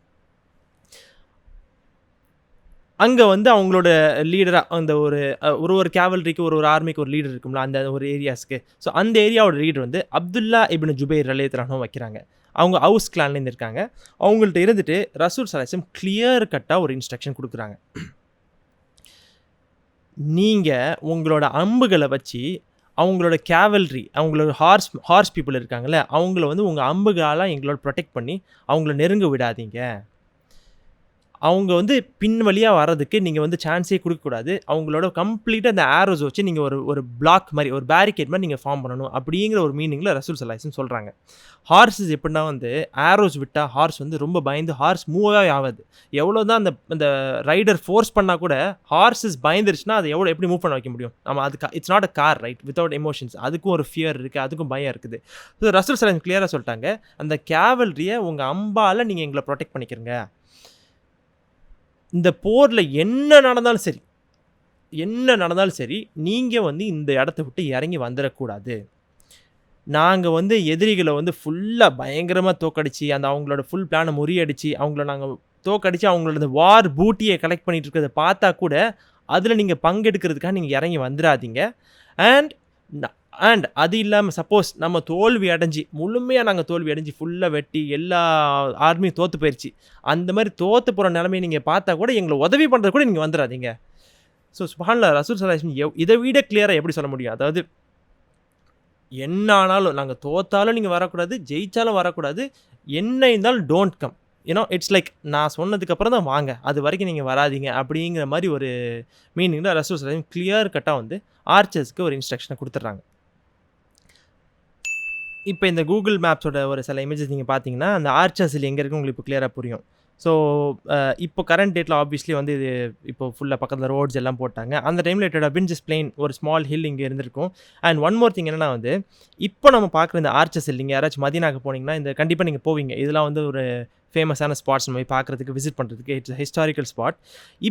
அங்கே வந்து அவங்களோட லீடராக அந்த ஒரு கேவல்ரிக்கு ஒரு ஆர்மிக்கு ஒரு லீடர் இருக்கும்ல, அந்த ஒரு ஏரியாஸ்க்கு. ஸோ அந்த ஏரியாவோட லீடர் வந்து அப்துல்லா இப்னு ஜுபைர் ரலியல்லாஹு அன்ஹு வைக்கிறாங்க. அவங்க ஹவுஸ் கிளான்லேருந்து இருக்காங்க. அவங்கள்ட்ட இருந்துட்டு ரசூல் ஸல்லல்லாஹு அலைஹி வஸல்லம் கிளியர் கட்டாக ஒரு இன்ஸ்ட்ரக்ஷன் கொடுக்குறாங்க. நீங்கள் உங்களோட அம்புகளை வச்சு அவங்களோட கேவல்ரி, அவங்களோட ஹார்ஸ் பீப்புள் இருக்காங்களே, அவங்கள வந்து உங்கள் அம்புகளால் எங்களோட ப்ரொடெக்ட் பண்ணி அவங்கள நெருங்க விடாதீங்க. அவங்க வந்து பின் வழியாக வர்றதுக்கு நீங்கள் வந்து சான்ஸே கொடுக்கக்கூடாது. அவங்களோட கம்ப்ளீட்டாக அந்த ஆரோஸ் வச்சு நீங்கள் ஒரு பிளாக் மாதிரி ஒரு பேரிகேட் மாதிரி நீங்கள் ஃபார்ம் பண்ணணும் அப்படிங்கிற ஒரு மீனிங்கில் ரசூல் ஸல்லல்லாஹு அலைஹி வஸல்லம் சொல்கிறாங்க. ஹார்ஸஸ் எப்படின்னா வந்து ஆரோஸ் விட்டால் ஹார்ஸ் வந்து ரொம்ப பயந்து ஹார்ஸ் மூவே ஆகாது. எவ்வளோ தான் அந்த ரைடர் ஃபோர்ஸ் பண்ணால் கூட ஹார்ஸஸ் பயந்துருச்சுன்னா அதை எப்படி மூவ் பண்ண வைக்க முடியும்? நம்ம அதுக்கு it's not a car right without emotions. அதுக்கும் ஒரு ஃபியர் இருக்குது, அதுக்கும் பயம் இருக்குது. ஸோ ரசூல் ஸல்லல்லாஹு அலைஹி வஸல்லம் கிளியராக சொல்லிட்டாங்க, அந்த கேவல்ரியை உங்கள் அம்பால் நீங்கள் எங்களை ப்ரொடெக்ட் பண்ணிக்கிறங்க. இந்த போரில் என்ன நடந்தாலும் சரி நீங்கள் வந்து இந்த இடத்த விட்டு இறங்கி வந்துடக்கூடாது. நாங்கள் வந்து எதிரிகளை வந்து ஃபுல்லாக பயங்கரமாக தோக்கடிச்சு அந்த அவங்களோட ஃபுல் பிளானை முறியடிச்சு அவங்கள நாங்கள் தோக்கடிச்சு அவங்களோட வார் பூட்டியை கலெக்ட் பண்ணிட்டு இருக்கிறத பார்த்தா கூட அதில் நீங்கள் பங்கெடுக்கிறதுக்காக நீங்கள் இறங்கி வந்துடாதீங்க. அண்ட் அது இல்லாமல் சப்போஸ் நம்ம தோல்வி அடைஞ்சு முழுமையாக நாங்கள் தோல்வி அடைஞ்சு ஃபுல்லாக வெட்டி எல்லா ஆர்மியும் தோற்று போயிடுச்சு, அந்த மாதிரி தோற்று போகிற நிலைமையை நீங்கள் பார்த்தா கூட எங்களை உதவி பண்ணுறது கூட நீங்கள் வந்துடாதீங்க. ஸோ சுப்ஹானல்லாஹ் ரசூல் ஸல்லல்லாஹு அலைஹி வஸல்லம் இதை விட கிளியராக எப்படி சொல்ல முடியும்? அதாவது என்ன ஆனாலும் நாங்கள் தோத்தாலும் நீங்கள் வரக்கூடாது, ஜெயிச்சாலும் வரக்கூடாது, என்ன இருந்தாலும் டோன்ட் கம். இட்ஸ் லைக் நான் சொன்னதுக்கப்புறம் தான் வாங்க, அது வரைக்கும் நீங்கள் வராதிங்க அப்படிங்கிற மாதிரி ஒரு மீனிங்கில் ரசூல் ஸல்லல்லாஹு அலைஹி வஸல்லம் கிளியர் கட்டாக வந்து ஆர்ச்சர்ஸ்க்கு ஒரு இன்ஸ்ட்ரக்ஷனை கொடுத்துட்றாங்க. இப்போ இந்த கூகுள் மேப்ஸோட ஒரு சில இமேஜஸ் நீங்கள் பார்த்தீங்கன்னா அந்த ஆர்ச்சர்ஸில் எங்கே இருக்குது உங்களுக்கு இப்போ கிளியராக புரியும். ஸோ இப்போ கரண்ட் டேட்டில் ஆப்வியஸ்லி வந்து இது இப்போ ஃபுல்லாக பக்கத்தில் ரோட்ஸ் எல்லாம் போட்டாங்க. அந்த டைமில் it had been just plain ஒரு ஸ்மால் ஹில் இங்கே இருந்திருக்கும். அண்ட் ஒன் மோர் திங் என்னன்னா வந்து இப்போ நம்ம பார்க்குற இந்த ஆர்ச்சர்ஸ் ஹில் நீங்கள் யாராச்சும் மதீனாக்கு போனீங்கன்னா இந்த கண்டிப்பாக நீங்கள் போவீங்க. இதெல்லாம் வந்து ஒரு ஃபேமஸான ஸ்பாட்ஸ் நம்ம போய் பார்க்குறதுக்கு விசிட் பண்ணுறதுக்கு இட்ஸ் ஹிஸ்டாரிக்கல் ஸ்பாட்.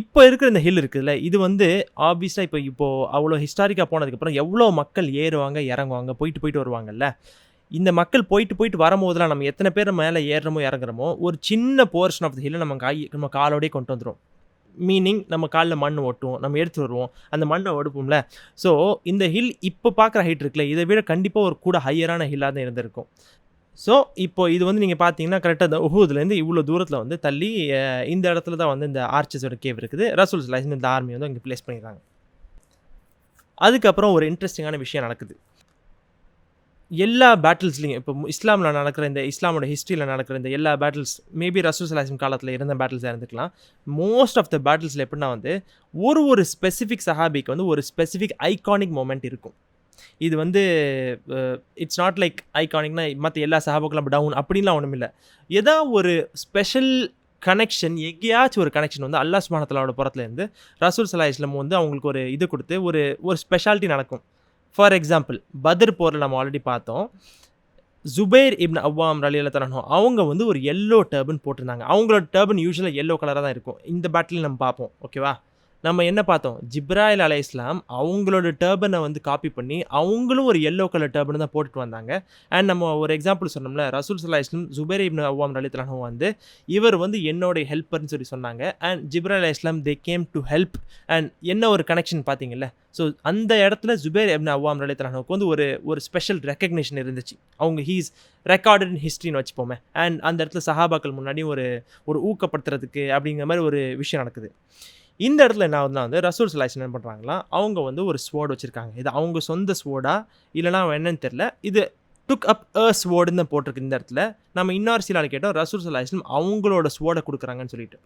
இப்போ இருக்கிற இந்த ஹில் இருக்குதுல்ல, இது வந்து ஆப்வியஸாக இப்போது அவ்வளோ ஹிஸ்டாரிக்காக போனதுக்கப்புறம் எவ்வளோ மக்கள் ஏறுவாங்க இறங்குவாங்க போயிட்டு வருவாங்கல்ல. இந்த மக்கள் போயிட்டு வரும்போதெல்லாம் நம்ம எத்தனை பேர் மேலே ஏறுறமோ இறங்குறமோ ஒரு சின்ன போர்ஷன் ஆஃப் த ஹில்லை நம்ம காலோடய கொண்டு வந்துடும். மீனிங் நம்ம காலில் மண் ஓட்டுவோம், நம்ம எடுத்து வருவோம், அந்த மண்ணை ஒடுப்போம்ல. ஸோ இந்த ஹில் இப்போ பார்க்குற ஹைட் இருக்குல்ல, இதை விட கண்டிப்பாக ஒரு கூட ஹையரான ஹில்லாக தான் இருந்திருக்கும். ஸோ இப்போ இது வந்து நீங்கள் பார்த்தீங்கன்னா கரெக்டாக இந்த உஹூதுலேருந்து இவ்வளோ தூரத்தில் வந்து தள்ளி இந்த இடத்துல தான் வந்து இந்த ஆர்ச்சஸோட கேவ் இருக்குது. ரசூல் ஸல்லல்லாஹு அலைஹி வஸல்லம் இந்த ஆர்மி வந்து இங்கே பிளேஸ் பண்ணிடுறாங்க. அதுக்கப்புறம் ஒரு இன்ட்ரெஸ்டிங்கான விஷயம் நடக்குது. எல்லா பேட்டில்ஸ்லையும் இப்போ இஸ்லாமில் நடக்கிற இந்த இஸ்லாமோட ஹிஸ்ட்ரியில் நடக்கிற இந்த எல்லா பேட்டில்ஸ் மேபி ரசூல் ஸல்லல்லாஹு அலைஹி வஸல்லம் காலத்தில் இருந்த பேட்டில்ஸாக இருந்துக்கலாம். மோஸ்ட் ஆஃப் த பேட்டில்ஸில் எப்படின்னா வந்து ஒரு ஸ்பெசிஃபிக் சஹாபிக்கு வந்து ஒரு ஸ்பெசிஃபிக் ஐகானிக் மொமெண்ட் இருக்கும். இது வந்து இட்ஸ் நாட் லைக் ஐகானிக்னா மற்ற எல்லா சஹாபாக்களும் டவுன் அப்படின்லாம் ஒன்றும் இல்லை. ஏதோ ஒரு ஸ்பெஷல் கனெக்ஷன், எங்கேயாச்சும் ஒரு கனெக்ஷன் வந்து அல்லாஹ் சுப்ஹானஹு வ தஆலாவோட புறத்துலேருந்து ரசூல் ஸல்லல்லாஹு அலைஹி வஸல்லம் வந்து அவங்களுக்கு ஒரு இது கொடுத்து ஒரு ஸ்பெஷாலிட்டி நடக்கும். ஃபார் எக்ஸாம்பிள் பத்ர் போரில் நம்ம ஆல்ரெடி பார்த்தோம். ஜுபைர் இப்னு அவ்வாம் ரலியல்லாஹு தஆலா அன்ஹு அவங்க வந்து ஒரு எல்லோ டர்பன் போட்டிருந்தாங்க. அவங்களோட டர்பன் யூஸ்வலாக எல்லோ கலராக தான் இருக்கும். இந்த பேட்டில் நம்ம பார்ப்போம். ஓகேவா? நம்ம என்ன பார்த்தோம்? ஜிப்ராயில் அலைஹிஸ்ஸலாம் அவங்களோட டர்பனை வந்து காப்பி பண்ணி அவங்களும் ஒரு எல்லோ கலர் டர்பனை தான் போட்டுட்டு வந்தாங்க. அண்ட் நம்ம ஒரு எக்ஸாம்பிள் சொன்னோம்ல, ரசூல் ஸல்லல்லாஹு அலைஹி வஸல்லம் ஜுபைர் இப்னு அவ்வாம் ரலியல்லாஹு தஆலா அன்ஹு வந்து இவர் வந்து என்னோட ஹெல்ப்பர்னு சொன்னாங்க. அண்ட் ஜிப்ராயில் அலைஹிஸ்ஸலாம் they came to help. And என்ன ஒரு கனெக்ஷன் பார்த்தீங்கல்ல. ஸோ அந்த இடத்துல ஜுபைர் இப்னு அவ்வாம் ரலியல்லாஹு தஆலா அன்ஹுக்கு வந்து ஒரு ஸ்பெஷல் ரெக்கக்னிஷன் இருந்துச்சு. அவங்க ஹீஸ் ரெக்கார்டட் இன் ஹிஸ்ட்ரின்னு வச்சுப்போமே. அண்ட் அந்த இடத்துல சஹாபாக்கள் முன்னாடி ஒரு ஊக்கப்படுத்துறதுக்கு அப்படிங்கிற மாதிரி ஒரு விஷயம் நடக்குது. இந்த இடத்துல என்ன ஆகுதுன்னா வந்து ரசூல் ஸல்லல்லாஹு அலைஹி வஸல்லம் என்ன பண்ணுறாங்களா, அவங்க வந்து ஒரு ஸ்வோர்டு வச்சுருக்காங்க. இது அவங்க சொந்த ஸ்வோர்டா இல்லைனா என்னன்னு தெரில. இது டுக் அப் அ ஸ்வோர்டுன்னு தான் போட்டிருக்கு இந்த இடத்துல. நம்ம இன்னொரு சில கேட்டோம் ரசூல் ஸல்லல்லாஹு அலைஹி வஸல்லம் அவங்களோட ஸ்வோர்டை கொடுக்குறாங்கன்னு சொல்லிட்டு.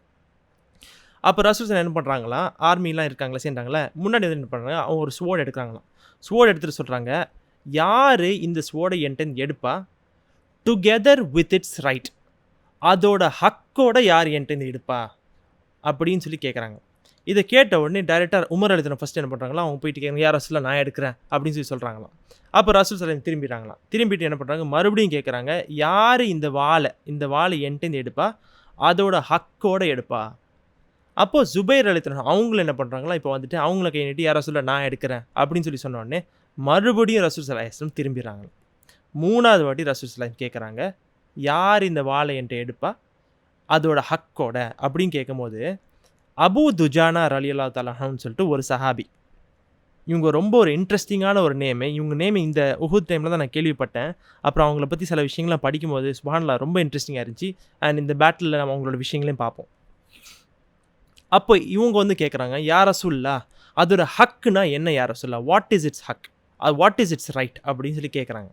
அப்போ ரசூல் ஸல்லல்லாஹு என்ன பண்ணுறாங்களா, ஆர்மிலாம் இருக்காங்களா சேர்ந்தாங்களே, முன்னாடி வந்து என்ன பண்ணுறாங்க, அவங்க ஒரு ஸ்வோர்டு எடுக்கிறாங்களாம். ஸ்வோர்டு எடுத்துகிட்டு சொல்கிறாங்க, யார் இந்த ஸ்வோர்டை என்கிட்ட எடுப்பா டுகெதர் வித் இட்ஸ் ரைட், அதோட ஹக்கோட யார் என்கிட்ட எடுப்பா அப்படின்னு சொல்லி கேட்குறாங்க. இதை கேட்ட உடனே டைரெக்டாக உமர் ரலியல்லாஹு ஃபஸ்ட்டு என்ன பண்ணுறாங்களா, அவங்க போயிட்டு கேட்குறாங்க, யார் ரசூலுல்லாஹ் நான் எடுக்கிறேன் அப்படின்னு சொல்லி சொல்கிறாங்களாம். அப்போ ரசூல் ஸல்லல்லாஹு திரும்பிடுறாங்களாம். திரும்பிட்டு என்ன பண்ணுறாங்க, மறுபடியும் கேட்குறாங்க, யார் இந்த வாளை என்கிட்ட எடுப்பா அதோட ஹக்கோட எடுப்பா. அப்போது ஜுபைர் ரலியல்லாஹு அவங்களும் என்ன பண்ணுறாங்களா, இப்போ வந்துட்டு அவங்கள கை நீட்டி யார் ரசூலுல்லாஹ் நான் எடுக்கிறேன் அப்படின்னு சொல்லி சொன்ன உடனே மறுபடியும் ரசூல் ஸல்லல்லாஹு அலைஹி வஸல்லம் திரும்பிடுறாங்க. 3வது வாட்டி ரசூல் ஸல்லல்லாஹு அலைஹி கேட்குறாங்க, யார் இந்த வாளை என்கிட்ட எடுப்பா அதோட ஹக்கோட அப்படின்னு கேட்கும்போது அபு துஜானா ரலியல்லாஹு தஆலா அன்ஹுன்னு சொல்லிட்டு ஒரு சஹாபி. இவங்க ரொம்ப ஒரு இன்ட்ரெஸ்டிங்கான ஒரு நேமு. இவங்க நேம் இந்த உஹுத் டைமில் தான் நான் கேள்விப்பட்டேன். அப்புறம் அவங்கள பற்றி சில விஷயங்கள்லாம் படிக்கும்போது சுப்ஹானல்லாஹ் ரொம்ப இன்ட்ரெஸ்டிங்காக இருந்துச்சு. அண்ட் இந்த பேட்டிலில் நம்ம அவங்களோட விஷயங்களையும் பார்ப்போம். அப்போ இவங்க வந்து கேட்குறாங்க, யா ரசூலுல்லாஹ் அதோட ஹக்குனா என்ன யா ரசூலுல்லாஹ், வாட் இஸ் இட்ஸ் ஹக், வாட் இஸ் இட்ஸ் ரைட் அப்படின்னு சொல்லி கேட்குறாங்க.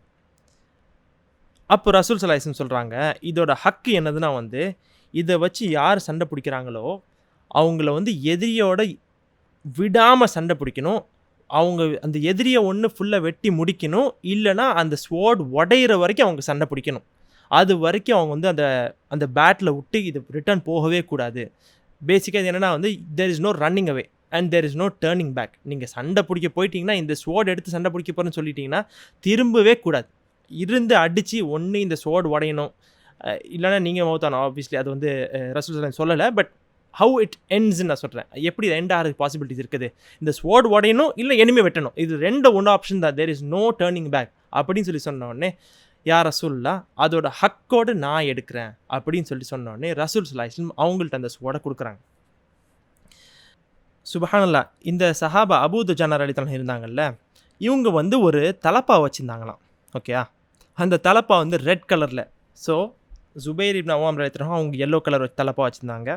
அப்போ ரசூல் ஸல்லல்லாஹு அலைஹி வஸல்லம் சொல்கிறாங்க, இதோட ஹக்கு என்னதுன்னா வந்து இதை வச்சு யார் சண்டை பிடிக்கிறாங்களோ அவங்கள வந்து எதிரியோட விடாமல் சண்டை பிடிக்கணும். அவங்க அந்த எதிரியை ஒன்று ஃபுல்லாக வெட்டி முடிக்கணும், இல்லைனா அந்த ஸ்வோர்ட் உடையிற வரைக்கும் அவங்க சண்டை பிடிக்கணும். அது வரைக்கும் அவங்க வந்து அந்த அந்த பேட்டில் விட்டு இது ரிட்டர்ன் போகவே கூடாது. பேசிக்காக இது என்னென்னா வந்து there is no running away and there is no turning back. நீங்கள் சண்டை பிடிக்க போயிட்டீங்கன்னா, இந்த ஸ்வோர்ட் எடுத்து சண்டை பிடிக்க போகிறேன்னு சொல்லிட்டீங்கன்னா திரும்பவே கூடாது. இருந்து அடித்து ஒன்று இந்த ஸ்வோர்ட் உடையணும், இல்லைனா நீங்கள் மௌத்தானோ. ஆப்வியஸ்லி அது வந்து ரசூலுல்லாஹ் சொல்லலை, பட் ஹவு இட் எண்ட்ஸ்ன்னு நான் சொல்கிறேன். எப்படி எண்ட் ஆகிறதுக்கு பாசிபிலிட்டிஸ் இருக்குது? இந்த ஸ்வோர்ட் உடையணும், இல்லை எனிமே வெட்டணும். இது ரெண்டு ஒன்று ஆப்ஷன் தான். There is no turning back அப்படின்னு சொல்லி சொன்ன உடனே, யா ரசூலுல்லாஹ் அதோட ஹக்கோடு நான் எடுக்கிறேன் அப்படின்னு சொல்லி சொன்ன உடனே ரசூல் ஸல்லல்லாஹு அலைஹி வஸல்லம் அவங்கள்ட்ட அந்த ஸ்வோர்டை கொடுக்குறாங்க. சுப்ஹானல்லாஹ். இந்த சஹாபா அபூ துஜானா ரலியல்லாஹு இருந்தாங்கல்ல, இவங்க வந்து ஒரு தலப்பா வச்சுருந்தாங்களாம். ஓகேயா? அந்த தலப்பா வந்து ரெட் கலரில். ஸோ ஜுபைர் இப்னு அவ்வாம் ரலியல்லாஹு அவங்க எல்லோ கலர் தலப்பா வச்சுருந்தாங்க.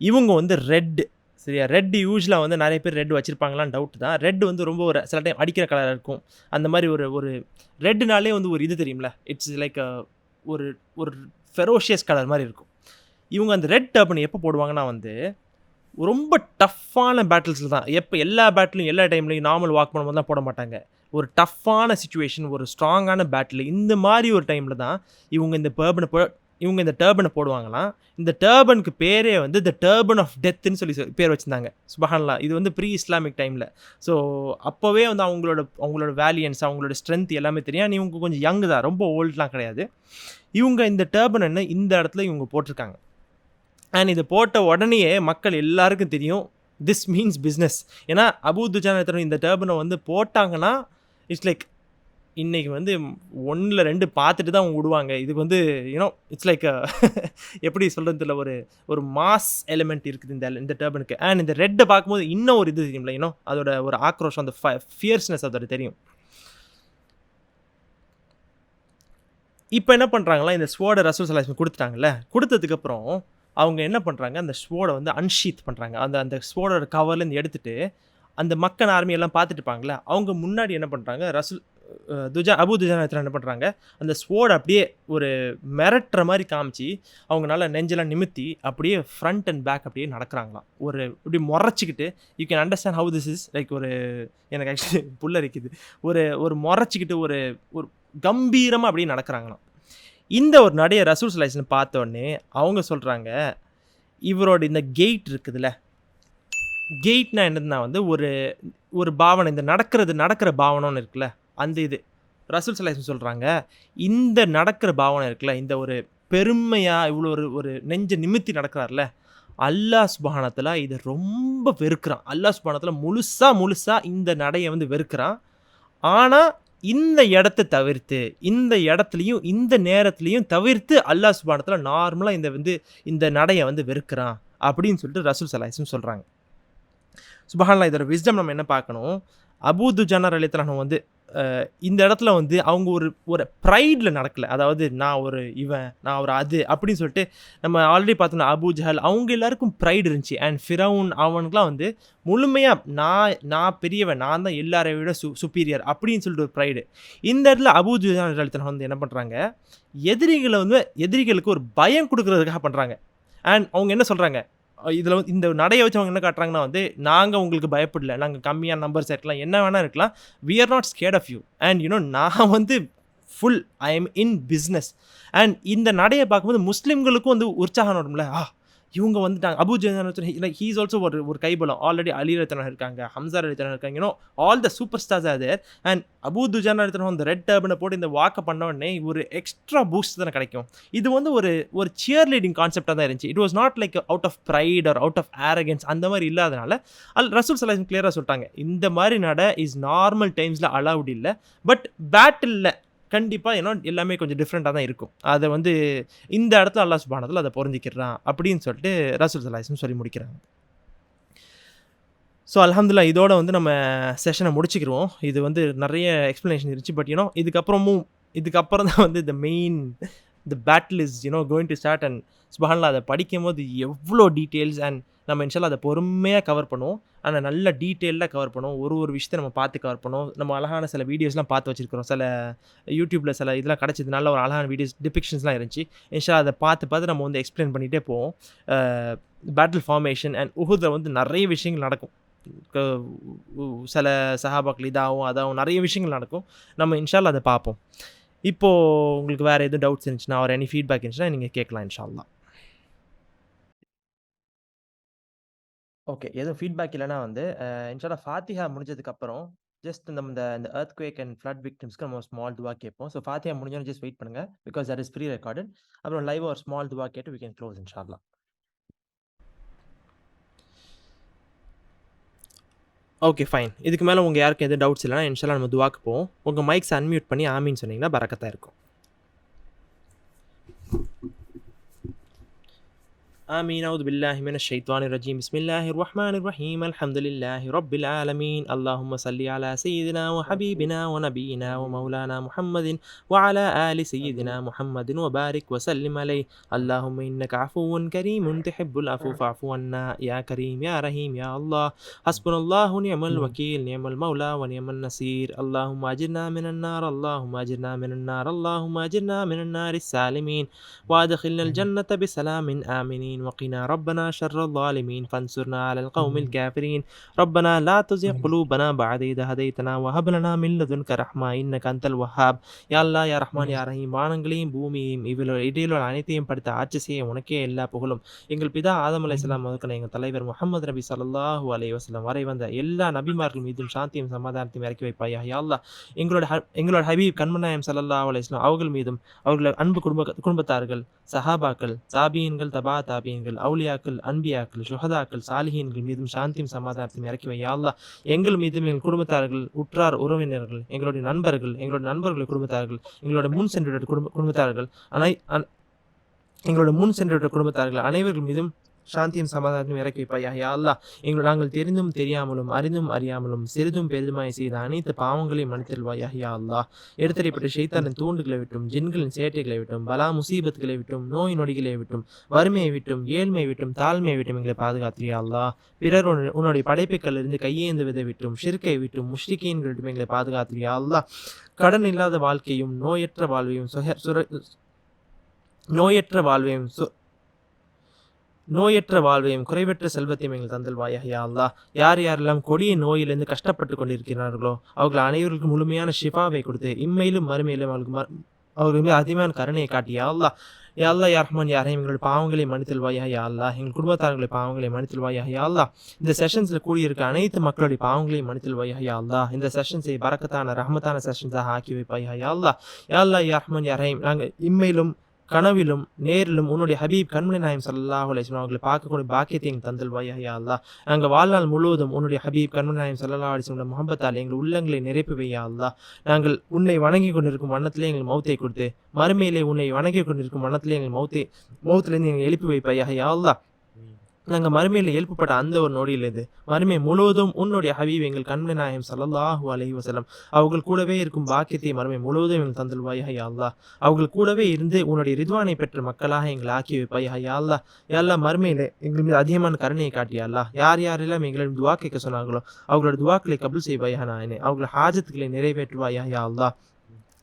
இவங்க வந்து ரெட்டு. சரியா? ரெட் யூஸ்வலாக வந்து நிறைய பேர் ரெட் வச்சுருப்பாங்களான்னு டவுட் தான். ரெட் வந்து ரொம்ப ஒரு சில டைம் அடிக்கிற கலராக இருக்கும். அந்த மாதிரி ஒரு ரெட்டுனாலே வந்து ஒரு இது தெரியும்ல, இட்ஸ் லைக் ஒரு ஒரு ஃபெரோஷியஸ் கலர் மாதிரி இருக்கும். இவங்க அந்த ரெட் டர்பன் எப்போ போடுவாங்கன்னா வந்து ரொம்ப டஃப்பான பேட்டில்ஸில் தான். எப்போ எல்லா பேட்டிலும் எல்லா டைம்லையும் நார்மல் வாக் பண்ணும்போது தான் போட மாட்டாங்க. ஒரு டஃப்பான சிச்சுவேஷன், ஒரு ஸ்ட்ராங்கான பேட்டில், இந்த மாதிரி ஒரு டைமில் தான் இவங்க இந்த டர்பனை போடுவாங்களாம். இந்த டர்பனுக்கு பேரே வந்து த டர்பன் ஆஃப் டெத்துன்னு சொல்லி பேர் வச்சுருந்தாங்க. சுப்ஹானல்லாஹ். இது வந்து ப்ரீ இஸ்லாமிக் டைமில். ஸோ அப்போவே வந்து அவங்களோட வேலியன்ஸ், அவங்களோட ஸ்ட்ரென்த் எல்லாமே தெரியும். இவங்க கொஞ்சம் யங் தான், ரொம்ப ஓல்ட்லாம் கிடையாது. இவங்க இந்த டர்பன் என்ன இந்த இடத்துல இவங்க போட்டிருக்காங்க. அண்ட் இதை போட்ட உடனேயே மக்கள் எல்லாருக்கும் தெரியும், திஸ் மீன்ஸ் பிஸ்னஸ். ஏன்னா அபூ துஜானா இந்த டர்பனை வந்து போட்டாங்கன்னா இட்ஸ் லைக் இன்றைக்கி வந்து 1-2 பார்த்துட்டு தான் அவங்க விடுவாங்க. இதுக்கு வந்து இட்ஸ் லைக் எப்படி சொல்கிறதுல ஒரு மாஸ் எலிமெண்ட் இருக்குது இந்த டர்பனுக்கு. அண்ட் இந்த ரெட்டை பார்க்கும்போது இன்னும் ஒரு இது தெரியும்ல, அதோட ஒரு ஆக்ரோஷம், அந்த ஃபியர்ஸ்னஸ் அதோட தெரியும். இப்போ என்ன பண்ணுறாங்களா, இந்த ஸ்வோர்டை ரசூல் ஸல்லல்லாஹு அலைஹி வஸல்லம் கொடுத்துட்டாங்கல்ல, கொடுத்ததுக்கப்புறம் அவங்க என்ன பண்ணுறாங்க, அந்த ஸ்வோர்டை வந்து அன்ஷீத் பண்ணுறாங்க. அந்த ஸ்வோர்டோட கவர்லேருந்து எடுத்துகிட்டு அந்த மக்கள் ஆர்மி எல்லாம் பார்த்துட்டு இருப்பாங்களே, அவங்க முன்னாடி என்ன பண்ணுறாங்க, அபூ துஜானா என்ன பண்ணுறாங்க, அந்த ஸ்வோர்டை அப்படியே ஒரு மிரட்டுற மாதிரி காமிச்சு அவங்களால நெஞ்செல்லாம் நிமித்தி அப்படியே ஃப்ரண்ட் அண்ட் பேக் அப்படியே நடக்கிறாங்களாம். இப்படி முறைச்சிக்கிட்டு, you can understand how this is like எனக்கு ஆக்சுவலி புல்லரிக்குது. ஒரு முறைச்சிக்கிட்டு ஒரு கம்பீரமாக அப்படியே நடக்கிறாங்களாம். இந்த ஒரு நடைய ரசூல் ஸல்லல்லாஹு அலைஹி வஸல்லம் பார்த்தோன்னே அவங்க சொல்கிறாங்க, இவரோட இந்த கெயிட் இருக்குதுல்ல, கெயிட்னா என்னதுன்னா வந்து ஒரு பாவனை, இந்த நடக்கிற பாவனைன்னு இருக்குல்ல, அந்த இது ரசூல் ஸல்லல்லாஹு அலைஹி வஸல்லம் சொல்கிறாங்க, இந்த நடக்கிற பாவனை இருக்குல்ல, இந்த ஒரு பெருமையாக இவ்வளோ ஒரு நெஞ்சை நிமித்தி நடக்கிறார்ல, அல்லாஹ் சுப்ஹானஹு வ தஆலா இதை ரொம்ப வெறுக்கிறான். அல்லாஹ் சுப்ஹானஹு வ தஆலா முழுசா இந்த நடையை வந்து வெறுக்கிறான். ஆனால் இந்த இடத்த தவிர்த்து, இந்த இடத்துலையும் இந்த நேரத்துலையும் தவிர்த்து அல்லாஹ் சுப்ஹானஹு வ தஆலா நார்மலாக இந்த நடையை வந்து வெறுக்கிறான் அப்படின்னு சொல்லிட்டு ரசூல் ஸல்லல்லாஹு அலைஹி வஸல்லம் சொல்கிறாங்க. சுப்ஹானல்லாஹ். இதோட விஸ்டம் நம்ம என்ன பார்க்கணும், அபூ துஜானா ரலியல்லாஹு அன்ஹு வந்து இந்த இடத்துல வந்து அவங்க ஒரு ப்ரைடில் நடக்கலை. அதாவது நான் ஒரு அது அப்படின்னு சொல்லிட்டு நம்ம ஆல்ரெடி பார்த்தோம்னா அபூ ஜஹல் அவங்க எல்லாருக்கும் ப்ரைடு இருந்துச்சு. அண்ட் ஃபிரவுன் அவனுக்குலாம் வந்து முழுமையாக நான் பெரியவன், நான் தான் எல்லாரை விட சுப்பீரியர் அப்படின்னு சொல்லிட்டு ஒரு ப்ரைடு. இந்த இடத்துல அபூ துஜானா ரலியல்லாஹு அன்ஹு வந்து என்ன பண்ணுறாங்க, எதிரிகளுக்கு ஒரு பயம் கொடுக்கறதுக்காக பண்ணுறாங்க. அண்ட் அவங்க என்ன சொல்கிறாங்க, இதில் வந்து இந்த நடையை வச்சு அவங்க என்ன காட்டுறாங்கன்னா வந்து, நாங்கள் உங்களுக்கு பயப்படல, நாங்கள் கம்மியான நம்பர்ஸ் இருக்கலாம், என்ன வேணால் இருக்கலாம், we are not scared of you and நான் வந்து full I am in business. And இந்த நடையை பார்க்கும்போது முஸ்லீம்களுக்கும் வந்து உற்சாகம் வரும்ல, இவங்க வந்துட்டாங்க. Abu Jahl like he is also ஒரு கைபலம். ஆல்ரெடி அலி ரலியல்லாஹு இருக்காங்க, ஹம்சா ரலியல்லாஹு இருக்காங்க, all the super stars are there. And Abu Dujana ரலியல்லாஹு அந்த ரெட் டர்பனை போட்டு இந்த வாக்கை பண்ண உடனே ஒரு எக்ஸ்ட்ரா பூஸ்ட் தானே கிடைக்கும். இது வந்து ஒரு சியர் லீடிங் கான்செப்டாக தான் இருந்துச்சு. It was not like out of pride or out of arrogance அந்த மாதிரி இல்லாதனால ரசூல் ஸல்லல்லாஹு அலைஹி வஸல்லம் கிளியராக சொல்லிட்டாங்க, இந்த மாதிரி நட இஸ் நார்மல் டைம்ஸில் அலவுட் இல்லை, பட் பேட்டிலில் கண்டிப்பாக எல்லாமே கொஞ்சம் டிஃப்ரெண்ட்டாக தான் இருக்கும். அதை வந்து இந்த இடத்துல அல்லாஹ் சுப்ஹானஹு வ தஆலா அதை புரிஞ்சிக்கிறான் அப்படின்னு சொல்லிட்டு ரசூல் ஸல்லல்லாஹு அலைஹி வஸல்லம் சொல்லி முடிக்கிறாங்க. ஸோ அல்ஹம்துலில்லாஹ் இதோட வந்து நம்ம செஷனை முடிச்சுக்கிடுவோம். இது வந்து நிறைய எக்ஸ்ப்ளனேஷன் இருந்துச்சு. பட் இதுக்கப்புறம் தான் வந்து the battle is going to start. And சுப்ஹானல்லாஹ் அதை படிக்கும் போது எவ்வளோ டீட்டெயில்ஸ். அண்ட் நம்ம இன்ஷால்லா அதை பொறுமையாக கவர் பண்ணுவோம். ஆனால் நல்ல டீட்டெயிலாக கவர் பண்ணுவோம். ஒரு விஷயத்தை நம்ம பார்த்து கவர் பண்ணுவோம். நம்ம அழகான சில வீடியோஸ்லாம் பார்த்து வச்சிருக்கிறோம். சில யூடியூப்பில் சில இதெல்லாம் கிடச்சதுனால ஒரு அழகான வீடியோஸ் டிபிக்ஷன்ஸ்லாம் இருந்துச்சு. இன்ஷால்லா அதை பார்த்து நம்ம வந்து எக்ஸ்பிளைன் பண்ணிகிட்டே போவோம். பேட்டில் ஃபார்மேஷன் அண்ட் உஹுதில் வந்து நிறைய விஷயங்கள் நடக்கும். சில சஹாபாக்கள் இதாகவும் அதாகவும் நிறைய விஷயங்கள் நடக்கும். நம்ம இன்ஷால்லா அதை பார்ப்போம். இப்போது உங்களுக்கு வேறு எதுவும் டவுட்ஸ் இருந்துச்சுன்னா ஒரு எனி ஃபீட்பேக் இருந்துச்சுன்னா நீங்கள் கேட்கலாம் இன்ஷால்லா. ஓகே, எதுவும் ஃபீட்பேக் இல்லைனா வந்து இன்ஷால்லா ஃபாத்திஹா முடிஞ்சதுக்கப்புறம் ஜஸ்ட் இந்த எர்த்குவேக் அண்ட் ஃப்ளட் விக்டிம்ஸ்க்கு நம்ம ஸ்மால் துவா கேட்போம். ஸோ ஃபாத்திஹா முடிஞ்சோன்னு ஜஸ்ட் வெயிட் பண்ணுங்கள், because that is prerecorded. அப்புறம் லைவ் ஒரு ஸ்மால் துவா கேட்டு வி கேன் க்ளோஸ் இன்ஷால்லா. Okay fine. இதுக்கு மேலே உங்கள் யாருக்கு எதுவும் டவுட்ஸ் இல்லைனா இன்ஷால்லா நம்ம துவாக்கு போவோம். உங்கள் மைக்ஸ் அன்மியூட் பண்ணி ஆமின்னு சொன்னீங்கன்னா பரக்கத்தாக இருக்கும். آمين. أعوذ بالله من الشيطان الرجيم. بسم الله الرحمن الرحيم. الحمد لله رب العالمين. اللهم صل على سيدنا وحبيبنا ونبينا ومولانا محمد وعلى آل سيدنا محمد وبارك وسلم عليه. اللهم إنك عفو كريم تحب العفو فاعف عنا يا كريم يا رحيم يا الله. حسبنا الله نعم الوكيل نعم المولى ونعم النصير. اللهم أجرنا من النار اللهم أجرنا من النار اللهم أجرنا من النار السالمين وأدخلنا الجنة بسلام آمنين وقنا ربنا شر الظالمين فانصرنا على القوم الكافرين. ربنا لا تزغ قلوبنا بعد إذ هديتنا وهب لنا من لدنك رحمة إنك أنت الوهاب. யா அல்லாஹ் யா ரஹ்மான் யா ரஹீம். வானங்களையும் பூமியையும் இடையிலுள்ள அனைத்தையும் படுத்த ஆட்சி செய்ய உனக்கே எல்லா புகழும். எங்கள் பிதா ஆதம் அலைஹிஸ்ஸலாம் முதற்கொண்டு எங்கள் தலைவர் முஹம்மது நபி ஸல்லல்லாஹு அலைஹி வஸல்லம் வரை வந்த எல்லா நபிமார்கள் மீதும் சாந்தியும் சமாதானத்தையும் இறக்கி வைப்பாயா. யா அல்லாஹ் எங்களோட ஹபீப் கண்மநாயம் ஸல்லல்லாஹு அலைஹி வஸல்லம் அவர்கள் மீதும் அவர்கள் அன்பு குடும்பத்தார்கள் சஹாபாக்கள் தாபீன்கள் தபா தாபீன்கள் அவுலியாக்கள் அன்பியாக்கள் சுஹதாக்கள் சாலிஹீன்கள் மீதும் சாந்தியும் சமாதானத்தையும் இறக்கி வை. யா அல்லாஹ் எங்கள் மீதும் எங்கள் குடும்பத்தார்கள் உற்றார் உறவினர்கள் எங்களுடைய நண்பர்களுடைய குடும்பத்தார்கள் எங்களோட முன் சென்ற குடும்பத்தார்கள் அனைவர்கள் மீதும் சாந்தியும் சமாதானத்தையும் இறக்கி வைப்பாயா. யா அல்லாஹ் நாங்கள் தெரிந்தும் தெரியாமலும் அறிந்தும் அறியாமலும் சிறிதும் பெரிதுமாய் செய்த அனைத்து பாவங்களையும் மன்னித்தருள்வாயா. யா அல்லாஹ் எடுத்தறிப்பட்ட ஷைத்தானின் தூண்டுகளை விட்டும் ஜின்களின் சேட்டைகளை விட்டும் பலா முசீபத்துகளை விட்டும் நோய் நொடிகளை விட்டும் வறுமையை விட்டும் ஏழ்மையை விட்டும் தாழ்மையை விட்டும் எங்களை பாதுகாத்தியா. அல்லாஹ் பிறர் உன்னுடைய படைப்புகள் இருந்து கையேந்துவதை விட்டும் ஷிர்கை விட்டும் முஷ்ரிக்கீன்கள் விட்டும் எங்களை பாதுகாத்தியா. அல்லாஹ் கடன் இல்லாத வாழ்க்கையும் நோயற்ற வாழ்வையும் குறைவற்ற செல்வத்தையும் எங்கள் தந்தல்வாயா. யா அல்லாஹ் யாரெல்லாம் கொடிய நோயிலிருந்து கஷ்டப்பட்டு கொண்டிருக்கிறார்களோ அவர்கள் அனைவருக்கும் முழுமையான ஷிஃபாவை கொடுத்து இம்மையிலும் மறுமையிலும் அவர்களுக்கு அதிகமான கருணையை காட்டி. யா அல்லாஹ் யா ரஹ்மான் யா ரஹீம் எங்களுடைய பாவங்களை மன்னித்தல்வாயா. யா அல்லாஹ் எங்கள் குடும்பத்தார்களுடைய பாவங்களை மன்னித்தல்வாயா. யா அல்லாஹ் இந்த செஷன்ஸில் கூடியிருக்க அனைத்து மக்களுடைய பாவங்களையும் மன்னித்தல்வாயா. யா அல்லாஹ் இந்த செஷன்ஸை பரக்கத்தான ரஹ்மத்தான செஷன்ஸாக ஆக்கி வைப்பாயா. யா அல்லாஹ் யா ரஹ்மான் யா ரஹீம் நாங்கள் இம்மையிலும் கனவிலும் நேரிலும் உன்னுடைய ஹபீப் கண்மணி நாயம் ஸல்லல்லாஹு அலைஹி வஸல்லம் அவர்களை பார்க்கக்கூடிய பாக்கியத்தை எங்கள் தந்தல்வாயா. யா அல்லாஹ் நாங்கள் வாழ்நாள் முழுவதும் உன்னுடைய ஹபீப் கண்மணி நாயம் ஸல்லல்லாஹு அலைஹி வஸல்லம் முஹப்பத்தால் எங்கள் உள்ளங்களை நிரப்பிவையா. அல்லாஹ் நாங்கள் உன்னை வணங்கி கொண்டிருக்கும் வண்ணத்திலே எங்கள் மௌத்தை கொடுத்து மறுமையிலே உன்னை வணங்கி கொண்டிருக்கும் வண்ணத்திலே எங்கள் மௌத்திலிருந்து எங்கள் எழுப்பி வைப்பாயா. யா அல்லாஹ் நாங்கள் மறுமையில் எழுப்பப்பட்ட அந்த ஒரு நொடியிலிருந்து மறுமை முழுவதும் உன்னுடைய ஹபீப் எங்கள் கண்மணி நாயம் ஸல்லல்லாஹு அலைஹி வஸல்லம் அவர்கள் கூடவே இருக்கும் பாக்கியத்தை மறுமை முழுவதும் எங்கள் தந்தல்வாயா. யா அல்லாஹ் அவர்கள் கூடவே இருந்து உன்னுடைய ரிதுவானை பெற்ற மக்களாக எங்களை ஆக்கி வைப்பாயா. யா அல்லாஹ் யா அல்லாஹ் மறுமையிலே எங்கள் மீது அதிகமான கருணையை காட்டியா. அல்லாஹ் யாரெல்லாம் எங்களிடம் துவா கேட்க சொன்னார்களோ அவர்களோட துவாக்களை கபூல் செய்வாயா. நாயனே அவர்கள் ஹாஜத்துக்களை நிறைவேற்றுவாயா. யா அல்லாஹ்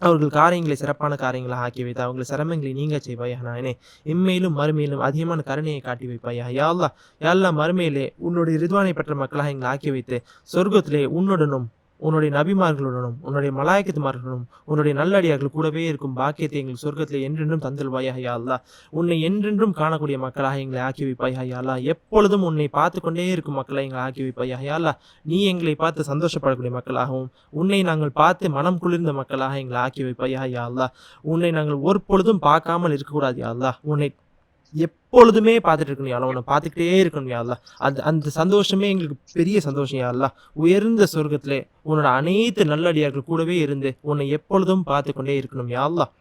அவர்கள் காரியங்களை சிறப்பான காரியங்களாக ஆக்கி வைத்து அவர்கள் சிரமங்களை நீங்க செய்வாயா. நாயனே இம்மையிலும் மறுமையிலும் அதிகமான கருணையை காட்டி வைப்பாயா. யா அல்லாஹ் மறுமையிலே உன்னுடைய ரிதுவானை பெற்ற மக்களாக எங்களை ஆக்கி வைத்து சொர்க்கத்திலே உன்னுடனும் உன்னுடைய நபிமார்களுடனும் உன்னுடைய மலாய்க்கத்துமார்களுடனும் உன்னுடைய நல்லடியார்கள் கூடவே இருக்கும் பாக்கியத்தை எங்கள் சொர்க்கத்திலே என்றென்றும் தந்தல்வாயா. யா அல்லாஹ் உன்னை என்றென்றும் காணக்கூடிய மக்களாக எங்களை ஆக்கி வைப்பாயா. யா அல்லாஹ் எப்பொழுதும் உன்னை பார்த்து கொண்டே இருக்கும் மக்களை எங்களை ஆக்கி வைப்பாயா. யா அல்லாஹ் நீ எங்களை பார்த்து சந்தோஷப்படக்கூடிய மக்களாகவும் உன்னை நாங்கள் பார்த்து மனம் குளிர்ந்த மக்களாக எங்களை ஆக்கி வைப்பாயா. யா அல்லாஹ் உன்னை நாங்கள் ஒரு பொழுதும் பார்க்காமல் இருக்கக்கூடாது. யா அல்லாஹ் உன்னை எப்பொழுதுமே பார்த்துட்டு இருக்கணும். யா அல்லாஹ் உன்னை பார்த்துக்கிட்டே இருக்கணும். யா அல்லாஹ் அந்த சந்தோஷமே எங்களுக்கு பெரிய சந்தோஷம். யா அல்லாஹ் உயர்ந்த சொர்க்கத்திலே உன்னோட அனைத்து நல்லடியார்கள் கூடவே இருந்து உன்னை எப்பொழுதும் பார்த்து கொண்டே இருக்கணும். யா அல்லாஹ்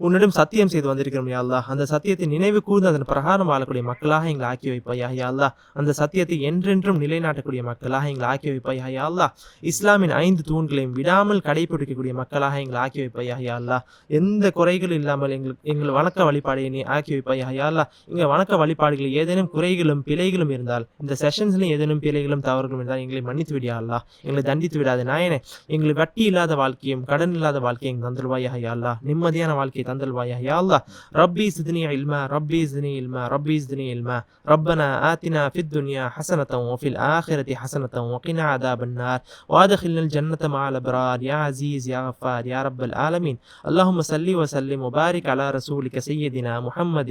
உன்னிடம் சத்தியம் செய்து வந்திருக்கிறோம் யா அல்லாஹ். அந்த சத்தியத்தை நினைவு கூர்ந்து அதன் பிரகாரம் வாழக்கூடிய மக்களாக எங்களை ஆக்கி வைப்பாயா யா அல்லாஹ். அந்த சத்தியத்தை என்றென்றும் நிலைநாட்டக்கூடிய மக்களாக எங்களை ஆக்கி வைப்பாயா யா அல்லாஹ். இஸ்லாமின் 5 தூண்களையும் விடாமல் கடைபிடிக்கக்கூடிய மக்களாக எங்களை ஆக்கி வைப்பாயா யா அல்லாஹ். எந்த குறைகள் இல்லாமல் எங்கள் வணக்க வழிபாடை நீ ஆக்கி வைப்பாயா யா அல்லாஹ். எங்கள் வணக்க வழிபாடுகளில் ஏதேனும் குறைகளும் பிழைகளும் இருந்தால், இந்த செஷன்ஸ்லையும் ஏதேனும் பிழைகளும் தவறுகளும் இருந்தால் எங்களை மன்னித்து விடியா அல்லாஹ். எங்களை தண்டித்து விடாது நாயனே. எங்களுக்கு வட்டி இல்லாத வாழ்க்கையும் கடன் இல்லாத வாழ்க்கையும் தந்தல்வாயா யா அல்லாஹ். நிம்மதியான வாழ்க்கையை தந்தல்வாயா யா அல்லாஹ். ரப்பி زدني علما ربي زدني علما ربي زدني علما ربنا آتنا في الدنيا حسنة وفي الآخرة حسنة وقنا عذاب النار وادخلنا الجنة مع الأبرار يا عزيز يا غفار يا رب العالمين. اللهم صل وسلم وبارك على رسولك سيدنا محمد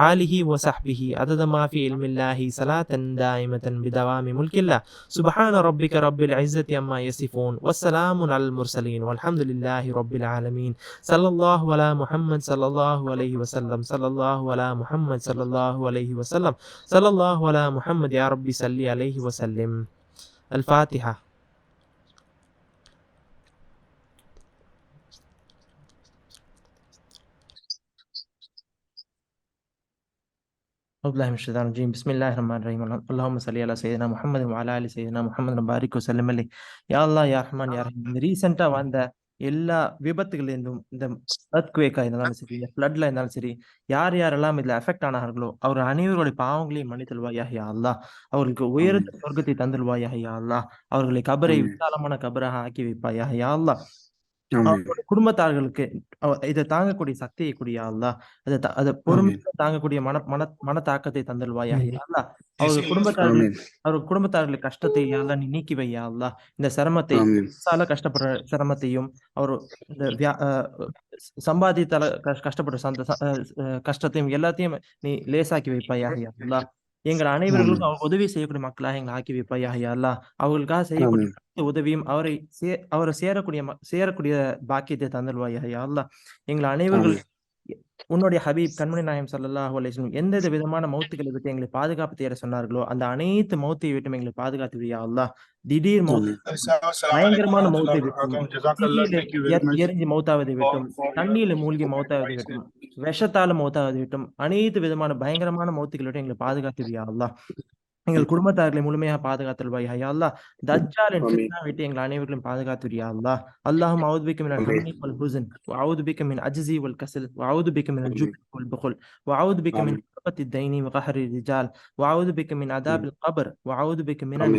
آله وصحبه عدد ما في علم الله صلاة دائمة بدوام ملك الله. سبحان ربك رب العزة عما يصفون والسلام على المرسلين والحمد لله رب العالمين. صلى الله على محمد صلى الله عليه وسلم صلى الله على محمد صلى الله عليه وسلم صلى الله على محمد يا ربي صل عليه وسلم. الفاتحة. أعوذ بالله من الشيطان الرجيم. بسم الله الرحمن الرحيم. اللهم صل على سيدنا محمد وعلى آل سيدنا محمد وبارك وسلم عليه. யா அல்லாஹ் யா ரஹ்மான் யா ரஹீம். இந்த ரீசெண்டாக வந்த எல்லா விபத்துகளிலிருந்தும், இந்த earthquake இருந்தாலும் சரி, இந்த ஃப்ளட்ல இருந்தாலும் சரி, யார் யாரெல்லாம் இதில் அஃபெக்ட் ஆனார்களோ அவர் அனைவருடைய பாவங்களையும் மன்னித்தல்வாயா யா அல்லாஹ். அவர்களுக்கு உயர்ந்த சொர்க்கத்தை தந்தல்வாயா யா அல்லாஹ். அவர்களை கபரை விசாலமான கபராக ஆக்கி வைப்பாயா யா அல்லாஹ். அவர்களுடைய குடும்பத்தார்களுக்கு இதை தாங்கக்கூடிய சக்தியை கூடிய அல்லாஹ். அதை பொறுமையாக தாங்கக்கூடிய மன தாக்கத்தை தந்தல்வாயா யா அல்லாஹ். அவர்கள் குடும்பத்தார்களுடைய கஷ்டத்தை யாழ்லா நீ நீக்கி வையா அல்லாஹ். இந்த சிரமத்தை கஷ்டப்படுற சிரமத்தையும் அவர் இந்த சம்பாதித்தால கஷ்டப்படுற கஷ்டத்தையும் எல்லாத்தையும் நீ லேசாக்கி வைப்பாயா யா அல்லாஹ். எங்கள் அனைவர்களுக்கும் அவர் உதவி செய்யக்கூடிய மக்களாக எங்களை ஆக்கி வைப்பாயா யா அல்லாஹ். அவர்களுக்காக செய்யக்கூடிய உதவியும் அவரை சேரக்கூடிய பாக்கியத்தை தந்தல்வாயா யா அல்லாஹ். எங்கள் அனைவர்கள் உன்னுடைய ஹபீப் கண்மணி நாயம் ஸல்லல்லாஹு அலைஹி வஸல்லம் எந்த விதமான மௌத்துகளை விட்டு எங்களை பாதுகாப்பு தேட சொன்னார்களோ அந்த அனைத்து மௌத்தை விட்டும் எங்களை பாதுகாத்து யா அல்லாஹ். திடீர் மௌத், பயங்கரமான மௌத்தை விட்டும், எரிஞ்சு மௌத்தாவதை விட்டும், தண்ணீரில் மூழ்கி மௌத்தாவதை விட்டும், விஷத்தால மௌத்தாவதை விட்டும், அனைத்து விதமான பயங்கரமான மௌத்துகளை விட்டு எங்களை பாதுகாத்து யா அல்லாஹ். எங்கள் குடும்பத்தார்களை முழுமையாக பாதுகாத்தல்வாய் யா அல்லாஹ். தஜ்ஜாலின் ஃபித்னா விட்டு எங்கள் அனைவர்களையும் பாதுகாத்து யா அல்லாஹ். அல்லாஹும் அஊது பிக்க மினல் ஹம்மி வல் ஹுஸ்ன் வஅஊது பிக்க மின் அஜ்ஸி வல் கஸல் வஅஊது பிக்க மினல் ஜுப்ன் வல் புக்ல் வஅஊது பிக்க மின் கஃபத்தி தைனி வகஹரி ரிஜால் வஅஊது பிக்க மின் அதாபில் கப்ர் வஅஊது பிக்க மினன்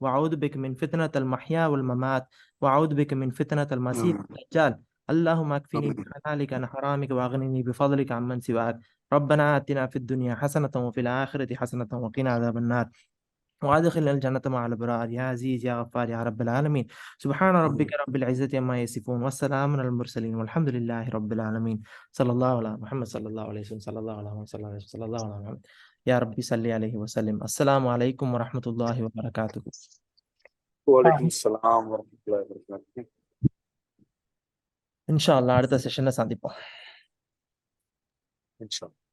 வஅஊது பிக்க மின் ஃபித்னத்தல் மஹ்யா வல் மமாத் வஅஊது பிக்க மின் ஃபித்னத்தல் மஸீஹ் தஜ்ஜால். اللهم اكفني بحلالك عن حرامك واغنني بفضلك عمن سواك. ربنا آتنا في الدنيا حسنة وفي الآخرة حسنة وقنا عذاب النار وادخلنا الجنة مع الأبرار يا عزيز يا غفار يا رب العالمين. سبحان ربك رب العزة عما يصفون والسلام على المرسلين والحمد لله رب العالمين. صلى الله على محمد صلى الله عليه وسلم صلى الله على محمد صلى الله عليه وسلم صلى الله على محمد يا ربي صل عليه وسلم. السلام عليكم ورحمة الله وبركاته. وعليكم السلام ورحمة الله وبركاته. إن شاء الله அடுத்த செஷன்ல சந்திப்போம். إن شاء الله.